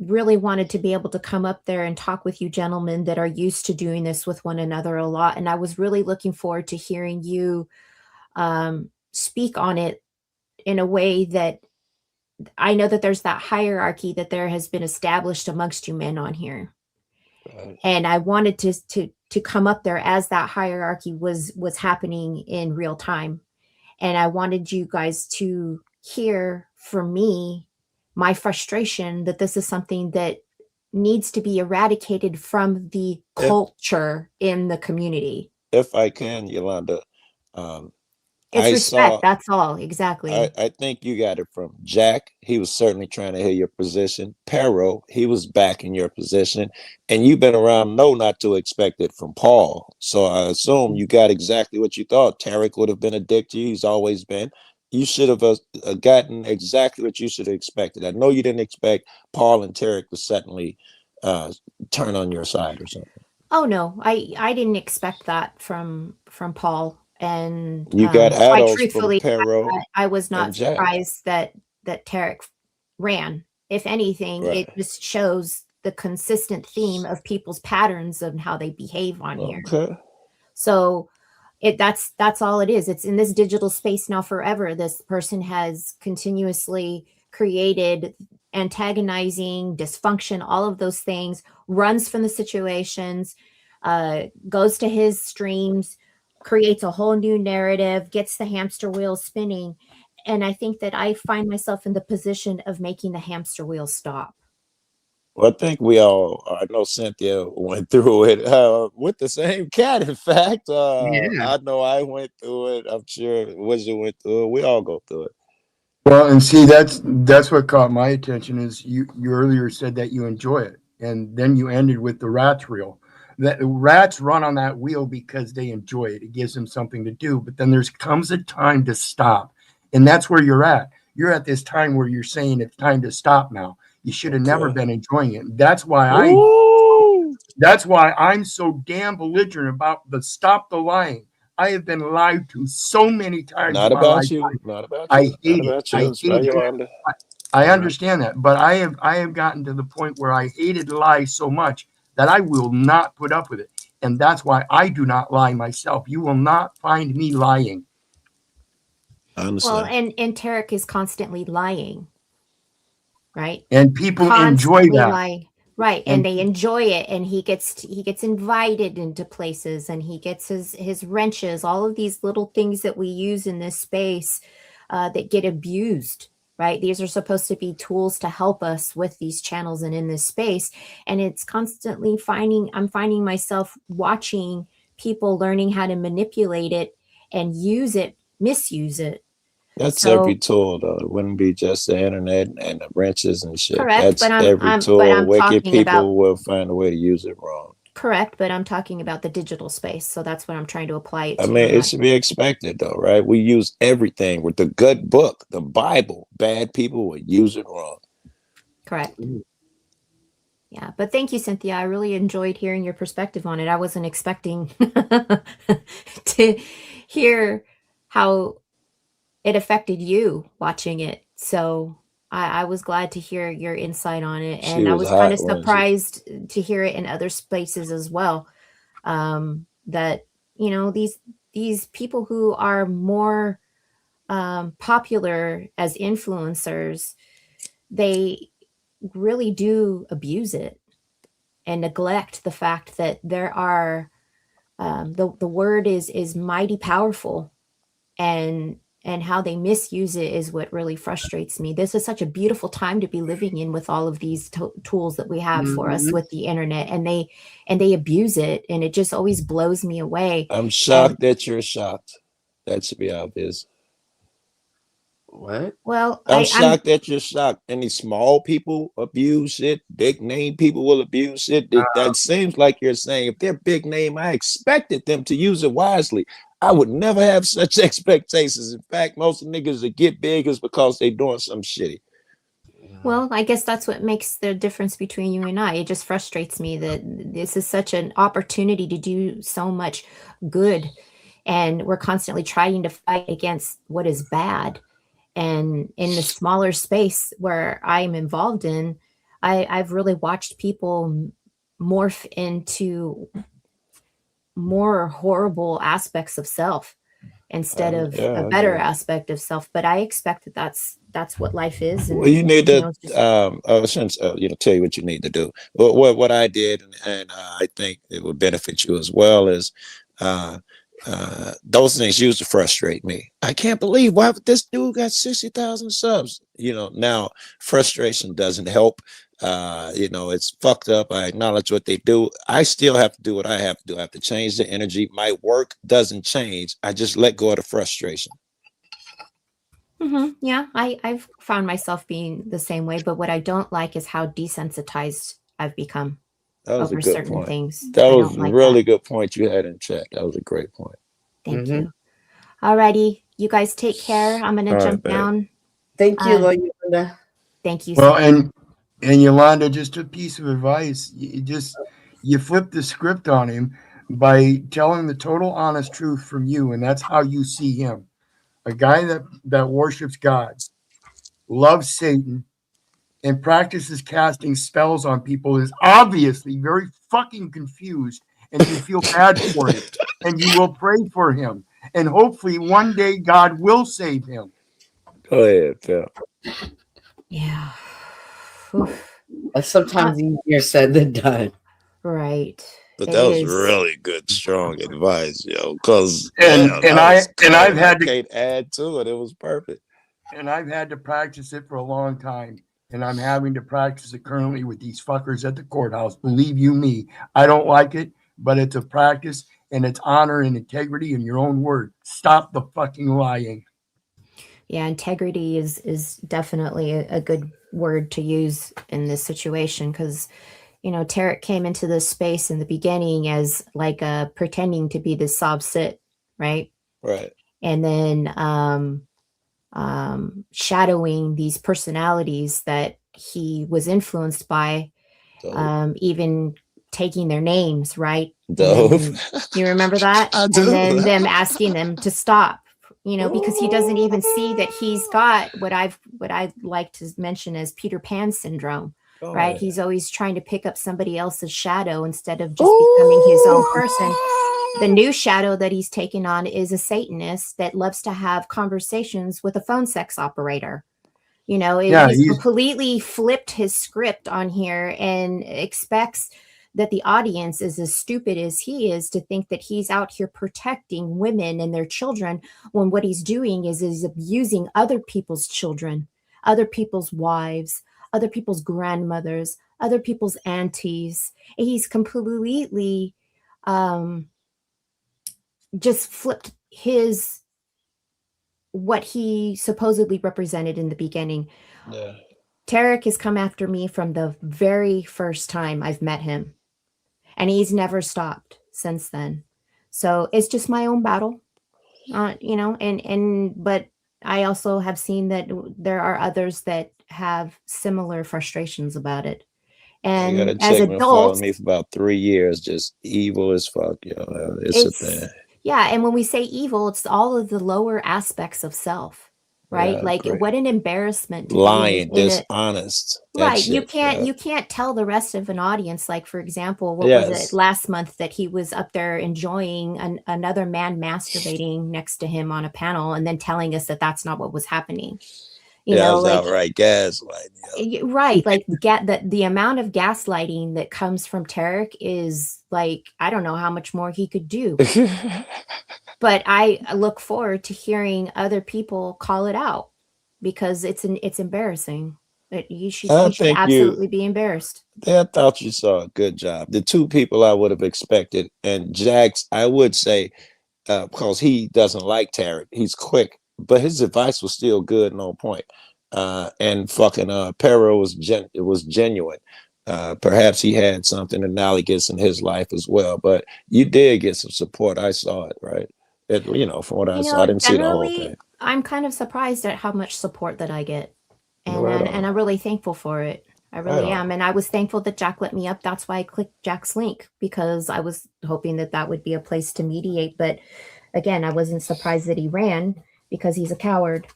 really wanted to be able to come up there and talk with you gentlemen that are used to doing this with one another a lot. And I was really looking forward to hearing you speak on it in a way that I know that there's that hierarchy that there has been established amongst you men on here. And I wanted to come up there as that hierarchy was happening in real time. And I wanted you guys to hear from me my frustration that this is something that needs to be eradicated from the culture in the community. If I can, Yolanda, it's respect. That's all. Exactly. I think you got it from Jack. He was certainly trying to hear your position. Pero, he was backing your position. And you've been around not to expect it from Paul. So I assume you got exactly what you thought. Tarek would have been a dick to you. He's always been. You should have gotten exactly what you should have expected. I know you didn't expect Paul and Tarek to suddenly turn on your side or something. Oh, no. I didn't expect that from Paul. And you got quite truthfully, I was not surprised that Tarek ran. If anything, it just shows the consistent theme of people's patterns of how they behave on here. So that's all it is. It's in this digital space now forever. This person has continuously created antagonizing, dysfunction, all of those things, runs from the situations, goes to his streams, creates a whole new narrative, gets the hamster wheel spinning. And I think that I find myself in the position of making the hamster wheel stop. Well, I think I know Cynthia went through it with the same cat, in fact. I know I went through it. I'm sure Wizard went through it. We all go through it. Well, and see, that's what caught my attention is you earlier said that you enjoy it. And then you ended with the rats reel. That rats run on that wheel because they enjoy it. It gives them something to do. But then comes a time to stop. And that's where you're at. You're at this time where you're saying it's time to stop now. You should have never been enjoying it. That's why I'm so damn belligerent about the stop the lying. I have been lied to so many times. Not about you. Not about you. I hate it. I hate it. I understand that, but I have gotten to the point where I hated lies so much that I will not put up with it. And that's why I do not lie myself. You will not find me lying. Well, and Tarek is constantly lying, right? And people enjoy that. Right. And they enjoy it. And he gets invited into places and he gets his wrenches, all of these little things that we use in this space that get abused. Right. These are supposed to be tools to help us with these channels and in this space. And it's constantly I'm finding myself watching people learning how to manipulate it and misuse it. That's every tool, though. It wouldn't be just the internet and the wrenches and shit. Correct, That's every tool. Wicked people will find a way to use it wrong. Correct, but I'm talking about the digital space, so that's what I'm trying to apply it to. I mean, it should be expected, though, right? We use everything with the good book, the Bible. Bad people will use it wrong. Correct. Yeah, but thank you, Cynthia. I really enjoyed hearing your perspective on it. I wasn't expecting to hear how it affected you watching it. So I was glad to hear your insight on it, She and I was was kind hot, of wasn't she? surprised to hear it in other spaces as well. That these people who are more popular as influencers, they really do abuse it and neglect the fact that there are the word is mighty powerful, and how they misuse it is what really frustrates me. This is such a beautiful time to be living in with all of these tools that we have for us with the internet, and they abuse it, and it just always blows me away. I'm shocked that you're shocked. That should be obvious. What? Well, I'm shocked that you're shocked. Any small people abuse it, big name people will abuse it. That seems like you're saying if they're big name, I expected them to use it wisely. I would never have such expectations. In fact, most niggas that get big is because they're doing some shitty. Well, I guess that's what makes the difference between you and I. It just frustrates me that this is such an opportunity to do so much good, and we're constantly trying to fight against what is bad. And in the smaller space where I'm involved in, I've really watched people morph into more horrible aspects of self instead of a better aspect of self. But I expect that that's what life is. And, well, you need to just, since tell you what you need to do. What I did, and I think it would benefit you as well, is those things used to frustrate me. I can't believe why this dude got 60,000 subs. Now frustration doesn't help. It's fucked up. I acknowledge what they do. I still have to do what I have to do. I have to change the energy. My work doesn't change. I just let go of the frustration. Yeah, I've found myself being the same way, but what I don't like is how desensitized I've become over certain things. That was a really good point you had in chat. That was a great point. Thank you. Alrighty, you guys take care. I'm gonna jump down. Thank you, Yolanda. Thank you. Well, and Yolanda, just a piece of advice: you flip the script on him by telling the total honest truth from you, and that's how you see him. A guy that worships God, loves Satan, and practices casting spells on people is obviously very fucking confused, and you feel bad for him, and you will pray for him, and hopefully one day God will save him. Go ahead, Phil. Yeah. That's sometimes easier said than done. Right. But that was really good, strong advice, because I've had to can't add to it. It was perfect. And I've had to practice it for a long time. And I'm having to practice it currently with these fuckers at the courthouse. Believe you me, I don't like it, but it's a practice, and it's honor and integrity in your own word. Stop the fucking lying. Yeah, integrity is definitely a good word to use in this situation, because Tarek came into this space in the beginning as like pretending to be this sob sit, right? Right. And then shadowing these personalities that he was influenced by, even taking their names, right? You remember that? I do. And then them asking them to stop, because he doesn't even see that he's got what I like to mention as Peter Pan syndrome, right? He's always trying to pick up somebody else's shadow instead of just becoming his own person. The new shadow that he's taken on is a Satanist that loves to have conversations with a phone sex operator. He's completely flipped his script on here and expects that the audience is as stupid as he is to think that he's out here protecting women and their children, when what he's doing is abusing other people's children, other people's wives, other people's grandmothers, other people's aunties. And he's completely just flipped what he supposedly represented in the beginning. Yeah. Tarek has come after me from the very first time I've met him, and he's never stopped since then. So it's just my own battle, but I also have seen that there are others that have similar frustrations about it. And you gotta as check adults, me for about 3 years, just evil as fuck, it's a thing. Yeah, and when we say evil, it's all of the lower aspects of self, right? Yeah, Like great. what an embarrassment to Lying, be in a dishonest. That right. shit. Yeah. You can't tell the rest of an audience, like for example, what was it Yes. last month that he was up there enjoying another man masturbating next to him on a panel and then telling us that that's not what was happening. You Yeah, I know, was like outright gaslighting. right, like get the amount of gaslighting that comes from Tarek is like I don't know how much more he could do. But I look forward to hearing other people call it out because it's embarrassing. You I should think you. absolutely be embarrassed. I thought you saw a good job. The two people I would have expected, and Jax, I would say, because he doesn't like Tarek, he's quick, but his advice was still good and on point. And fucking Pero was genuine. Perhaps he had something analogous in his life as well, but you did get some support. I saw it, right? From what I You saw, I know, didn't see the whole generally, thing. I'm kind of surprised at how much support that I get, Right and on. I'm really thankful for it. I Right really on. am, and I was thankful that Jack let me up. That's why I clicked Jack's link because I was hoping that that would be a place to mediate. But again, I wasn't surprised that he ran because he's a coward.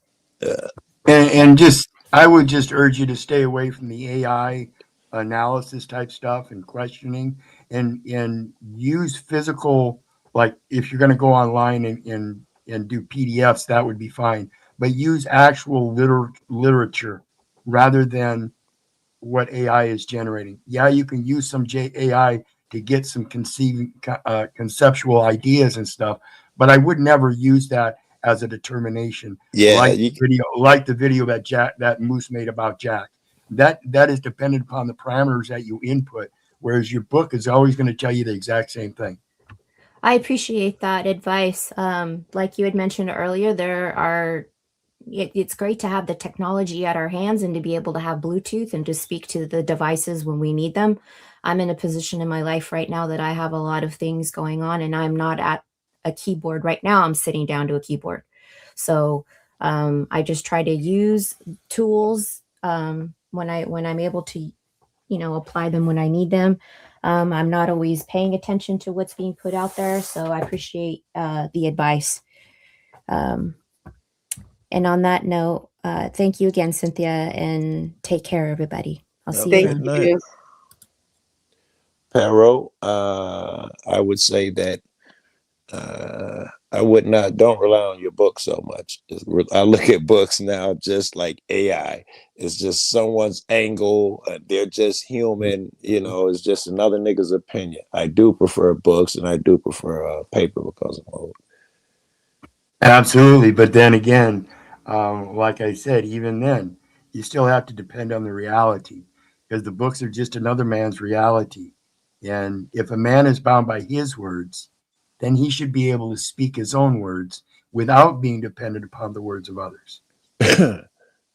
And just, I would just urge you to stay away from the AI analysis type stuff and questioning, and use physical. Like if you're going to go online and do PDFs, that would be fine. But use actual literature rather than what AI is generating. Yeah, you can use some AI to get some conceptual ideas and stuff, but I would never use that as a determination. Yeah, Like the video that Moose made about Jack. That is dependent upon the parameters that you input, whereas your book is always going to tell you the exact same thing. I appreciate that advice. Like you had mentioned earlier, it's great to have the technology at our hands and to be able to have Bluetooth and to speak to the devices when we need them. I'm in a position in my life right now that I have a lot of things going on and I'm not at a keyboard right now. I'm sitting down to a keyboard. So I just try to use tools when I'm able to, apply them when I need them. I'm not always paying attention to what's being put out there. So I appreciate the advice. And on that note, thank you again, Cynthia, and take care, everybody. I'll see you Good around. night. Pero, I would say that don't rely on your book so much. I look at books now just like AI. It's just someone's angle. They're just human. It's just another nigga's opinion. I do prefer books and I do prefer paper because I'm old. Absolutely. But then again, like I said, even then, you still have to depend on the reality because the books are just another man's reality. And if a man is bound by his words, then he should be able to speak his own words without being dependent upon the words of others.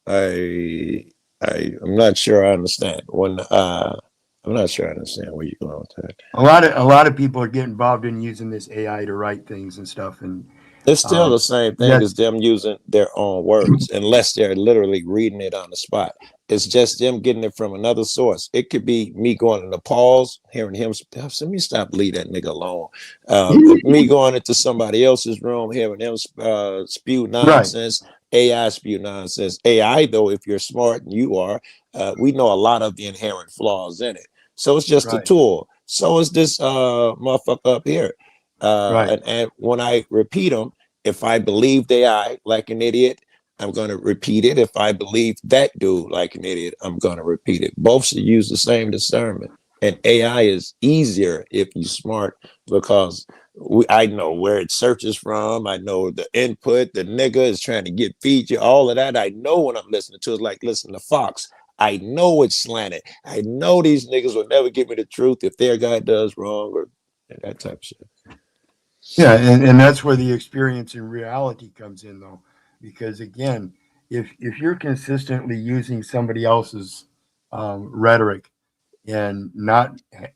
I'm not sure I understand. I'm not sure I understand where you're going with that. A lot of people are getting involved in using this AI to write things and stuff, and it's still the same thing as them using their own words, unless they're literally reading it on the spot. It's just them getting it from another source. It could be me going into Paul's, hearing him. Let me stop, leave that nigga alone. Me going into somebody else's room, hearing them spew nonsense. Right. AI spew nonsense. AI, though, if you're smart and you are, we know a lot of the inherent flaws in it. So it's just a tool. So is this motherfucker up here. And when I repeat them, if I believe AI like an idiot, I'm going to repeat it. If I believe that dude like an idiot, I'm going to repeat it. Both should use the same discernment. And AI is easier if you're smart because I know where it searches from. I know the input. The nigga is trying to get feature. All of that I know when I'm listening to. It's like listening to Fox. I know it's slanted. I know these niggas will never give me the truth if their guy does wrong or that type of shit. Yeah, and that's where the experience in reality comes in, though, because again, if you're consistently using somebody else's rhetoric and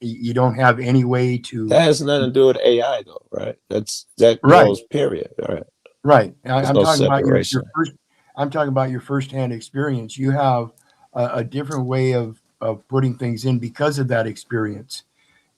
you don't have any way to. That has nothing to do with AI, though, right? That goes period. All right. Right. There's I'm no talking separation. about I'm talking about your firsthand experience. You have a different way of putting things in because of that experience,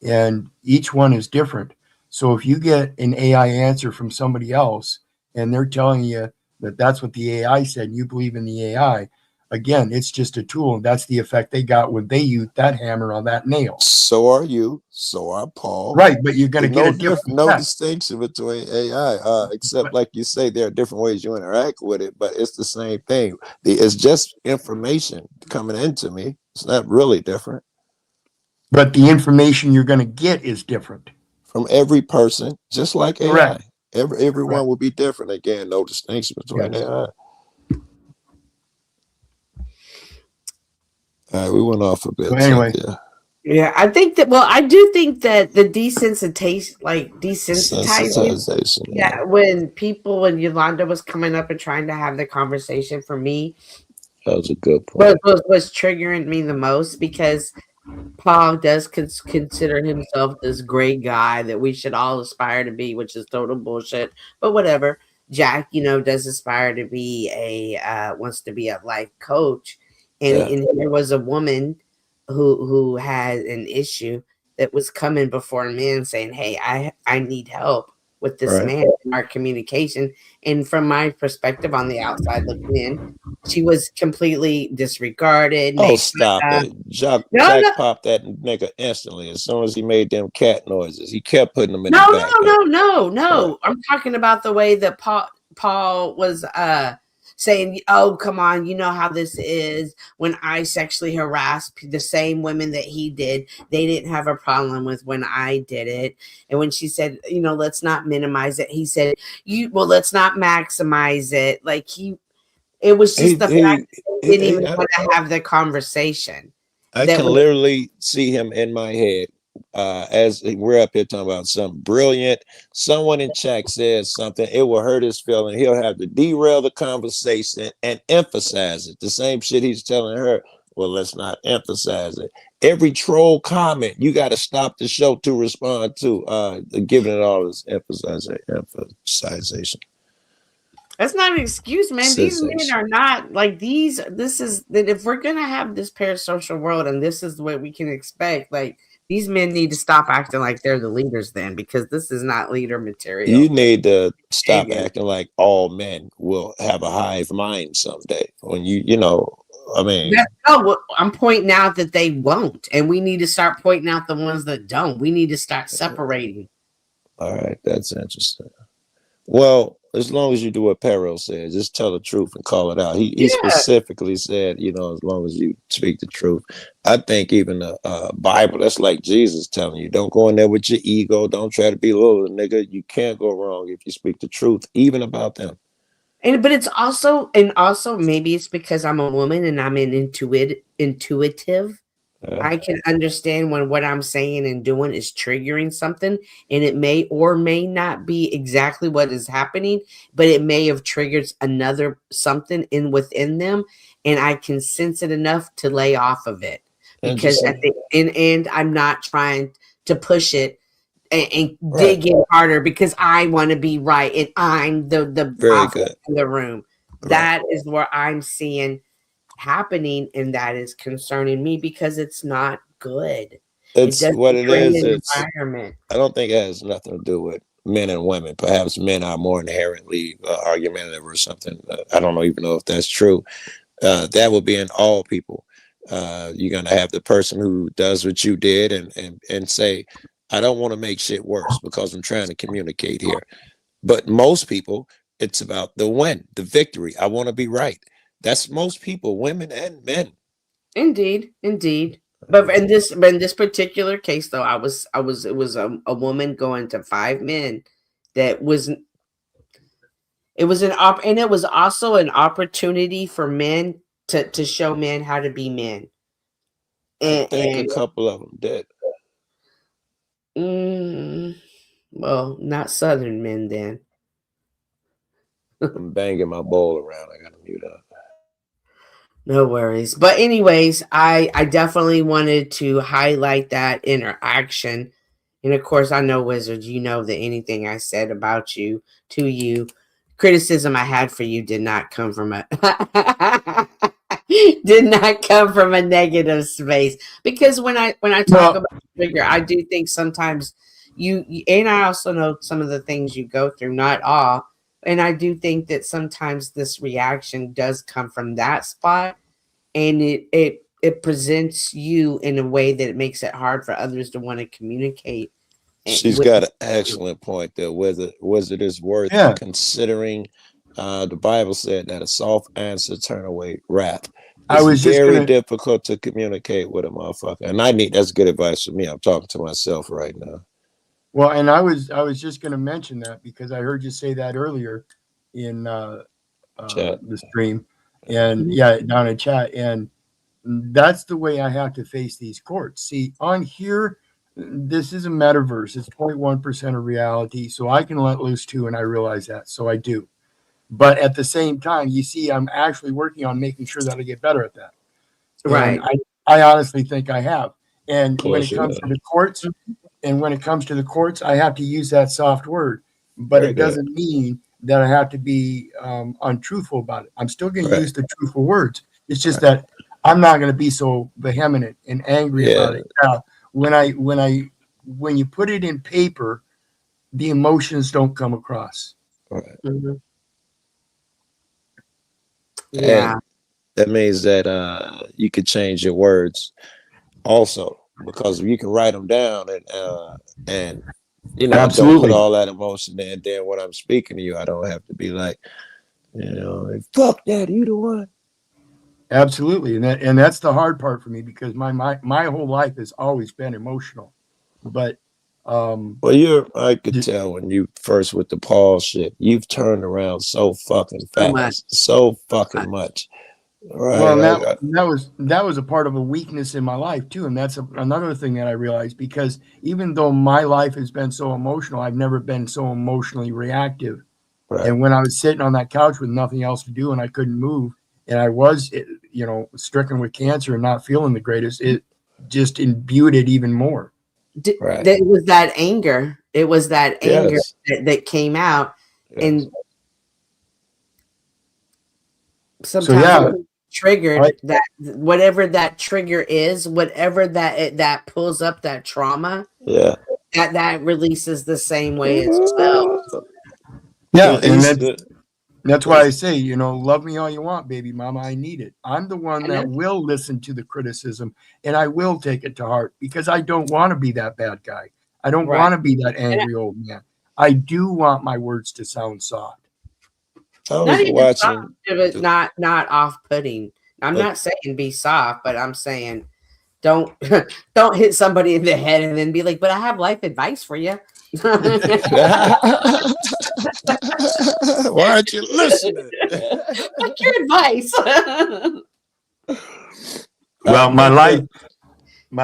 and each one is different. So if you get an AI answer from somebody else and they're telling you That's what the AI said. And you believe in the AI. Again, it's just a tool. And that's the effect they got when they used that hammer on that nail. So are you. So are Paul. Right, but you're going to get a different no distinction between AI, except like you say, there are different ways you interact with it, but it's the same thing. It's just information coming into me. It's not really different. But the information you're going to get is different. From every person, just like AI. Correct. Everyone will be different. Again, no distinction between AI. All right, we went off a bit. Well, anyway. Yeah, I think that. Well, I do think that the desensitization. Yeah, when Yolanda was coming up and trying to have the conversation, for me, that was a good point. Was triggering me the most, because Paul does consider himself this great guy that we should all aspire to be, which is total bullshit. But whatever. Jack, does aspire to be wants to be a life coach, and there was a woman who had an issue that was coming before men saying, "Hey, I need help with this man in our communication." And from my perspective on the outside looking in, she was completely disregarded. Oh, stop it. Jack popped that nigga instantly as soon as he made them cat noises. He kept putting them in the back. No. I'm talking about the way that Paul was saying, "Oh, come on, you know how this is. When I sexually harassed the same women that he did, they didn't have a problem with when I did it." And when she said, "Let's not minimize it," he said, let's not maximize it. Like it was just the fact that he didn't even want to have the conversation. I can literally see him in my head as we're up here talking about something brilliant. Someone in chat says something, it will hurt his feeling. He'll have to derail the conversation and emphasize it. The same shit he's telling her, well, let's not emphasize it. Every troll comment, you got to stop the show to respond to, giving it all this emphasization. That's not an excuse, man. These men are not like these. This is that if we're gonna have this parasocial world, and this is what we can expect, like these men need to stop acting like they're the leaders, then, because this is not leader material. You need to stop acting like all men will have a hive mind someday. When I'm pointing out that they won't, and we need to start pointing out the ones that don't. We need to start separating. All right, that's interesting. Well, as long as you do what Peril said, just tell the truth and call it out. He specifically said, as long as you speak the truth. I think even the Bible, that's like Jesus telling you, don't go in there with your ego. Don't try to be little, nigga. You can't go wrong if you speak the truth, even about them. But it's also maybe it's because I'm a woman and I'm an intuitive. I can understand when what I'm saying and doing is triggering something, and it may or may not be exactly what is happening, but it may have triggered another something within them, and I can sense it enough to lay off of it, because at the end I'm not trying to push it and dig in harder because I want to be right and I'm the alpha in the room. Right. That is where I'm seeing happening, and that is concerning me because it's not good. It's what it is. Environment. I don't think it has nothing to do with men and women. Perhaps men are more inherently argumentative or something. I don't even know if that's true. That will be in all people. You're gonna have the person who does what you did and say, I don't want to make shit worse because I'm trying to communicate here. But most people, it's about the win, the victory. I want to be right. That's most people, women and men. Indeed. But in this particular case, though, it was a woman going to 5 men. It was also an opportunity for men to show men how to be men. And I think a couple of them did. Well, not Southern men then. I'm banging my bowl around. I gotta mute up. No worries. But anyways, I definitely wanted to highlight that interaction. And of course, I know, Wizards, you know that anything I said about you, to you, criticism I had for you did not come from a negative space. Because when I talk about trigger, I do think sometimes you and I also know some of the things you go through, not all. And I do think that sometimes this reaction does come from that spot, and it presents you in a way that it makes it hard for others to want to communicate. She's got an excellent point there. Whether it is worth considering. The Bible said that a soft answer turn away wrath. It's very difficult to communicate with a motherfucker, and that's good advice for me. I'm talking to myself right now. Well, and I was just going to mention that because I heard you say that earlier in the stream, and down in chat, and that's the way I have to face these courts. See, on here, this is a metaverse. It's 0.1% of reality, so I can let loose too, and I realize that, so I do. But at the same time, you see, I'm actually working on making sure that I get better at that. Right. And I honestly think I have. And when it comes to the courts, I have to use that soft word, but it doesn't mean that I have to be untruthful about it. I'm still going to use the truthful words. It's just that I'm not going to be so vehement and angry about it. When you put it in paper, the emotions don't come across. Right. Mm-hmm. Yeah. And that means that you could change your words also, because you can write them down and don't put all that emotion in. And then when I'm speaking to you, I don't have to be like, fuck that, you the one. Absolutely. And that's the hard part for me, because my whole life has always been emotional. But I could tell when you first with the Paul shit, you've turned around so fucking fast, so fucking much. Right. Well, that was a part of a weakness in my life too, and that's another thing that I realized, because even though my life has been so emotional, I've never been so emotionally reactive. Right. And when I was sitting on that couch with nothing else to do and I couldn't move, and I was, stricken with cancer and not feeling the greatest, it just imbued it even more. It was that anger. It was that anger that came out, and sometimes triggered that whatever that trigger is, whatever that pulls up that trauma. Yeah, that releases the same way as well. Yeah, and that's why I say, love me all you want, baby mama. I need it. I'm the one that will listen to the criticism, and I will take it to heart, because I don't want to be that bad guy. I don't want to be that angry old man. I do want my words to sound soft. Not even soft, but not off-putting. I'm not saying be soft, but I'm saying don't hit somebody in the head and then be like, but I have life advice for you. Why aren't you listening? What's your advice? Well, my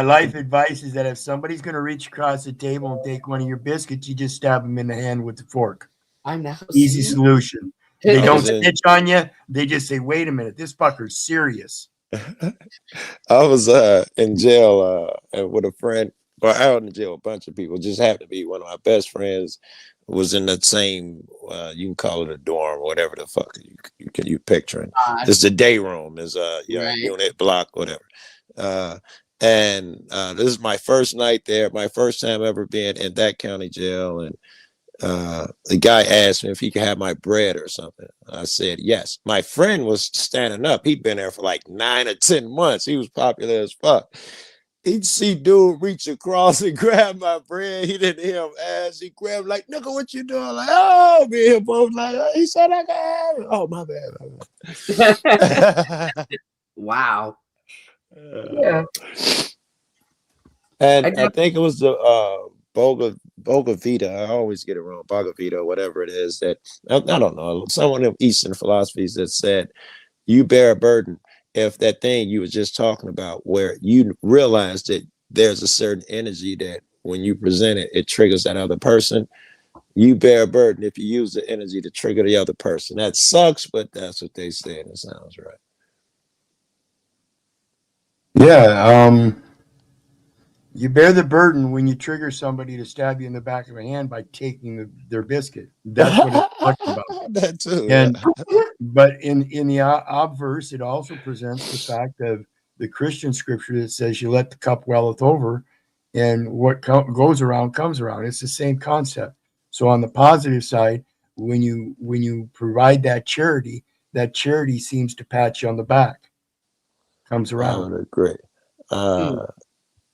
life advice is that if somebody's going to reach across the table and take one of your biscuits, you just stab them in the hand with the fork. I know. Easy solution. They don't snitch on you. They just say, wait a minute, this fucker's serious. I was in jail with a friend. Well, out in jail, a bunch of people. Just happened to be one of my best friends was in that same, you can call it a dorm, whatever the fuck you picturing. It's the day room, is unit block, whatever. And this is my first night there, my first time ever being in that county jail. And the guy asked me if he could have my bread or something. I said yes. My friend was standing up. He'd been there for like 9 or 10 months. He was popular as fuck. He'd see dude reach across and grab my bread. He didn't hear him ask. He grabbed like, nigga, what you doing? Like, oh, me and him both like, he said I can have it. Oh, my bad. Wow. Yeah. And I think it was the Bhagavad. I always get it wrong. Bhagavad, whatever it is, that I don't know. Some of them Eastern philosophies that said you bear a burden. If that thing you were just talking about, where you realize that there's a certain energy that when you present it, it triggers that other person, you bear a burden if you use the energy to trigger the other person. That sucks, but that's what they say, and it sounds right. Yeah, you bear the burden when you trigger somebody to stab you in the back of the hand by taking their biscuit. That's what it's talking about. That too. And but in the obverse, it also presents the fact of the Christian scripture that says you let the cup welleth over, and what goes around comes around. It's the same concept. So on the positive side, when you provide that charity seems to pat you on the back. Comes I around. would agree. I'm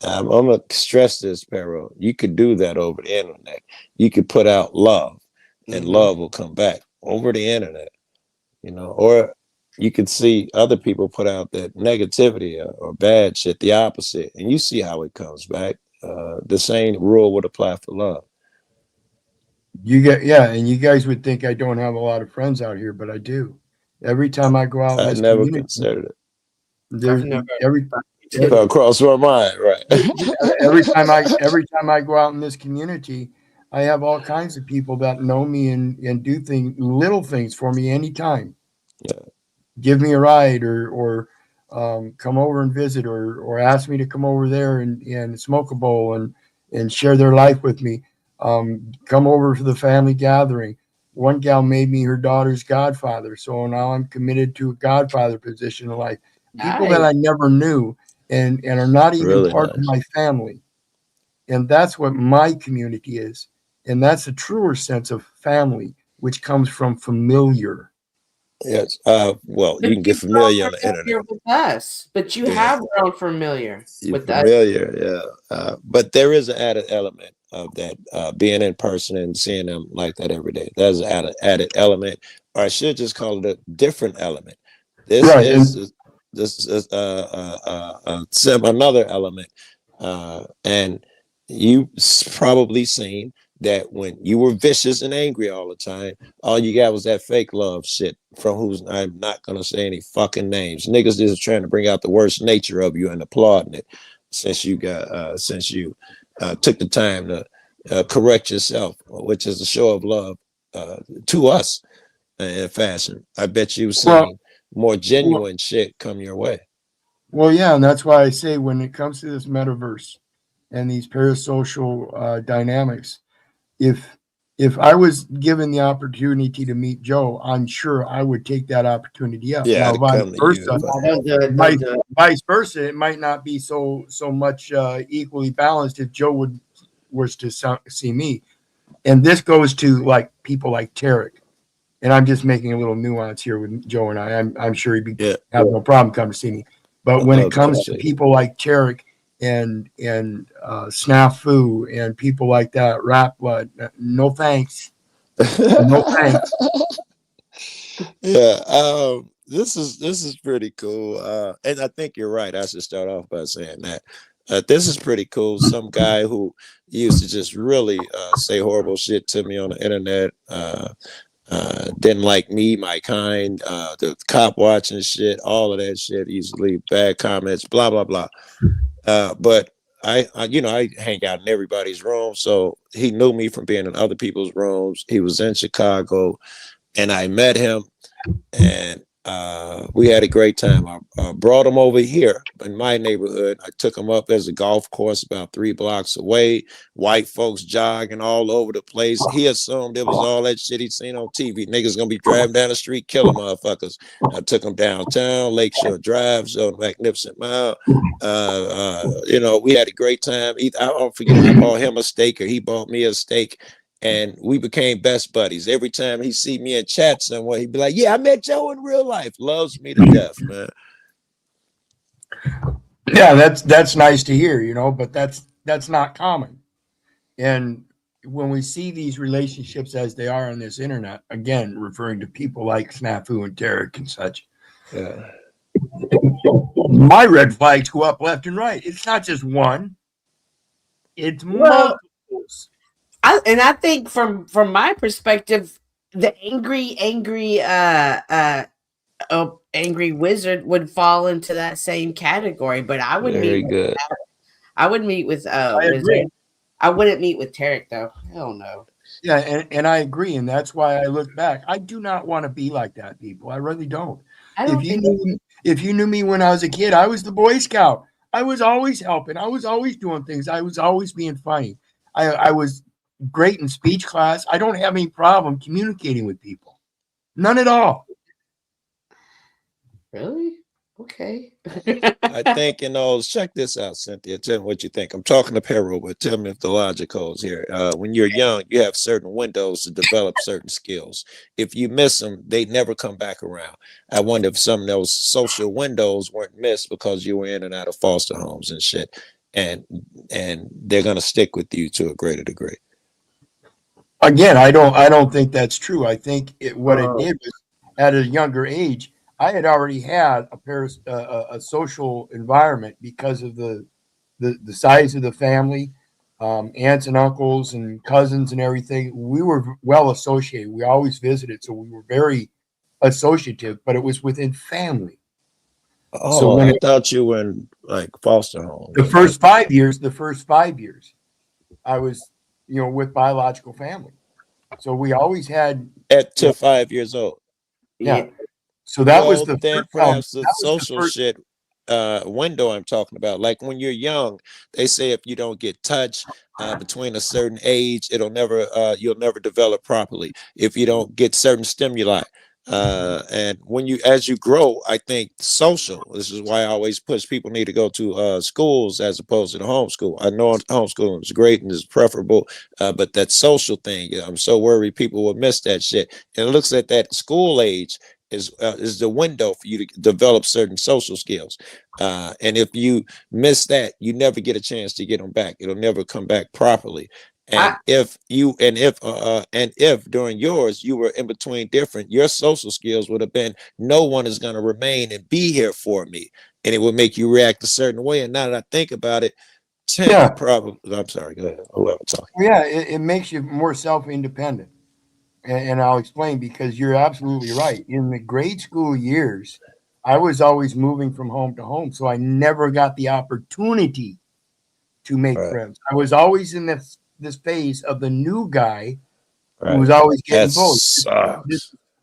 gonna stress this, Pero. You could do that over the internet. You could put out love, and love will come back over the internet. You know, or you could see other people put out that negativity or bad shit, the opposite, and you see how it comes back. The same rule would apply for love. And you guys would think I don't have a lot of friends out here, but I do. Every time I go out in I this never community, considered it. there's every Cross my mind, right? every time I go out in this community, I have all kinds of people that know me and do little things for me anytime. Yeah. Give me a ride or come over and visit or ask me to come over there and smoke a bowl and share their life with me. Come over for the family gathering. One gal made me her daughter's godfather, so now I'm committed to a godfather position in life. People that I never knew and are not even Really part of my family. And that's what my community is. And that's a truer sense of family, which comes from familiar. Yes. Well, you can get familiar on the internet with us, but you have grown familiar with us. Familiar, yeah. But there is an added element of that being in person and seeing them like that every day. There's an added element, or I should just call it a different element. This is another element, and you probably seen that when you were vicious and angry all the time, all you got was that fake love shit from who's, I'm not gonna say any fucking names. Niggas just trying to bring out the worst nature of you and applauding it since you took the time to correct yourself, which is a show of love to us in fashion. I bet you've seen more genuine shit come your way. Well, yeah, and that's why I say when it comes to this metaverse and these parasocial dynamics, if I was given the opportunity to meet Joe, I'm sure I would take that opportunity up. Yeah, now, vice versa, it might not be so much equally balanced if Joe was to see me. And this goes to like people like Tarek. And I'm just making a little nuance here with Joe and I'm sure he'd have no problem coming to see me. But when it comes to people like Tarek and Snafu and people like that, Rap Blood, no thanks. No thanks. Yeah, this is pretty cool. And I think you're right. I should start off by saying that. This is pretty cool. Some guy who used to just really say horrible shit to me on the internet. Didn't like me, my kind, the cop watching shit, all of that shit. He used to leave bad comments, blah blah blah. But I hang out in everybody's room, so he knew me from being in other people's rooms. He was in Chicago, and I met him, and we had a great time. I brought him over here in my neighborhood. I took him up as a golf course about 3 blocks away. White folks jogging all over the place. He assumed it was all that shit he'd seen on TV. Niggas gonna be driving down the street, killing motherfuckers. I took him downtown, Lakeshore Drive, so Magnificent Mile. We had a great time. I don't forget, I bought him a steak, or he bought me a steak. And we became best buddies. Every time he see me in chat somewhere, he'd be like, "Yeah, I met Joe in real life." Loves me to death, man. Yeah, that's nice to hear, but that's not common. And when we see these relationships as they are on this internet, again, referring to people like Snafu and Tarek and such, my red flags go up left and right. It's not just one; it's multiples. I think from my perspective, the angry wizard would fall into that same category. But I would Very good. I would meet with wizard. I wouldn't meet with Tarek though. Hell no. Yeah, and I agree, and that's why I look back. I do not want to be like that, people. I really don't. If you knew me when I was a kid, I was the Boy Scout. I was always helping. I was always doing things. I was always being funny. I was great in speech class. I don't have any problem communicating with people. None at all. Really? Okay. I think, check this out, Cynthia. Tell me what you think. I'm talking to Perro, but tell me if the logic holds here. When you're young, you have certain windows to develop certain skills. If you miss them, they never come back around. I wonder if some of those social windows weren't missed because you were in and out of foster homes and shit. And they're gonna stick with you to a greater degree. Again, I don't think that's true. I think what it did was, at a younger age, I had already had a social environment because of the size of the family, aunts and uncles and cousins and everything. We were well associated. We always visited, so we were very associative. But it was within family. Oh, so when I thought you were in like foster homes. the first 5 years, I was, with biological family. So we always had to 5 years old. Yeah. So that was the then first, perhaps the that was the social first. shit window I'm talking about. Like when you're young, they say if you don't get touched between a certain age, you'll never develop properly. If you don't get certain stimuli. And as you grow, I think social, this is why I always push people need to go to schools as opposed to the homeschool. I know homeschooling is great and is preferable, but that social thing, I'm so worried people will miss that shit. And it looks at that school age is the window for you to develop certain social skills. And if you miss that, you never get a chance to get them back. It'll never come back properly. And if during yours you were in between different, your social skills would have been, no one is going to remain and be here for me, and it would make you react a certain way. And now that I think about it, probably. I'm sorry. Go ahead. Whoever talking. Yeah, it makes you more self-independent, and I'll explain, because you're absolutely right. In the grade school years, I was always moving from home to home, so I never got the opportunity to make friends. I was always in this phase of the new guy who was always getting bullied.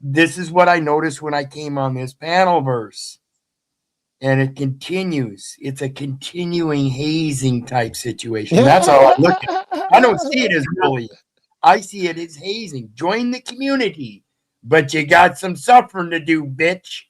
This is what I noticed when I came on this panel verse. And it continues. It's a continuing hazing type situation. That's how I look at it. I don't see it as bullying. I see it as hazing. Join the community, but you got some suffering to do, bitch.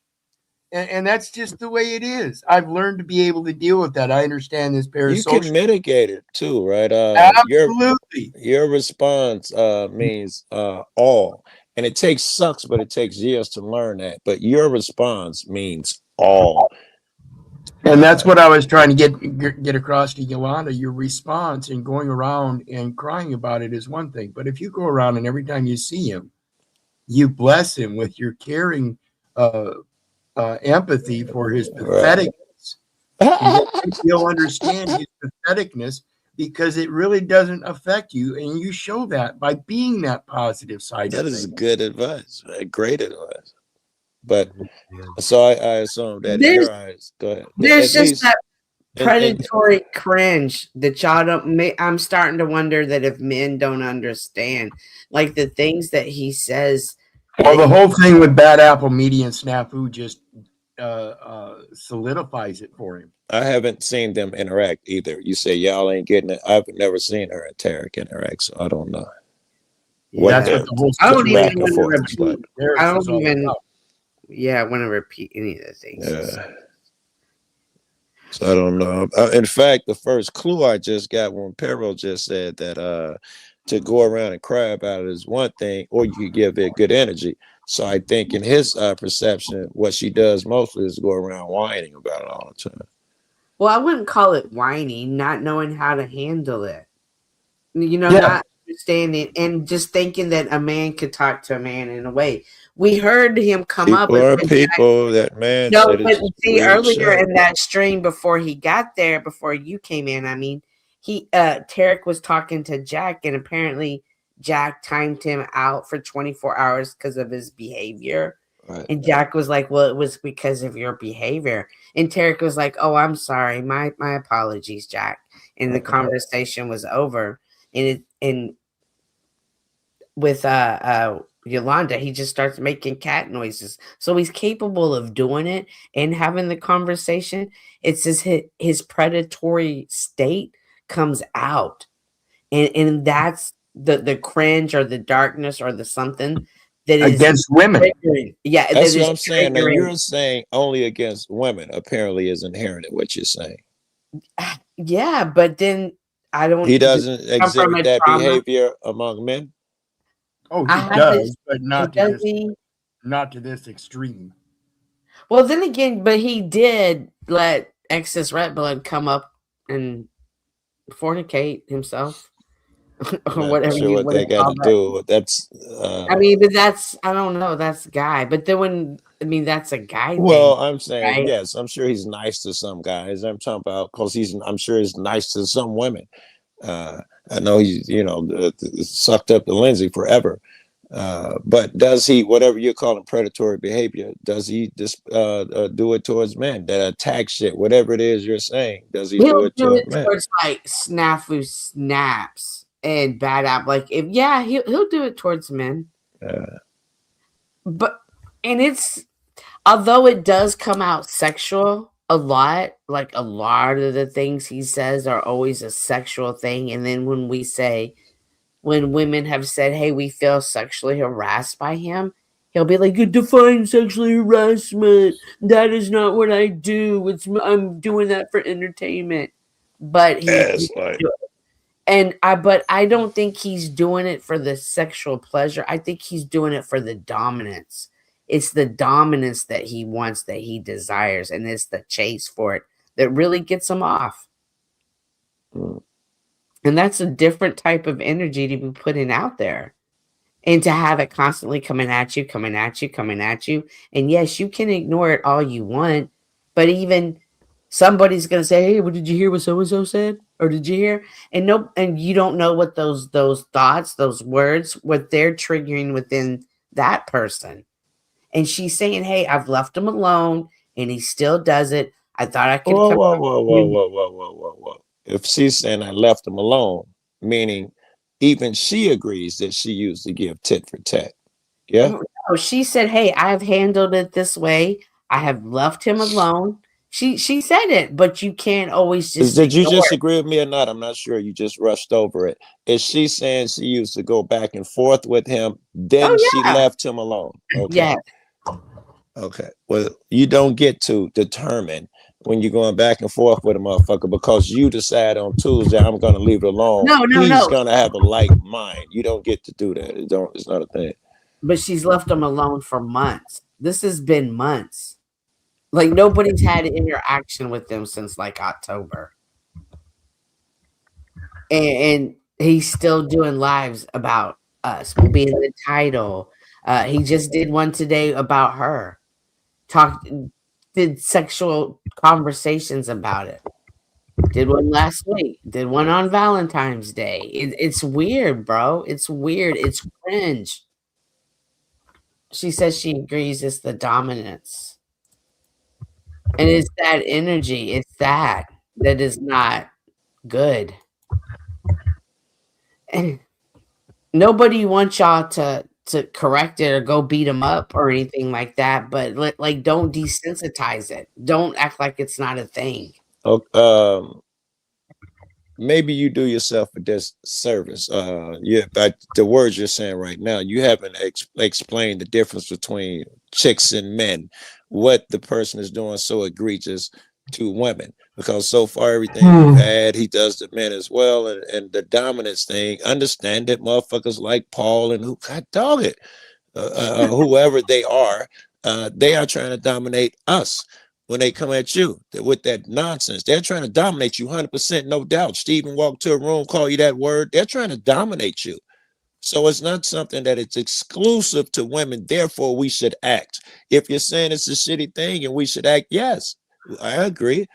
And that's just the way it is. I've learned to be able to deal with that. I understand this parasocial. You can mitigate it too, right? Absolutely. Your response means all. And it sucks, but it takes years to learn that. But your response means all. And that's what I was trying to get across to Yolanda. Your response and going around and crying about it is one thing. But if you go around and every time you see him, you bless him with your caring empathy for his patheticness, you'll understand his patheticness, because it really doesn't affect you. And you show that by being that positive side. That is good advice. Great advice. But so I assume that in your eyes, go ahead. There's just that predatory cringe that y'all don't. I'm starting to wonder that if men don't understand, like the things that he says. Well, the whole thing with Bad Apple Media and Snafu just solidifies it for him. I haven't seen them interact either. You say y'all ain't getting it. I've never seen her and Tarek interact, so I don't know. I don't even want to repeat any of the things. So I don't know. In fact, the first clue I just got when Perro just said that to go around and cry about it is one thing, or you could give it good energy. So I think in his perception, what she does mostly is go around whining about it all the time. Well, I wouldn't call it whining, not knowing how to handle it. Not understanding and just thinking that a man could talk to a man in a way. We heard him come up with that man. No, but see, earlier in that stream before he got there, before you came in, I mean, Tarek was talking to Jack, and apparently Jack timed him out for 24 hours because of his behavior. Right. And Jack was like, well, it was because of your behavior. And Tarek was like, oh, I'm sorry. My apologies, Jack. And the conversation was over. And with Yolanda, he just starts making cat noises. So he's capable of doing it and having the conversation. It's just his predatory state comes out. And that's the cringe or the darkness or the something that is against women. triggering. Yeah, that That's what is I'm saying. Now triggering. you're saying only against women apparently is inherent in what you're saying. Yeah, but then I don't. He Does doesn't it come from exhibit a that trauma? behavior among men. Oh, I he have does, this. but not to Does this, he? not to this extreme. Well, then again, but he did let excess red blood come up and fornicate himself, or Not whatever sure you what want they to got call to that. do. That's I mean, but that's I don't know. That's a guy. But then when I mean, that's a guy well, thing, I'm saying right? yes. I'm sure he's nice to some guys. I'm talking about because he's. I'm sure he's nice to some women. I know he's sucked up to Lindsay forever. But does he, whatever you're calling predatory behavior, does he just do it towards men that attack shit, whatever it is you're saying? Does he do He'll it do towards it men? towards like snafu snaps and bad app. Like if he'll do it towards men. But and it's although it does come out sexual a lot, like a lot of the things he says are always a sexual thing. And then when women have said, hey, we feel sexually harassed by him, he'll be like, you define sexually harassment. That is not what I do. I'm doing that for entertainment. But It's like, but I don't think he's doing it for the sexual pleasure. I think he's doing it for the dominance. It's the dominance that he wants, that he desires, and it's the chase for it that really gets him off. And that's a different type of energy to be putting out there. And to have it constantly coming at you, coming at you, coming at you. And yes, you can ignore it all you want, but even somebody's gonna say, hey, what did you hear what so-and-so said? Or did you hear? And you don't know what those thoughts, those words, what they're triggering within that person. And she's saying, hey, I've left him alone and he still does it. I thought I could whoa. If she's saying I left him alone, meaning even she agrees that she used to give tit for tat. Yeah. No, she said, hey, I have handled it this way. I have left him alone. She said it, but you can't always just Did you ignore just it. agree with me or not? I'm not sure. You just rushed over it. Is she saying she used to go back and forth with him, then she left him alone? Okay. Yeah. Okay. Well, you don't get to determine when you're going back and forth with a motherfucker because you decide on Tuesday I'm going to leave it alone. No. He's going to have a light mind. You don't get to do that. It's not a thing. But she's left him alone for months. This has been months. Like nobody's had interaction with them since like October. And he's still doing lives about us being the title. He just did one today about her. Did sexual conversations about it. Did one last week. Did one on Valentine's Day. It's weird, bro. It's weird. It's cringe. She says she agrees it's the dominance. And it's that energy. It's that is not good. And nobody wants y'all to correct it or go beat them up or anything like that. But like, don't desensitize it. Don't act like it's not a thing. Maybe you do yourself a disservice. But the words you're saying right now, you haven't explained the difference between chicks and men. What the person is doing so egregious to women, because so far everything you've had, he does to men as well, and the dominance thing. Understand that motherfuckers like Paul and whoever they are trying to dominate us. When they come at you with that nonsense, they're trying to dominate you 100%, no doubt. Stephen walked to a room, call you that word. They're trying to dominate you. So it's not something that it's exclusive to women. Therefore, we should act. If you're saying it's a shitty thing and we should act, yes, I agree.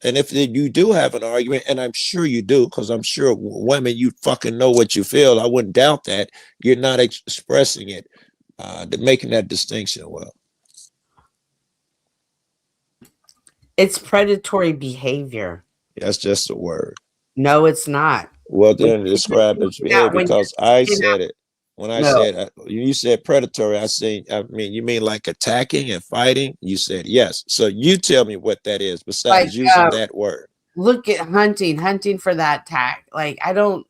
And if you do have an argument, and I'm sure you do, because I'm sure women, you fucking know what you feel. I wouldn't doubt that. You're not expressing it, making that distinction well. It's predatory behavior. That's just a word. No, it's not. Well, then describe its behavior, because I said it. When I said, you said predatory, you mean like attacking and fighting? You said yes. So you tell me what that is besides using that word. Look at hunting for that tack. Like, I don't,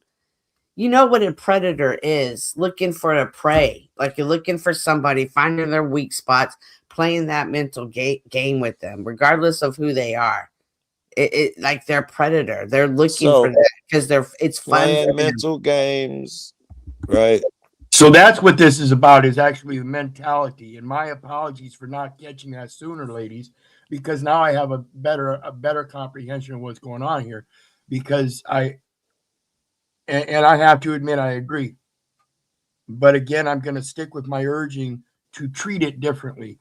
You know what a predator is, looking for a prey. Like you're looking for somebody, finding their weak spots, playing that mental game with them, regardless of who they are. It like they're a predator. They're looking for So that because it's fun for playing them. mental games, right? So that's what this is about, is actually the mentality. And my apologies for not catching that sooner, ladies, because now I have a better comprehension of what's going on here. Because I have to admit I agree. But again, I'm going to stick with my urging to treat it differently.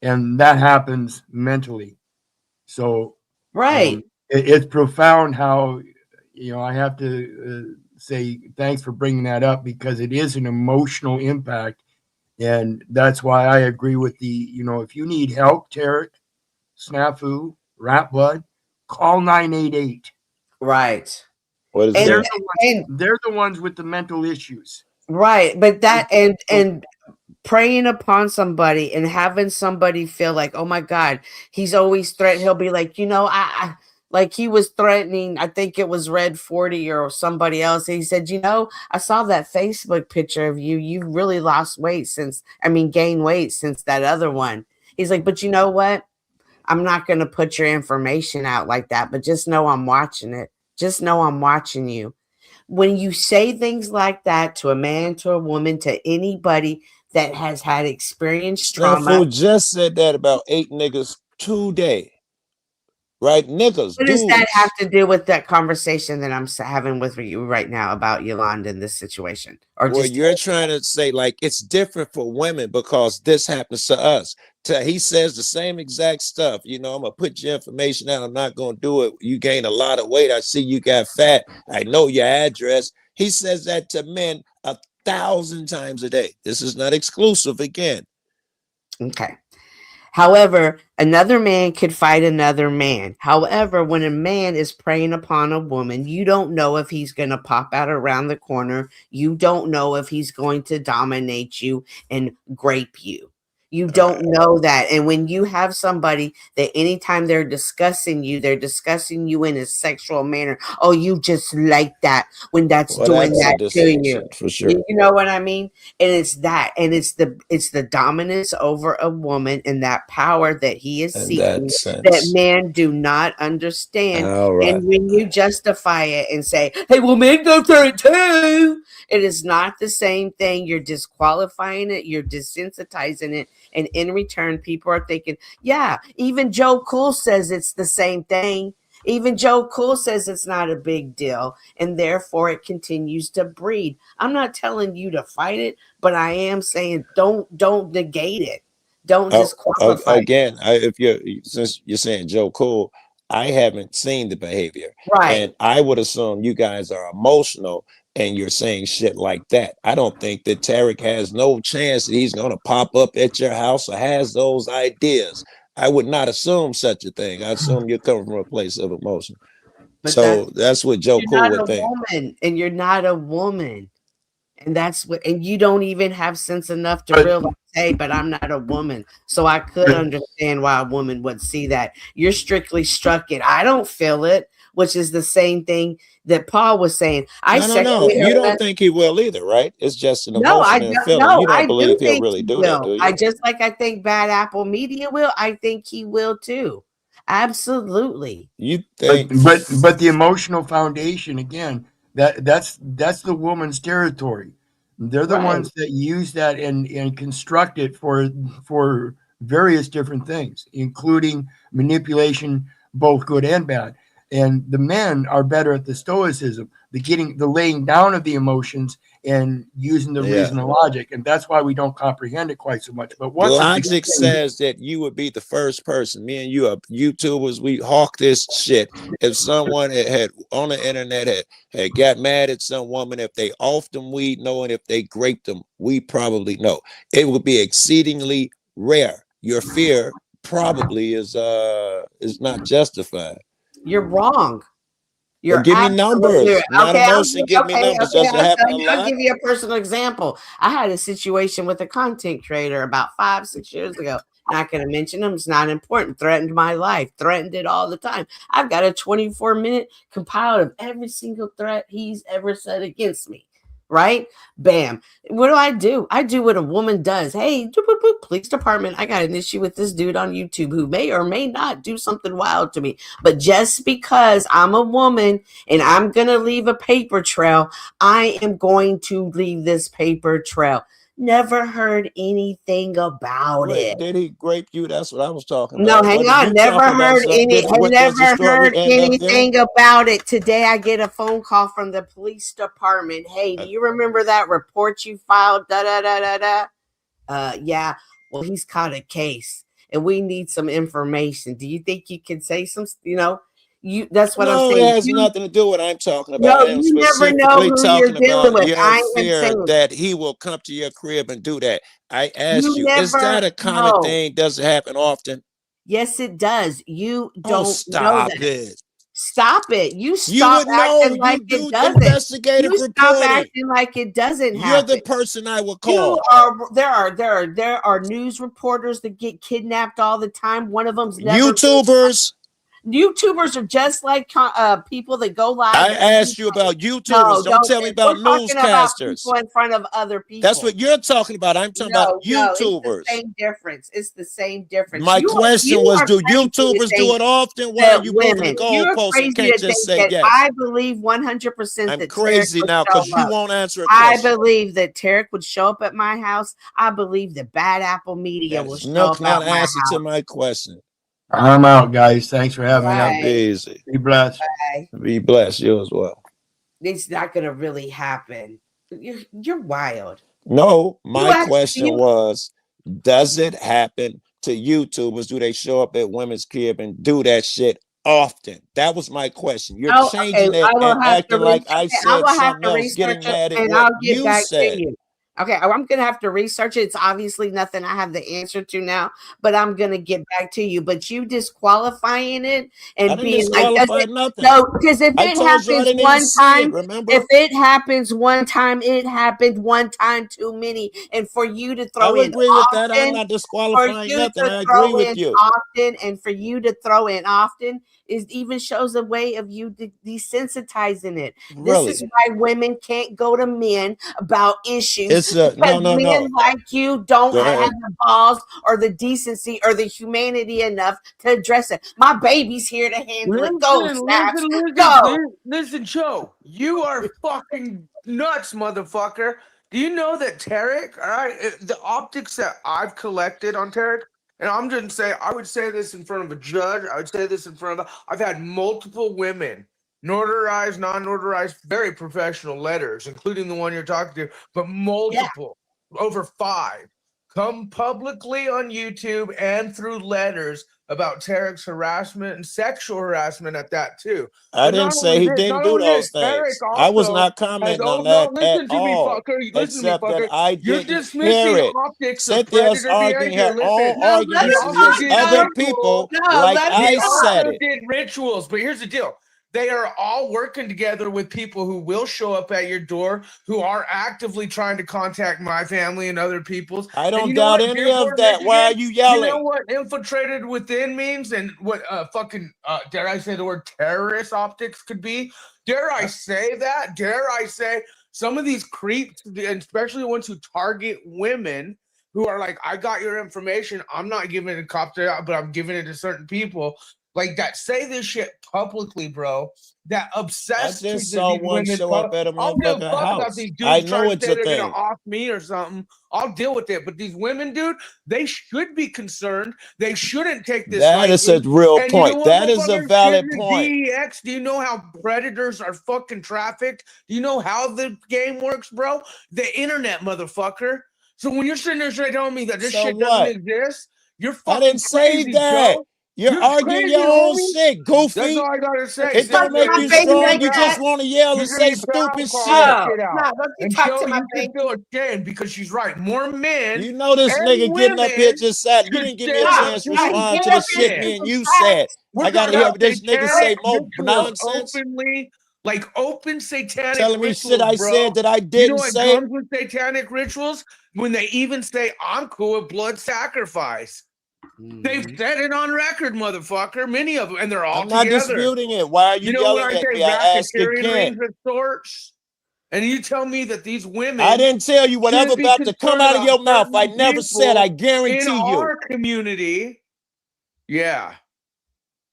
And that happens mentally. So right. It's profound how, I have to say thanks for bringing that up, because it is an emotional impact. And that's why I agree with if you need help, Tarek, Snafu, Rat Blood, call 988. Right. What is that? They're the ones with the mental issues. Right. But that and preying upon somebody and having somebody feel like, oh my God, he's always threatening. He'll be like, I like he was threatening, I think it was Red 40 or somebody else. He said, I saw that Facebook picture of you. You really lost weight gained weight since that other one. He's like, but you know what? I'm not going to put your information out like that, but just know I'm watching it. Just know I'm watching you. When you say things like that to a man, to a woman, to anybody that has had experienced trauma. Just said that about 8 niggas today. Right? Niggas. What does that have to do with that conversation that I'm having with you right now about Yolanda in this situation? Or well, you're trying to say like it's different for women because this happens to us. He says the same exact stuff. I'm gonna put your information out. I'm not gonna do it. You gain a lot of weight. I see you got fat. I know your address. He says that to men 1,000 times a day. This is not exclusive again. Okay. However, another man could fight another man. However, when a man is preying upon a woman, you don't know if he's going to pop out around the corner. You don't know if he's going to dominate you and grape you. You don't know that. And when you have somebody that anytime they're discussing you in a sexual manner, oh, you just like that when that's doing that to you. For sure. You know what I mean? And it's that. And it's the dominance over a woman and that power that he is seeking that men do not understand. Right. And when you justify it and say, hey, well, men go through it too. It is not the same thing. You're disqualifying it. You're desensitizing it. And in return, people are thinking, yeah, even Joe Cool says it's the same thing. Even Joe Cool says it's not a big deal. And therefore, it continues to breed. I'm not telling you to fight it, but I am saying don't negate it. Don't disqualify it. Again, since you're saying Joe Cool, I haven't seen the behavior. Right. And I would assume you guys are emotional and you're saying shit like that. I don't think that Tarek has no chance that he's going to pop up at your house or has those ideas. I would not assume such a thing. I assume you're coming from a place of emotion. But so that's what Joe Cool would think. And you're not a woman. And that's what, and you don't even have sense enough to realize, hey, but I'm not a woman. So I could understand why a woman would see that. You're strictly struck it. I don't feel it, which is the same thing that Paul was saying. No. You don't think he will either, right? It's just an emotional feeling. You don't believe he'll really do that, do you? I just like I think Bad Apple Media will. I think he will too. Absolutely. You think, but the emotional foundation again. That's the woman's territory. They're the ones that use that and construct it for various different things, including manipulation, both good and bad. And the men are better at the stoicism, the laying down of the emotions and using the reason and logic. And that's why we don't comprehend it quite so much. But logic says that you would be the first person. Me and you are YouTubers. We hawk this shit. If someone had on the internet had got mad at some woman, if they off them weed, knowing if they graped them, we probably know. It would be exceedingly rare. Your fear probably is not justified. You're wrong. Well, give me numbers, not emotion. Give me numbers. Does it happen a lot? I'll give you a personal example. I had a situation with a content creator about 5-6 years ago. Not going to mention him. It's not important. Threatened my life. Threatened it all the time. I've got a 24-minute compiled of every single threat he's ever said against me. right? Bam. What do? I do what a woman does. Hey, police department, I got an issue with this dude on YouTube who may or may not do something wild to me. But just because I'm a woman and I'm going to leave a paper trail, I am going to leave this paper trail. Never heard anything about it. Did he grape you? That's what I was talking No, about. hang on. Never heard anything about it. Today I get a phone call from the police department. Hey, do you remember that report you filed? Yeah. Well, he's caught a case and we need some information. Do you think you can say some, that's what I'm saying. No, it has nothing to do with what I'm talking about. No, you never know who you're dealing with. I fear that he will come to your crib and do that. I asked you, is that a common thing? Does it happen often? Yes, it does. You don't stop know that. it. Stop it. You stop acting like it doesn't. Investigative you reporting. Stop acting like it doesn't happen. You're the person I would call. There are news reporters that get kidnapped all the time. One of them's never YouTubers are just like people that go live. I asked you about YouTubers. Don't tell me about newscasters. People in front of other people. That's what you're talking about. I'm talking about YouTubers. It's the same difference. It's the same difference. My question was, do YouTubers do it often? Why are you moving the goalposts and can't just say yes? I believe 100% I'm crazy now because you won't answer a I question. believe that Tarek would show up at my house. I believe that Bad Apple Media will show up at my house. Not answer to my question. I'm out, guys. Thanks for having me. Be easy. Be blessed. Bye. Be blessed. You as well. It's not going to really happen. You're wild. No, my question was, does it happen to YouTubers? Do they show up at women's crib and do that shit often? That was my question. You're changing it and acting like I said something else, getting mad at what you said. Okay, I'm going to have to research it. It's obviously nothing I have the answer to now, but I'm going to get back to you. But you disqualifying it and being like, no, because if it happens one time, if it happens one time, it happened one time too many. And for you to throw in agree with that. I'm not disqualifying nothing. I agree with you. Often, and for you to throw in often is even shows a way of you desensitizing it. Really? This is why women can't go to men about issues. No. Like you don't have the balls or the decency or the humanity enough to address it. My baby's here to handle it. Go, Listen, Joe, you are fucking nuts, motherfucker. Do you know that Tarek, all right, the optics that I've collected on Tarek, and I'm just saying, I would say this in front of a judge. I would say this in front of, I've had multiple women, notarized, non-notarized, very professional letters, including the one you're talking to, but multiple, over 5, come publicly on YouTube and through letters about Tarek's harassment and sexual harassment at that too. I didn't say he didn't do those things. I was not commenting on that at all. Except that I didn't hear it. Cynthia's arguing her own arguments against other people like I said it. Did rituals, but here's the deal. They are all working together with people who will show up at your door, who are actively trying to contact my family and other people's. I don't doubt any of that. Why are you yelling? You know what infiltrated within means and what dare I say the word terrorist optics could be? Dare I say that? Dare I say some of these creeps, especially the ones who target women, who are like, I got your information. I'm not giving it to cops, but I'm giving it to certain people. Like that, say this shit publicly, bro. That obsessed. I just saw one show up at a motherfucking house. I know it's a thing. Gonna off me or something. I'll deal with it. But these women, dude, they should be concerned. They shouldn't take this. That is a real point. That is a valid point. DEX, do you know how predators are fucking trafficked? Do you know how the game works, bro? The internet, motherfucker. So when you're sitting there telling me that this shit doesn't exist, you're fucking I didn't say that. Joe. You're arguing your own shit, goofy. That's all I gotta say. It don't make you strong. You just want to yell and say stupid shit. And Joe, you can feel ashamed because she's right. More men. You know this nigga getting up here just said. You didn't give me a chance to respond to the shit me and you said. I gotta hear this nigga say more nonsense. Open satanic telling me rituals, shit I said that I didn't say. Comes with satanic rituals when they even say I'm cool with blood sacrifice. They've said it on record, motherfucker. Many of them, and they're all I'm not together. disputing it. Why are you yelling at me? I asked again. And you tell me that these women. I didn't tell you whatever about to come out of your mouth. I never said. I guarantee in you. Our community. Yeah.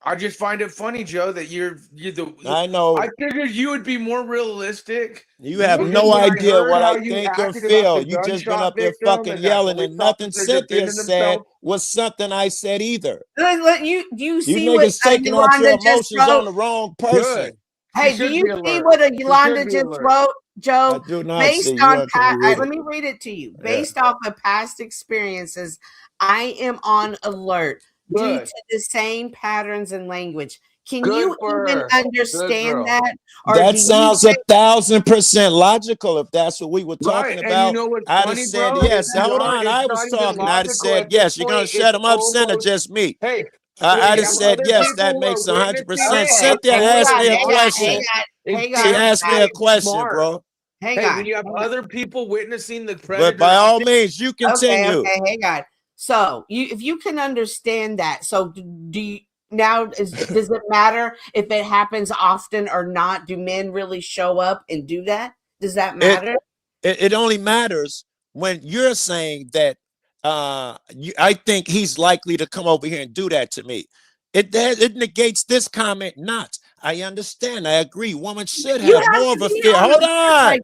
I just find it funny, Joe, that you're the. I know. I figured you would be more realistic. You have no idea what I think or feel. You just been up there fucking yelling, and nothing Cynthia said was something I said either. You see you niggas taking on your emotions on the wrong person. Good. Hey, do you see what Yolanda just wrote, Joe? I do not Based see. on let me read it to you. Based off of past experiences, I am on alert due to the same patterns and language. Can you even understand that? Or that sounds 1,000% logical. If that's what we were talking about, and you know what's I'd funny, have said bro? yes. Hold on, I was talking. I'd have said yes. You're gonna shut him up, Senator? Just me. Hey, I'd have said yes. That makes 100%. Cynthia asked me a question. She asked me a question, bro. Hang on. When you have other people witnessing the predator, but by all means, you continue. Okay, hang on. So, if you can understand that, so do you now? Does it matter if it happens often or not? Do men really show up and do that? Does that matter? It only matters when you're saying that. I think he's likely to come over here and do that to me. It negates this comment. Not. I understand. I agree. Women should have more of a fear. Hold on.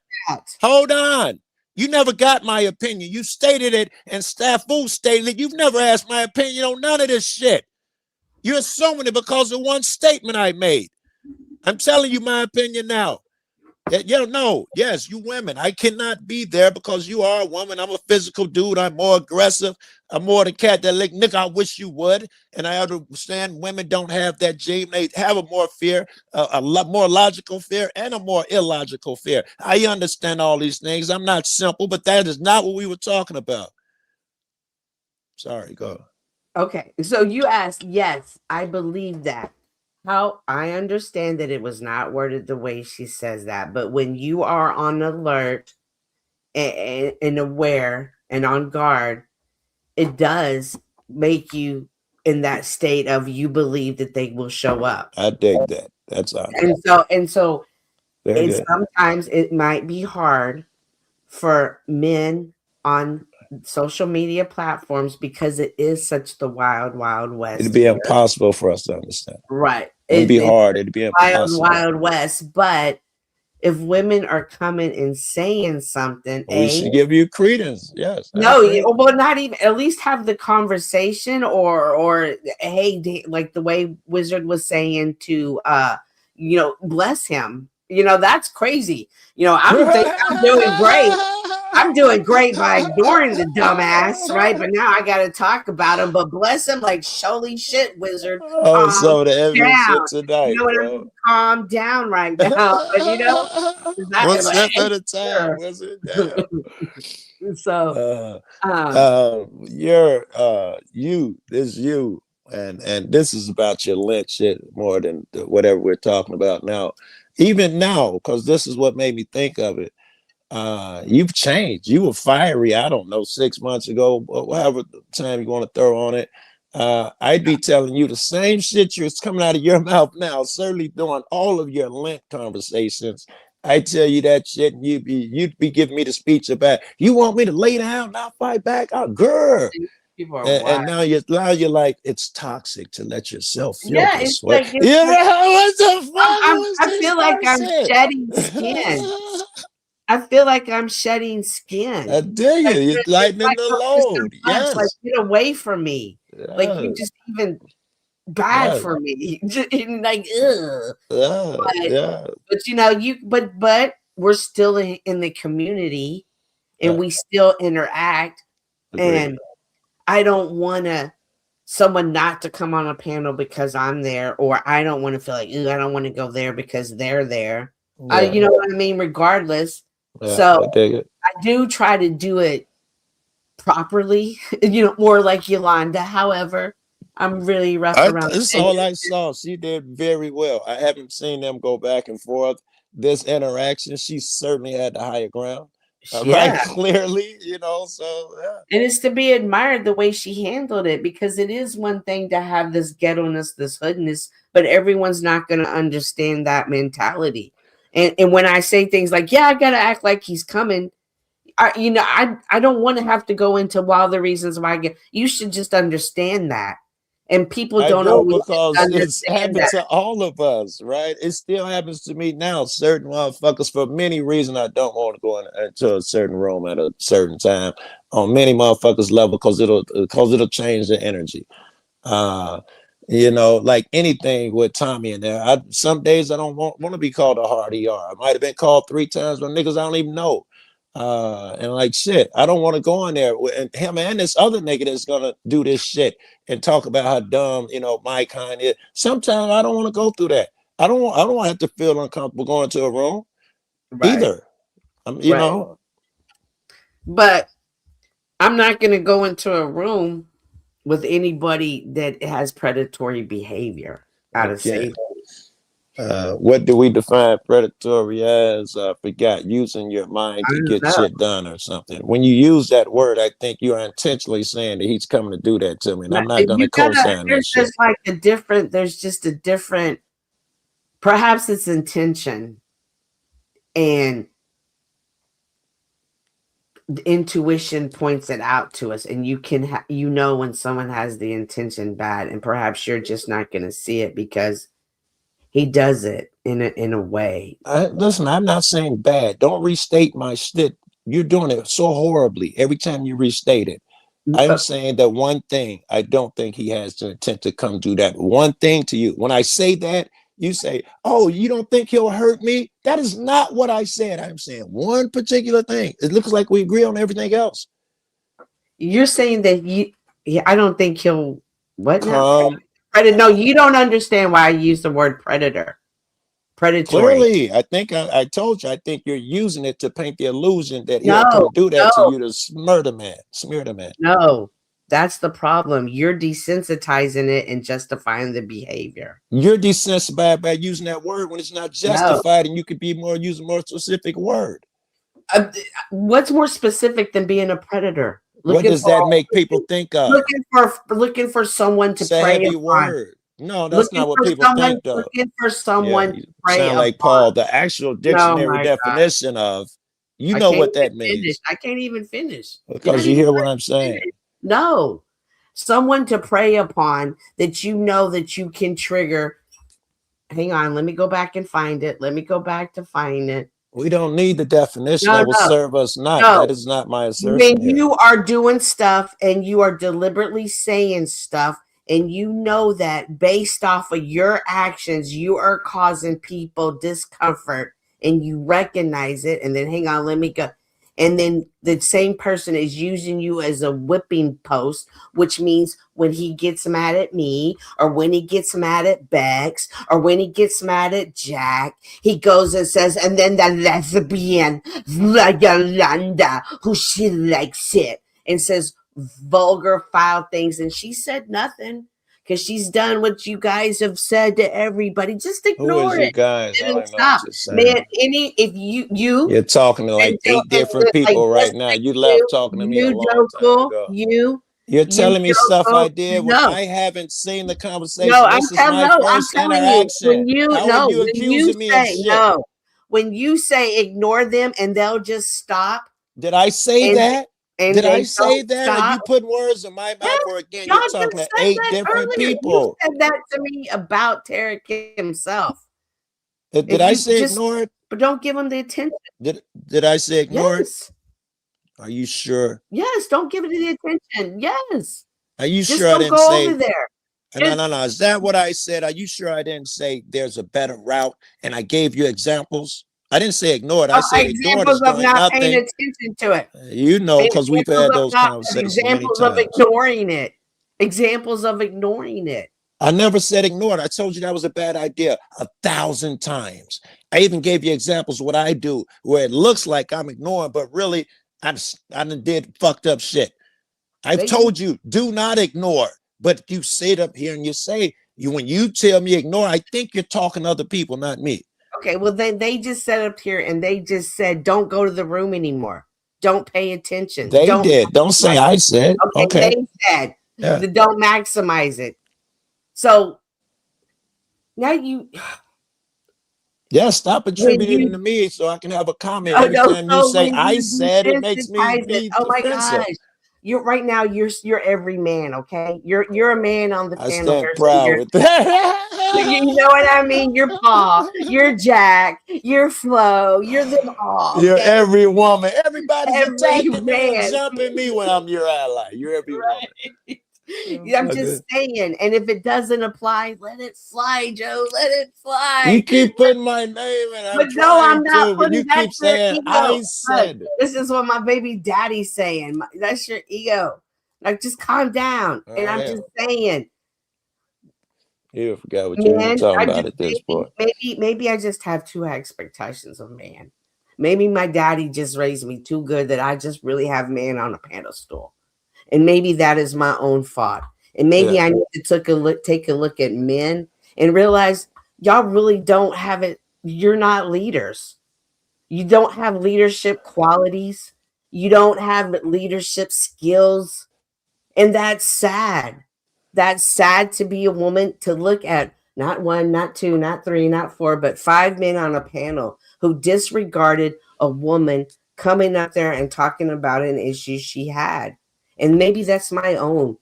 Hold on. You never got my opinion. You stated it, and Staffu stated it. You've never asked my opinion on none of this shit. You're assuming it because of one statement I made. I'm telling you my opinion now. Yes, you women. I cannot be there because you are a woman. I'm a physical dude. I'm more aggressive. I'm more the cat that lick. Nigga, I wish you would. And I understand women don't have that gene. They have a more fear, a lot more logical fear and a more illogical fear. I understand all these things. I'm not simple, but that is not what we were talking about. Sorry, go. Okay, so you asked, yes, I believe that. How I understand that it was not worded the way she says that, but when you are on alert and aware and on guard, it does make you in that state of you believe that they will show up. I dig that. That's all. And so sometimes it might be hard for men on social media platforms because it is such the wild, wild west. It'd be impossible for us to understand. Right. It'd be hard. It'd be impossible. Wild west. But if women are coming and saying something, we should give you credence. Yes. No, well, not even at least have the conversation or hey, like the way Wizard was saying to bless him. That's crazy. I'm doing great. I'm doing great by ignoring the dumbass, right? But now I got to talk about him. But bless him, like, holy shit, Wizard. Oh, so the evidence shit tonight, you know what I mean? Calm down right now. But one step at a time, Wizard. So, you, and this is about your lynch shit more than whatever we're talking about now. Even now, because this is what made me think of it. You've changed. You were fiery, I don't know, 6 months ago, whatever time you want to throw on it. I'd be telling you the same shit that's coming out of your mouth now, certainly during all of your Lent conversations. I tell you that shit, and you'd be giving me the speech about, you want me to lay down and I'll fight back? Oh, girl. And now you're like, it's toxic to let yourself feel this way. What the fuck? I feel like I'm shedding skin. I feel like I'm shedding skin. I do you. You're lightening the load. Yes. Like, get away from me. Yeah. Like, you just even bad for me. Like, ugh. But we're still in the community and we still interact. Agreed. And I don't want someone not to come on a panel because I'm there, or I don't want to feel like, I don't want to go there because they're there. Yeah. You know what I mean? Regardless. Yeah, so I do try to do it properly, more like Yolanda. However, I'm really rough around. That's all I saw. She did very well. I haven't seen them go back and forth. This interaction, she certainly had the higher ground. Right, clearly, so yeah. And it's to be admired the way she handled it, because it is one thing to have this ghetto-ness, this hoodness, but everyone's not going to understand that mentality. And when I say things like, yeah, I gotta act like he's coming, I don't want to have to go into all the reasons why you should just understand that. And people I don't do, always because it's understand happened that. to all of us, right? It still happens to me now. Certain motherfuckers, for many reasons, I don't want to go into a certain room at a certain time on many motherfuckers level, because it'll change the energy. Like anything with Tommy in there. Some days I don't want to be called a hard ER. I might have been called 3 times by niggas I don't even know. And like shit, I don't want to go in there with him and this other nigga that's gonna do this shit and talk about how dumb, my kind is. Sometimes I don't want to go through that. I don't want to have to feel uncomfortable going to a room either. Right. But I'm not gonna go into a room with anybody that has predatory behavior out of safety. What do we define predatory as? I forgot. Using your mind to get shit done or something. When you use that word, I think you are intentionally saying that he's coming to do that to me, and I'm not going to co-sign that shit. There's just a different, perhaps it's intention and intuition points it out to us, and you can when someone has the intention bad, and perhaps you're just not going to see it because he does it in a way. Listen, I'm not saying bad. Don't restate my shit. You're doing it so horribly every time you restate it. I'm saying that one thing. I don't think he has the intent to come do that one thing to you. When I say that, you say, oh, you don't think he'll hurt me? That is not what I said. I'm saying one particular thing. It looks like we agree on everything else. You're saying that I don't think he'll now? No, you don't understand why I use the word predator. Predatory. Clearly, I think I told you. I think you're using it to paint the illusion that he'll come do that to you to smear the man. No, that's the problem. You're desensitizing it and justifying the behavior. You're desensitized by using that word when it's not justified, and you could be using more specific word. What's more specific than being a predator? What does that make people think of? Looking for someone to prey upon. It's a heavy word. No, that's not what people think of. Looking for someone to prey sound like upon. Paul. The actual dictionary definition of, what that means. I can't even finish. Because you hear what I'm saying. No. Someone to prey upon that that you can trigger. Hang on, let me go back and find it. Let me go back to find it. We don't need the definition. That will serve us not. That is not my assertion. When you are doing stuff and you are deliberately saying stuff, and that based off of your actions, you are causing people discomfort, and you recognize it, and then hang on, let me go. And then the same person is using you as a whipping post, which means when he gets mad at me, or when he gets mad at Bex, or when he gets mad at Jack, he goes and says, and then the lesbian, Yolanda, who she likes it, and says vulgar, foul things. And she said nothing because she's done what you guys have said to everybody. Just ignore it. You guys? Stop. Man, if you're talking to like 8 different people right now. You left talking to me a long time ago. You're telling me stuff I did when I haven't seen the conversation. No, this is my first interaction. How are you accusing me of shit? No. When you say ignore them and they'll just stop. Did I say that? Did I say that? Stop. Or you put words in my mouth? Or again, you're talking to 8 different people. You said that to me about Tarek himself. Did I say ignore it? But don't give him the attention. Did I say ignore it? Are you sure? Yes, don't give it the attention. Yes. Are you just sure I didn't go say over there? No. Is that what I said? Are you sure I didn't say there's a better route? And I gave you examples. I didn't say ignore it. I said ignore it. Examples of not paying attention to it. Because we've had those conversations many times. Examples of ignoring it. Examples of ignoring it. I never said ignore it. I told you that was a bad idea 1,000 times. I even gave you examples of what I do where it looks like I'm ignoring, but really I done did fucked up shit. I've told you, do not ignore. But you sit up here and you say, when you tell me ignore, I think you're talking to other people, not me. Okay, well, they just sat up here and they just said, don't go to the room anymore. Don't pay attention. They did. Don't say I said. Okay. They said, don't maximize it. So now Yeah, stop attributing you, it to me so I can have a comment. oh Every no, time you so say when I you said, it makes me desensitize it, be oh my defensive. gosh. You're right now, you're every man, okay? You're a man on the I panel. stand proud with that. You know what I mean? You're Paul, you're Jack, you're Flo, you're them all. You're Okay? every woman. Everybody's Every attacking me and man. jumping me when I'm your ally. You're every woman. I'm just saying, and if it doesn't apply, let it fly, Joe. Let it fly. You keep putting my name in. But no, I'm not to, but you putting that. keep saying I said. Look, this is what my baby daddy's saying. That's your ego. Like, just calm down. And I'm just saying, You forgot what you were talking about at this point. Maybe I just have too high expectations of man. Maybe my daddy just raised me too good that I just really have man on a pedestal. And maybe that is my own fault. And maybe I need to take a look at men and realize y'all really don't have it. You're not leaders. You don't have leadership qualities. You don't have leadership skills. And that's sad. That's sad to be a woman, to look at not one, not two, not three, not four, but 5 men on a panel who disregarded a woman coming up there and talking about an issue she had. And maybe that's my own.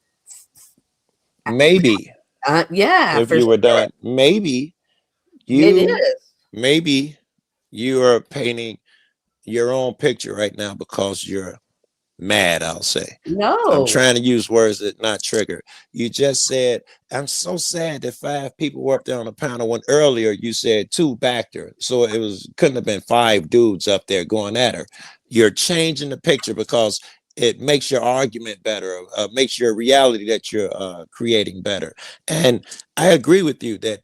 Maybe. Yeah. If you were done, maybe maybe you are painting your own picture right now because you're mad, I'll say. No. I'm trying to use words that not trigger. You just said, I'm so sad that 5 people were up there on the panel when earlier you said 2 backed her. So it couldn't have been 5 dudes up there going at her. You're changing the picture because it makes your argument better, makes your reality that you're creating better. And I agree with you that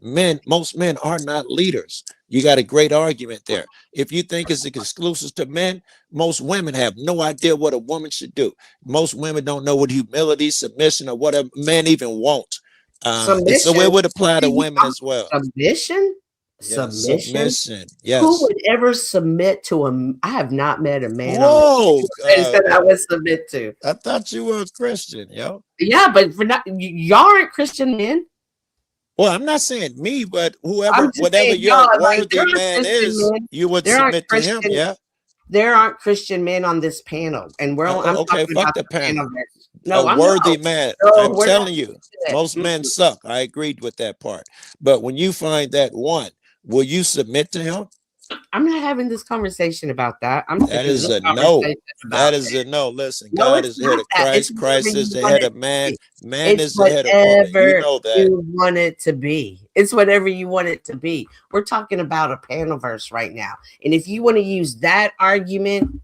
most men are not leaders. You got a great argument there. If you think it's exclusive to men, most women have no idea what a woman should do. Most women don't know what humility, submission, or whatever men even want. So it would apply to women as well. Submission? Yeah, submission. Yes. Who would ever submit to I have not met a man that I would submit to. I thought you were a Christian, yo. Yeah, but y'all aren't Christian men. Well, I'm not saying me, but whatever your worthy man is, you would submit to him, yeah? There aren't Christian men on this panel, and I'm okay, talking fuck about the panel. No, a worthy man. I'm telling you, most men suck. I agreed with that part. But when you find that one, will you submit to him? I'm not having this conversation about that. That is a no. That is a no. Listen, God is the head of Christ. Christ is the head of man. Man is the head of woman. You know that. You want it to be. It's whatever you want it to be. We're talking about a panel verse right now. And if you want to use that argument,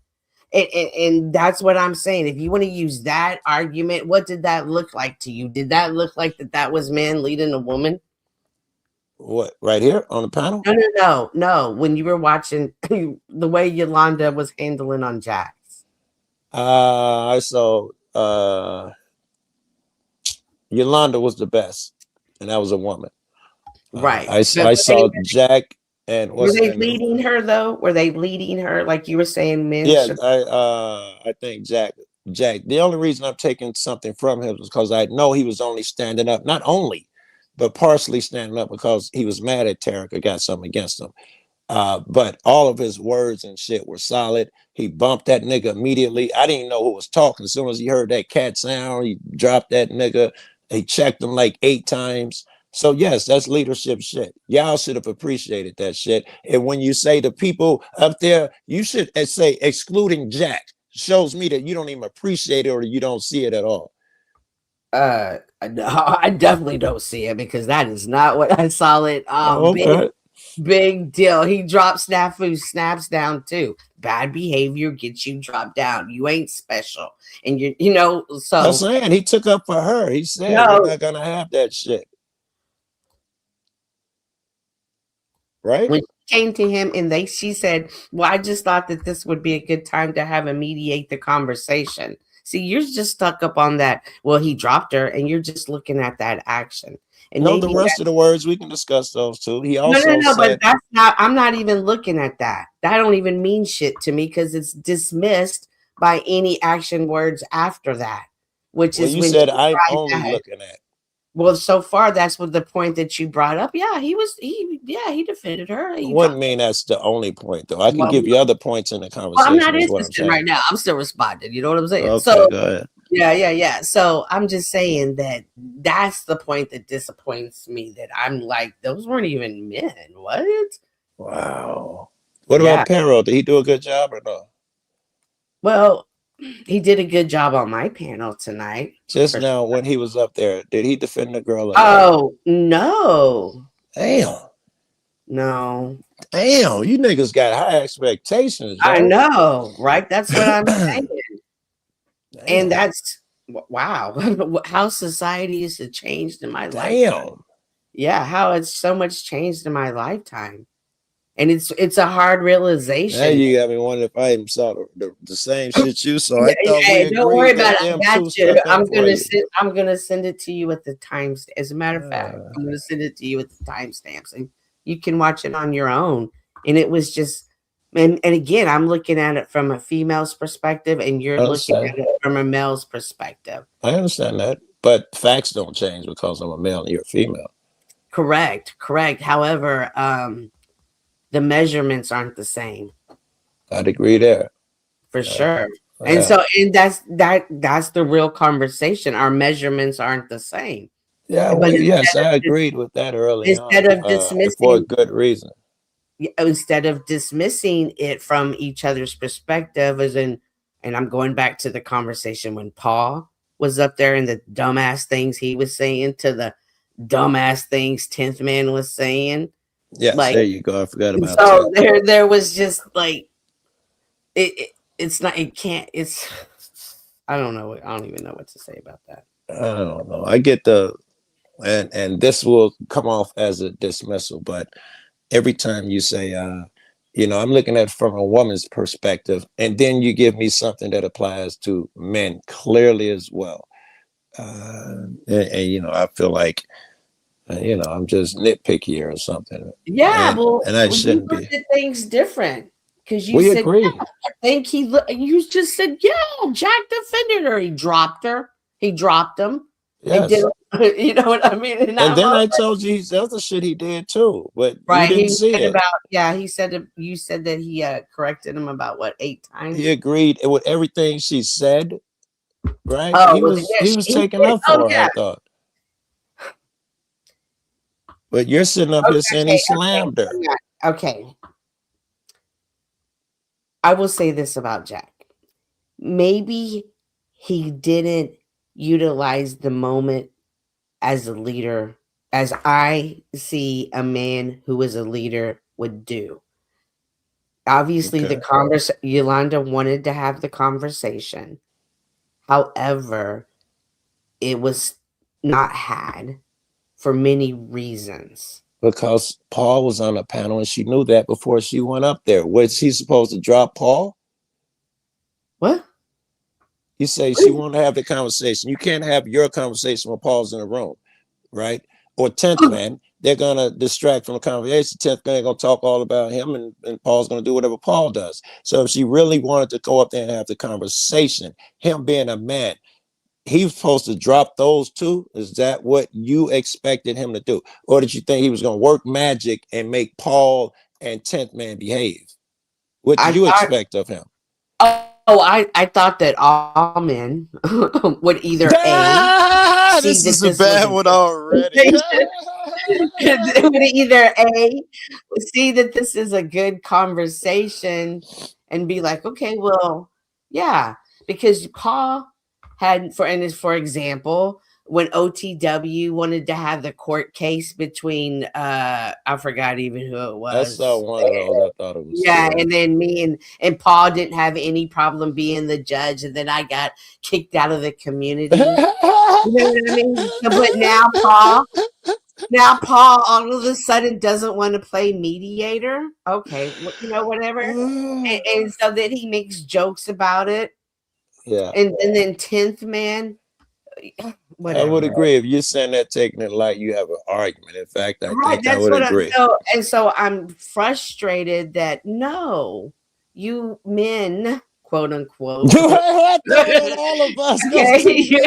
and that's what I'm saying. If you want to use that argument, what did that look like to you? Did that look like that was man leading a woman? What, right here on the panel? No. When you were watching the way Yolanda was handling on Jax. I saw Yolanda was the best, and that was a woman. Right. I saw Jack and were they leading her though? Were they leading her like you were saying? Men. Yeah, I think Jack. The only reason I'm taking something from him was because I know he was only standing up, not only, but partially standing up because he was mad at Tarek or got something against him. But all of his words and shit were solid. He bumped that nigga immediately. I didn't know who was talking. As soon as he heard that cat sound, he dropped that nigga. He checked him like 8 times. So yes, that's leadership shit. Y'all should have appreciated that shit. And when you say the people up there, you should say excluding Jack, shows me that you don't even appreciate it or you don't see it at all. I definitely don't see it because that is not what I saw it. Okay. Big deal. He dropped Snafu, snaps down too. Bad behavior gets you dropped down. You ain't special. And so I'm saying he took up for her. He said we're not gonna have that shit. Right? When she came to him and she said, well, I just thought that this would be a good time to have him mediate the conversation. See, you're just stuck up on that. Well, he dropped her, and you're just looking at that action. And no, the rest of the words we can discuss those too. He also said, but that's not. I'm not even looking at that. That don't even mean shit to me because it's dismissed by any action words after that. Which is you when said I'm only looking at. Well, so far, that's what the point that you brought up. Yeah, he defended her. It wouldn't mean that's the only point, though. I can give you other points in the Well, I'm conversation. not Is what I'm interested saying. right now. I'm still responding. You know what I'm saying? Okay, So, go ahead. yeah. So I'm just saying that that's the point that disappoints me. That I'm like, those weren't even men. What? Wow. What about Perro? Did he do a good job or no? Well, he did a good job on my panel tonight. Just now, when he was up there, did he defend the girl? Or Oh, no. Damn. No. Damn, you niggas got high expectations. I yo. know, right? That's what I'm saying. And that's wow, how society has changed in my lifetime. Yeah, how it's so much changed in my lifetime. And it's a hard realization. Now you got me wondering if I even saw the same shit you saw. I thought we agreed don't worry about that it. them I two got you. stuck up for you. I'm gonna send it to you with the times. As a matter of fact, I'm gonna send it to you with the timestamps, and you can watch it on your own. And it was just, and again, I'm looking at it from a female's perspective, and you're looking at it from a male's perspective. I understand that, but facts don't change because I'm a male and you're a female. Correct. However, the measurements aren't the same. I'd agree there. For sure. And so, and that's the real conversation. Our measurements aren't the same. Yeah, well, yes, I agreed with that earlier. Instead of dismissing for a good reason. Instead of dismissing it from each other's perspective, and I'm going back to the conversation when Paul was up there and the dumbass things he was saying to the dumbass things 10th man was saying. Yes, like, there you go. I forgot about so that. there was just like it's not, it can't, it's, I don't know. I don't even know what to say about that. I don't know. I get the, and this will come off as a dismissal, but every time you say, you know, I'm looking at it from a woman's perspective, and then you give me something that applies to men clearly as well. And you know, I feel like, you know, I'm just nitpicky or something. Yeah, and I shouldn't you be. looked at things different because you We said, agree. yeah, I think you just said, yeah, Jack defended her. He dropped her. He dropped him. Yes. You know what I mean? And then I told you the other shit he did too, but right. you didn't He see said it. about, he said, you said that he corrected him about what, 8 times? He agreed with everything she said, right? Oh, he was taking up for her, I thought. But you're sitting up here saying he slammed her. Okay. I will say this about Jack. Maybe he didn't utilize the moment as a leader, as I see a man who is a leader would do. Obviously, Yolanda wanted to have the conversation. However, it was not had for many reasons. Because Paul was on the panel and she knew that before she went up there. Was she supposed to drop Paul? What? You say she wanted to have the conversation. You can't have your conversation when Paul's in the room, right? Or 10th man, they're going to distract from the conversation. 10th man going to talk all about him, and Paul's going to do whatever Paul does. So if she really wanted to go up there and have the conversation, him being a man, he was supposed to drop those two. Is that what you expected him to do? Or did you think he was going to work magic and make Paul and 10th man behave? What did you expect of him? I thought that all men would either this is a bad one already. would either see that this is a good conversation and be like, okay, well, yeah, because Paul had, for example, when OTW wanted to have the court case between I forgot even who it was. I saw one of those. I thought it was and then me and Paul didn't have any problem being the judge, and then I got kicked out of the community. You know what I mean? But now Paul all of a sudden doesn't want to play mediator. Okay, you know, whatever. and so then he makes jokes about it. Yeah. And then 10th man. Whatever. I would agree if you're saying that, taking it like you have an argument. In fact, I think I would agree. So I'm frustrated that no, you men, quote unquote. All of us. You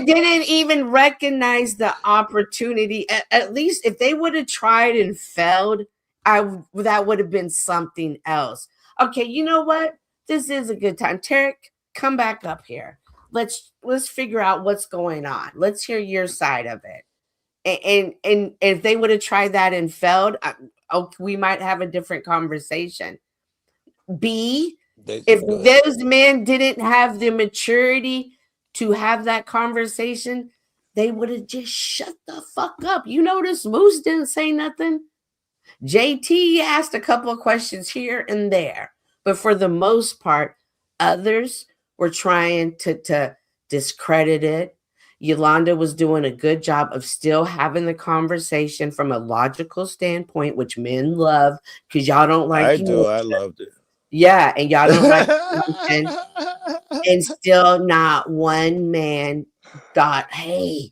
didn't even recognize the opportunity. At least if they would have tried and failed, that would have been something else. Okay, you know what? This is a good time. Tarek, come back up here. Let's figure out what's going on. Let's hear your side of it. And if they would have tried that and failed, we might have a different conversation. B, if those men didn't have the maturity to have that conversation, they would have just shut the fuck up. You notice Moose didn't say nothing. JT asked a couple of questions here and there, but for the most part, others were trying to discredit it. Yolanda was doing a good job of still having the conversation from a logical standpoint, which men love because y'all don't like. I do. I loved it. Yeah, and y'all don't like emotion. And still not one man thought, hey,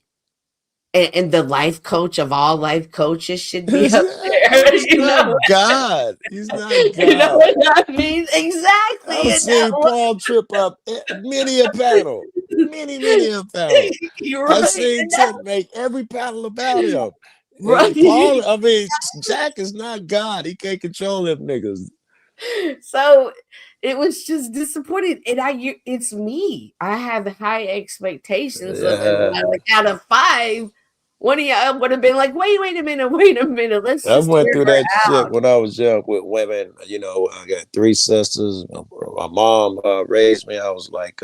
and the life coach of all life coaches should be up there. He's not God. He's not God. You know what I mean? Exactly. I've seen Paul trip up many a panel. Many a panel. You're right. I've seen Ted make every panel about him. Right. Paul, I mean, Jack is not God. He can't control them niggas. So it was just disappointing. And it's me. I have high expectations. Out of 5, one of y'all would have been like, wait a minute. Let's I just went through that out. shit when I was young with women. You know, I got 3 sisters. My mom raised me. I was like,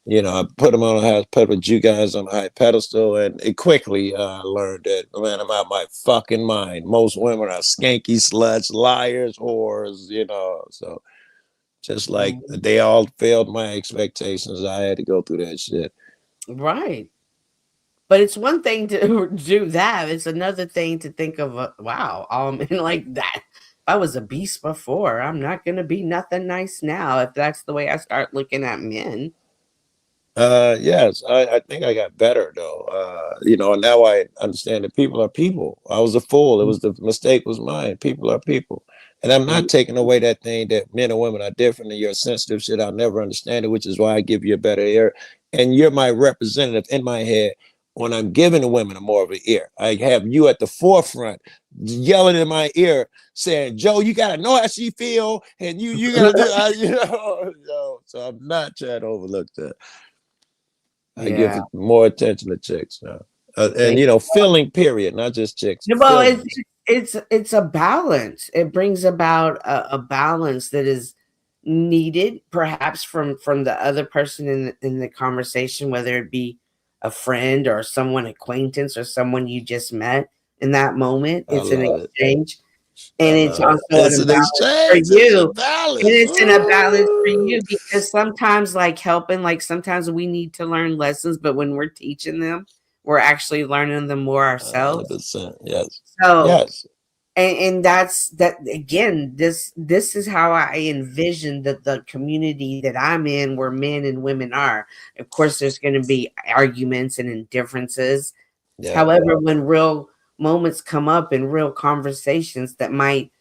you know, I put them on a high, put you guys on a high pedestal, and it quickly learned that, man, I'm out my fucking mind. Most women are skanky sluts, liars, whores, you know. So just like they all failed my expectations, I had to go through that shit. Right. But it's one thing to do that. It's another thing to think of, wow, like that. I was a beast before. I'm not going to be nothing nice now if that's the way I start looking at men. Yes, I think I got better though. You know, now I understand that people are people. I was a fool. The mistake was mine. People are people. And I'm not taking away that thing that men and women are different and you're sensitive shit. I'll never understand it, which is why I give you a better ear. And you're my representative in my head when I'm giving the women more of an ear. I have you at the forefront yelling in my ear saying, Joe, you got to know how she feel. And you got to do, you know, so I'm not trying to overlook that. I give more attention to chicks now, and you know, feeling period, not just chicks. Well, it's a balance. It brings about a balance that is needed, perhaps from the other person in the conversation, whether it be a friend or someone acquaintance or someone you just met in that moment. It's an exchange. And it's also an exchange for you. And it's in a balance for you because sometimes, like helping, like sometimes we need to learn lessons, but when we're teaching them, we're actually learning them more ourselves. 100%, yes. So, yes. And that's that again. This is how I envision the community that I'm in, where men and women are. Of course, there's going to be arguments and indifferences. However, when real moments come up in real conversations that might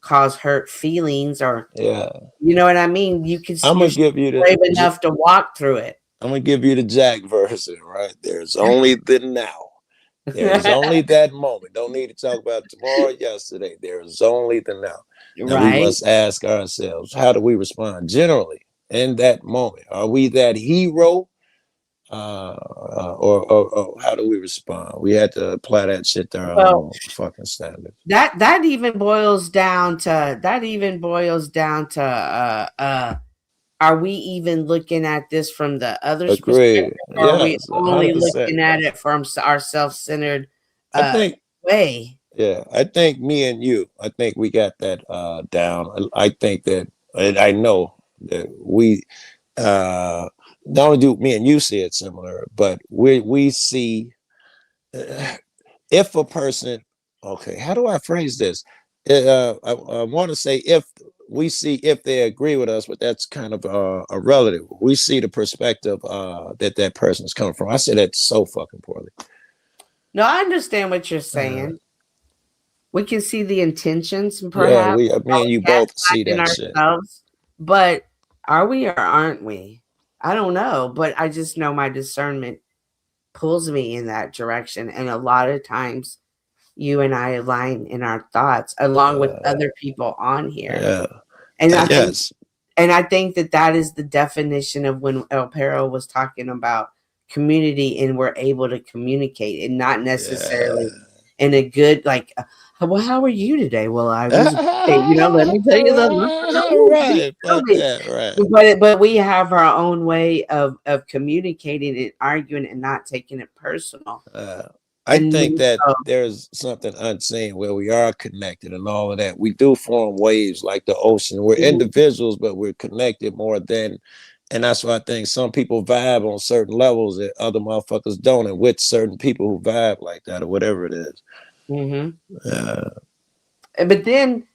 cause hurt feelings, or you know what I mean, you can. I'm gonna give you brave enough to walk through it. I'm gonna give you the Jack version, right? There's only the now. There's only that moment. Don't need to talk about tomorrow, yesterday. There's only the now. Now we must ask ourselves, how do we respond generally in that moment? Are we that hero? Or how do we respond? We had to apply that shit to our own fucking standards. That even boils down to are we even looking at this from the other's perspective? Or are we only looking at it from our self-centered way? Yeah, I think me and you, I think we got that down. I think that, and I know that we not only do me and you see it similar, but we see if a person, okay, how do I phrase this? I want to say if we see if they agree with us, but that's kind of a relative. We see the perspective that person's coming from. I say that so fucking poorly. No, I understand what you're saying. We can see the intentions, and perhaps me and you both see that ourselves, shit. But Are we or aren't we? I don't know, but I just know my discernment pulls me in that direction. And a lot of times you and I align in our thoughts along with other people on here. Yeah. And I think that is the definition of when El Perro was talking about community and we're able to communicate and not necessarily in a good, like, well, how are you today? Well, I was, let me tell you right. But we have our own way of communicating and arguing and not taking it personal. I think that there's something unseen where we are connected and all of that. We do form waves like the ocean. We're individuals, but we're connected more than, and that's why I think some people vibe on certain levels that other motherfuckers don't, and with certain people who vibe like that or whatever it is. But then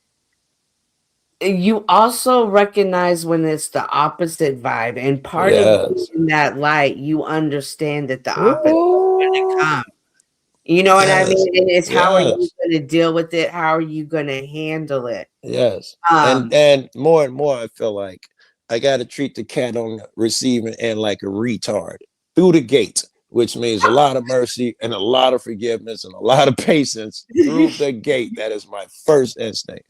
you also recognize when it's the opposite vibe, and part of in that light, you understand that the opposite is going to come. You know what I mean? And it's how are you going to deal with it? How are you going to handle it? Yes. And more and more, I feel like I got to treat the cat on the receiving end like a retard through the gate, which means a lot of mercy and a lot of forgiveness and a lot of patience through the gate. That is my first instinct.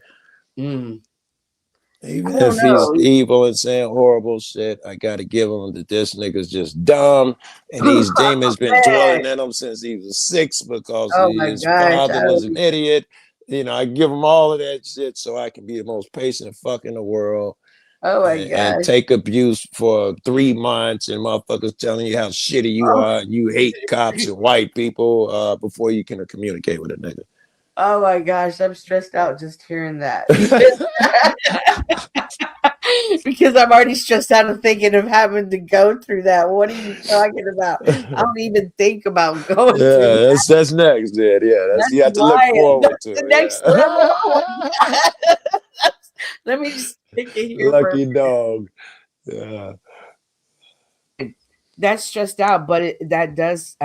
Even if he's evil and saying horrible shit, I got to give him that this nigga's just dumb. And these demons been dwelling in him since he was 6 because his father was an idiot. I give him all of that shit so I can be the most patient fuck in the world. And take abuse for 3 months and motherfuckers telling you how shitty you are and you hate cops and white people before you can communicate with a nigga. Oh my gosh, I'm stressed out just hearing that. Because I'm already stressed out of thinking of having to go through that. What are you talking about? I don't even think about going through that. That's next, dude. Yeah, you have to look forward to the next level. Let me just take it here. Lucky dog. Yeah. That's stressed out, but that does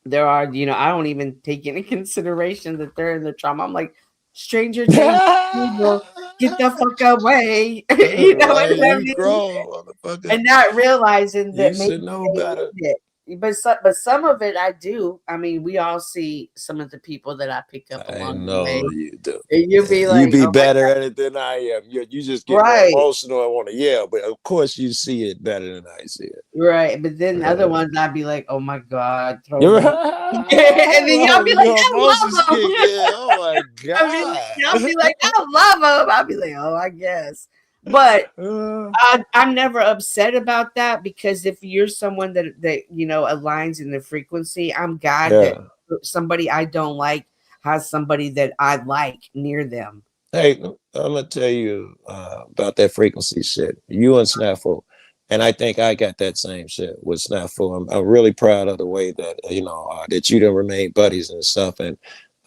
there are, I don't even take into consideration that they're in the trauma. I'm like, stranger danger, get the fuck away. You know what I mean? And not realizing that maybe should know better. But some of it I do. I mean, we all see some of the people that I pick up along the way. You do. And you'll be like, you be better at it than I am. You just get more emotional. I want to yell, but of course you see it better than I see it. Right, but then other ones I'd be like, oh my god, and then y'all be like, I love him. Oh my god. Y'all be like, I love him. I'll be like, oh, I guess. But I'm never upset about that, because if you're someone that aligns in the frequency, I'm glad that somebody I don't like has somebody that I like near them. Hey, I'm gonna tell you about that frequency shit. You and Snafu, and I think I got that same shit with Snafu. I'm really proud of the way that that you done remain buddies and stuff, and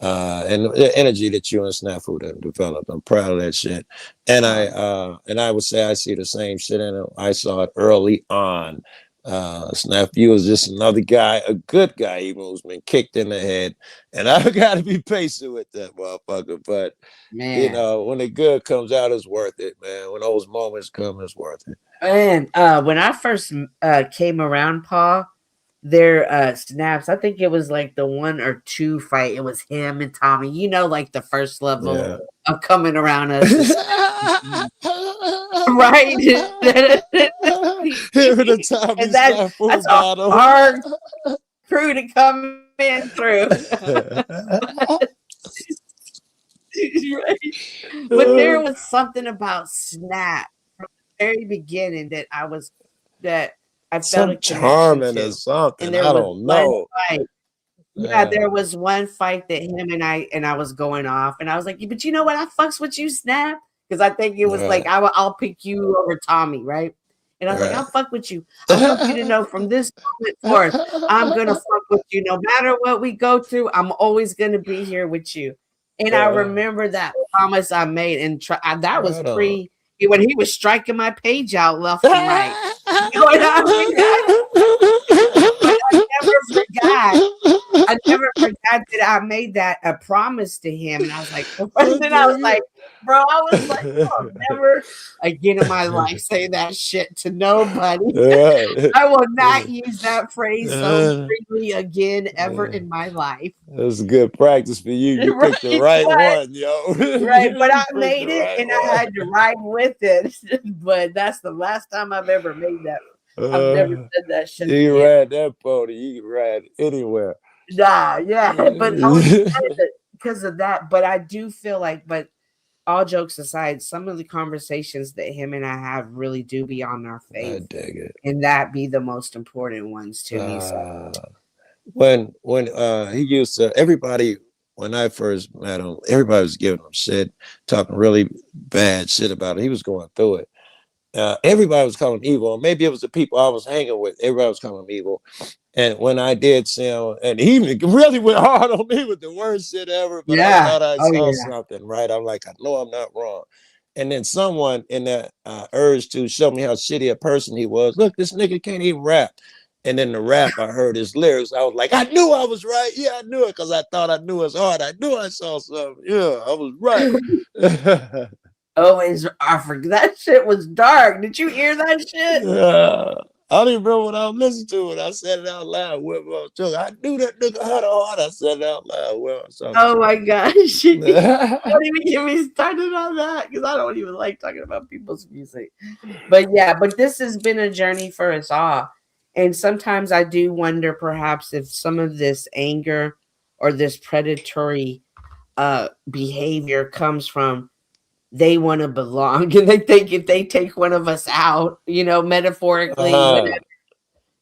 the energy that you and Snafu done developed. I'm proud of that shit. And I would say I see the same shit in it. I saw it early on. Snafu was just another guy, a good guy, even who's been kicked in the head. And I got to be patient with that motherfucker. But when the good comes out, it's worth it, man. When those moments come, it's worth it. And when I first came around, Paul, their snaps, I think it was like the 1 or 2 fight. It was him and Tommy, like the first level of coming around us. Right? And that's a hard crew to come in through. Right? But there was something about Snap from the very beginning that I felt some charming or something. And I don't know. Yeah, there was one fight that him and I was going off, and I was like, but you know what? I fucks with you, Snap. Because I think it was like, I'll pick you over Tommy, right? And I was like, I'll fuck with you. I want you to know from this moment forth, I'm going to fuck with you. No matter what we go through, I'm always going to be here with you. And I remember that promise I made. And that was when he was striking my page out left and right. You know what I mean? I never forgot. I never forgot that I made that a promise to him, and I was like, and then I was like, bro, I was like, I'll never again in my life say that shit to nobody. I will not use that phrase so freely again ever in my life. That's good practice for you. You picked the right one, yo. Right, but I made it and I had to ride with it. But that's the last time I've ever made that. I've never said that shit. You ride that pony, you can ride anywhere. Nah, yeah, but I was because of that. But I do feel like, but all jokes aside, some of the conversations that him and I have really do be on our faith. I dig it. And that be the most important ones to me. So. When he used to, everybody, when I first met him, everybody was giving him shit, talking really bad shit about it. He was going through it. Everybody was calling him evil. Maybe it was the people I was hanging with. Everybody was calling him evil. And when I did see him, and he really went hard on me with the worst shit ever, but I thought I saw something, right? I'm like, I know I'm not wrong. And then someone in that urge to show me how shitty a person he was. Look, this nigga can't even rap. And then the rap, I heard his lyrics. I was like, I knew I was right. Yeah, I knew it because I thought I knew his heart. I knew I saw something. Yeah, I was right. I forgot that shit was dark. Did you hear that shit? I don't even remember what I was listening to when I said it out loud. I knew that nigga had a heart. I said it out loud. Oh my gosh. Don't even get me started on that because I don't even like talking about people's music. But yeah, but this has been a journey for us all. And sometimes I do wonder perhaps if some of this anger or this predatory behavior comes from they want to belong and they think if they take one of us out, metaphorically,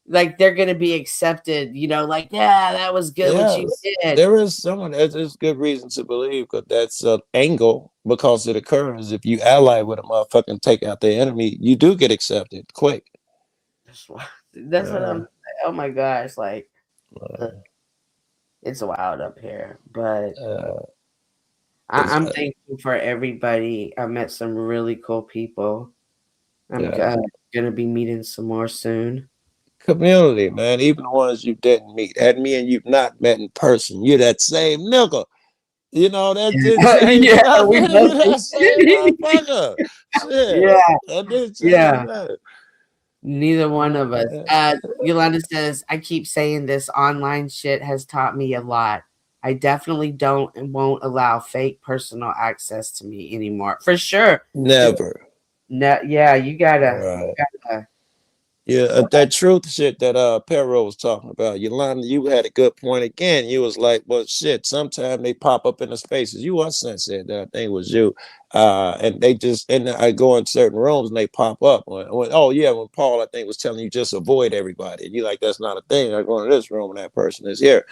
like they're going to be accepted, like, yeah, that was good what you did. There is someone, there's good reason to believe because that's an angle because it occurs. If you ally with a motherfucker and take out the enemy, you do get accepted quick. That's what I'm, oh my gosh, like, it's wild up here, but I'm thankful for everybody. I met some really cool people. I'm gonna be meeting some more soon. Community, man. Even the ones you didn't meet. Had me and you've not met in person. You're that same nigga. You know, that's we both that same motherfucker. Shit. Yeah. Neither one of us. Yolanda says, I keep saying this online shit has taught me a lot. I definitely don't and won't allow fake personal access to me anymore. For sure. Never. No, yeah, you gotta. That truth shit that Perro was talking about. Yolanda, you had a good point again. You was like, well, shit, sometimes they pop up in the spaces. You are said that I think it was you. And they just, and I go in certain rooms and they pop up. When Paul, I think, was telling you just avoid everybody. And you like, that's not a thing. I go into this room and that person is here.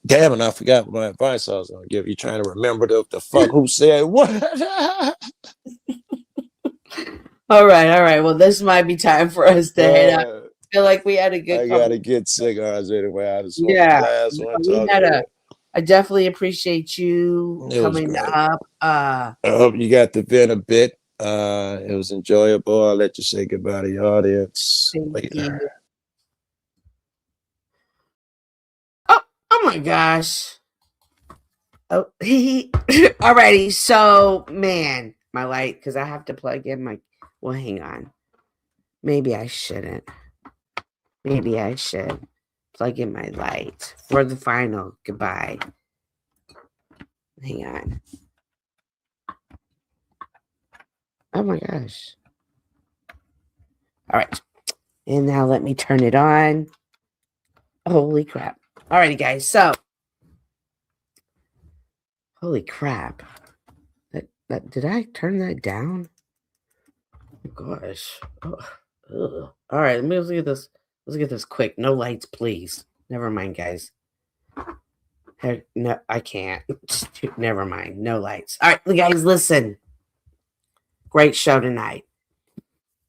Damn, and I forgot what my advice I was going to give you, trying to remember the fuck who said what. All right. Well, this might be time for us to head out. I feel like we had a good. I gotta get cigars anyway. I just want the last one. I definitely appreciate you coming up. I hope you got to vent a bit. It was enjoyable. I'll let you say goodbye to your audience later. Oh my gosh. Oh, alrighty. So, man, my light, because I have to plug in my. Well, hang on. Maybe I shouldn't. Maybe I should plug in my light for the final goodbye. Hang on. Oh my gosh. All right. And now let me turn it on. Holy crap. Alrighty, guys. So, holy crap. Did I turn that down? Oh gosh. All right, let's get this. Let's get this quick. No lights, please. Never mind, guys. No, I can't. Never mind. No lights. All right, guys, listen. Great show tonight.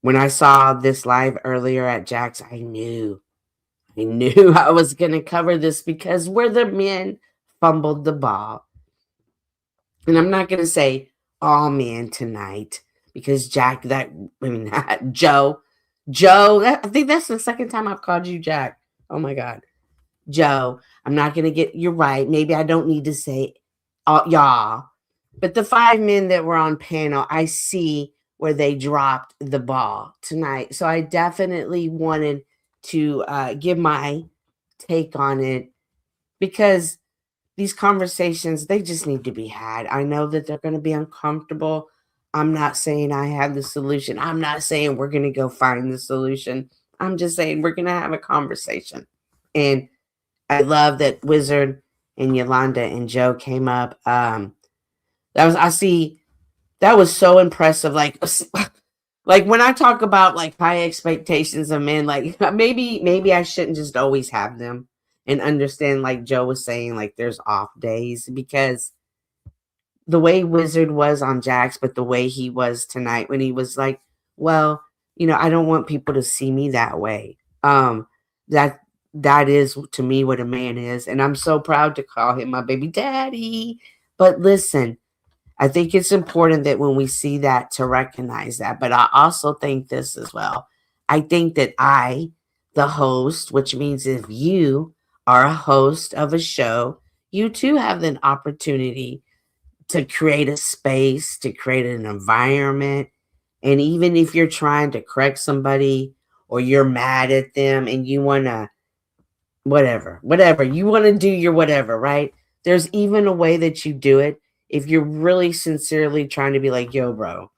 When I saw this live earlier at Jack's, I knew I was going to cover this because we're the men fumbled the ball. And I'm not going to say all men tonight because Joe, I think that's the second time I've called you Jack. Oh my God. Joe, I'm not going to get, you're right. Maybe I don't need to say y'all, but the 5 men that were on panel, I see where they dropped the ball tonight. So I definitely wanted to give my take on it, because these conversations, they just need to be had. I know that they're going to be uncomfortable. I'm not saying I have the solution. I'm not saying we're going to go find the solution. I'm just saying we're going to have a conversation. And I love that Wizard and Yolanda and Joe came up. That was so impressive. Like when I talk about like high expectations of men, like maybe I shouldn't just always have them, and understand, like Joe was saying, like there's off days, because the way Wizard was on Jax, but the way he was tonight when he was like, well, I don't want people to see me that way. That is to me what a man is. And I'm so proud to call him my baby daddy. But listen, I think it's important that when we see that, to recognize that. But I also think this as well. I think that I, the host, which means if you are a host of a show, you too have an opportunity to create a space, to create an environment. And even if you're trying to correct somebody, or you're mad at them and you want to, whatever, you want to do your whatever, right? There's even a way that you do it. If you're really sincerely trying to be like, yo, bro,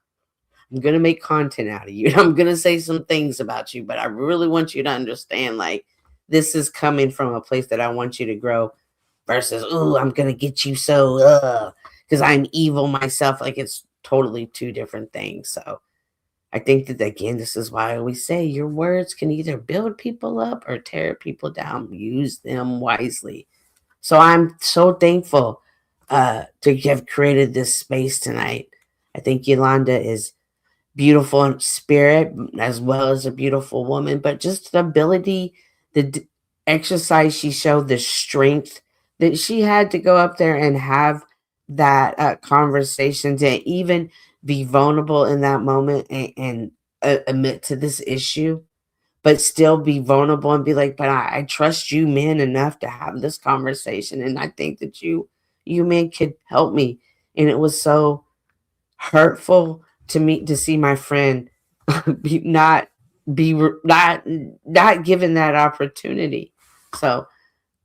I'm going to make content out of you. I'm going to say some things about you, but I really want you to understand, like, this is coming from a place that I want you to grow, versus, ooh, I'm going to get you so, because I'm evil myself. Like, it's totally two different things. So I think that, again, this is why I always say your words can either build people up or tear people down. Use them wisely. So I'm so thankful to have created this space tonight. I think Yolanda is beautiful in spirit as well as a beautiful woman, but just the ability, the exercise she showed, the strength that she had to go up there and have that conversation, to even be vulnerable in that moment and admit to this issue, but still be vulnerable and be like, but I trust you men enough to have this conversation. And I think that you men could help me. And it was so hurtful to me to see my friend not given that opportunity. So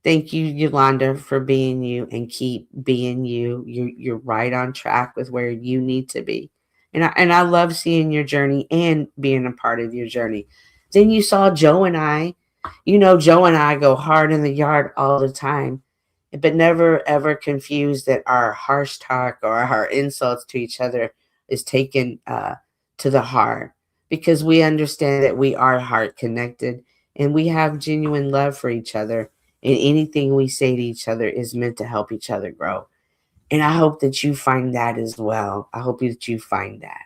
thank you, Yolanda, for being you, and keep being you. You're right on track with where you need to be. And I love seeing your journey and being a part of your journey. Then you saw Joe and I. Joe and I go hard in the yard all the time, but never ever confused that our harsh talk or our insults to each other is taken to the heart, because we understand that we are heart connected and we have genuine love for each other. And anything we say to each other is meant to help each other grow. And I hope that you find that as well. I hope that you find that.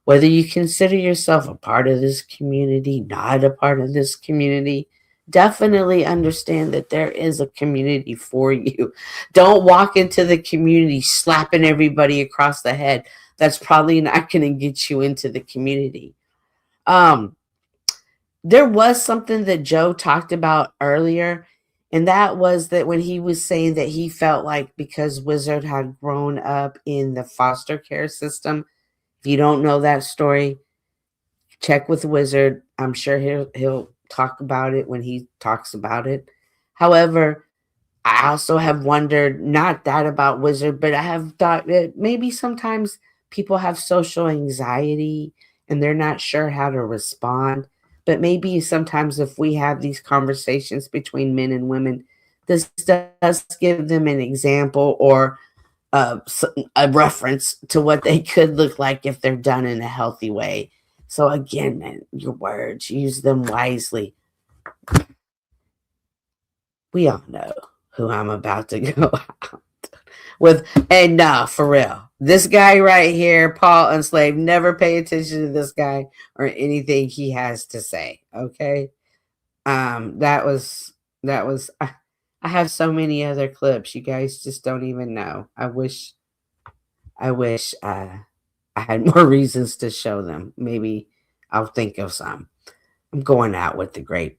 Whether you consider yourself a part of this community, not a part of this community, definitely understand that there is a community for you. Don't walk into the community slapping everybody across the head. That's probably not going to get you into the community. There was something that Joe talked about earlier, and that was that when he was saying that he felt like because Wizard had grown up in the foster care system. If you don't know that story, check with Wizard. I'm sure he'll talk about it when he talks about it. However, I also have wondered, not that about Wizard, but I have thought that maybe sometimes people have social anxiety and they're not sure how to respond. But maybe sometimes if we have these conversations between men and women, this does give them an example or a reference to what they could look like if they're done in a healthy way. So again, man, your words, use them wisely. We all know who I'm about to go out with. And no, for real, this guy right here, Paul Enslaved, never pay attention to this guy or anything he has to say. Okay. That was I have so many other clips. You guys just don't even know. I wish I had more reasons to show them. Maybe I'll think of some. I'm going out with the great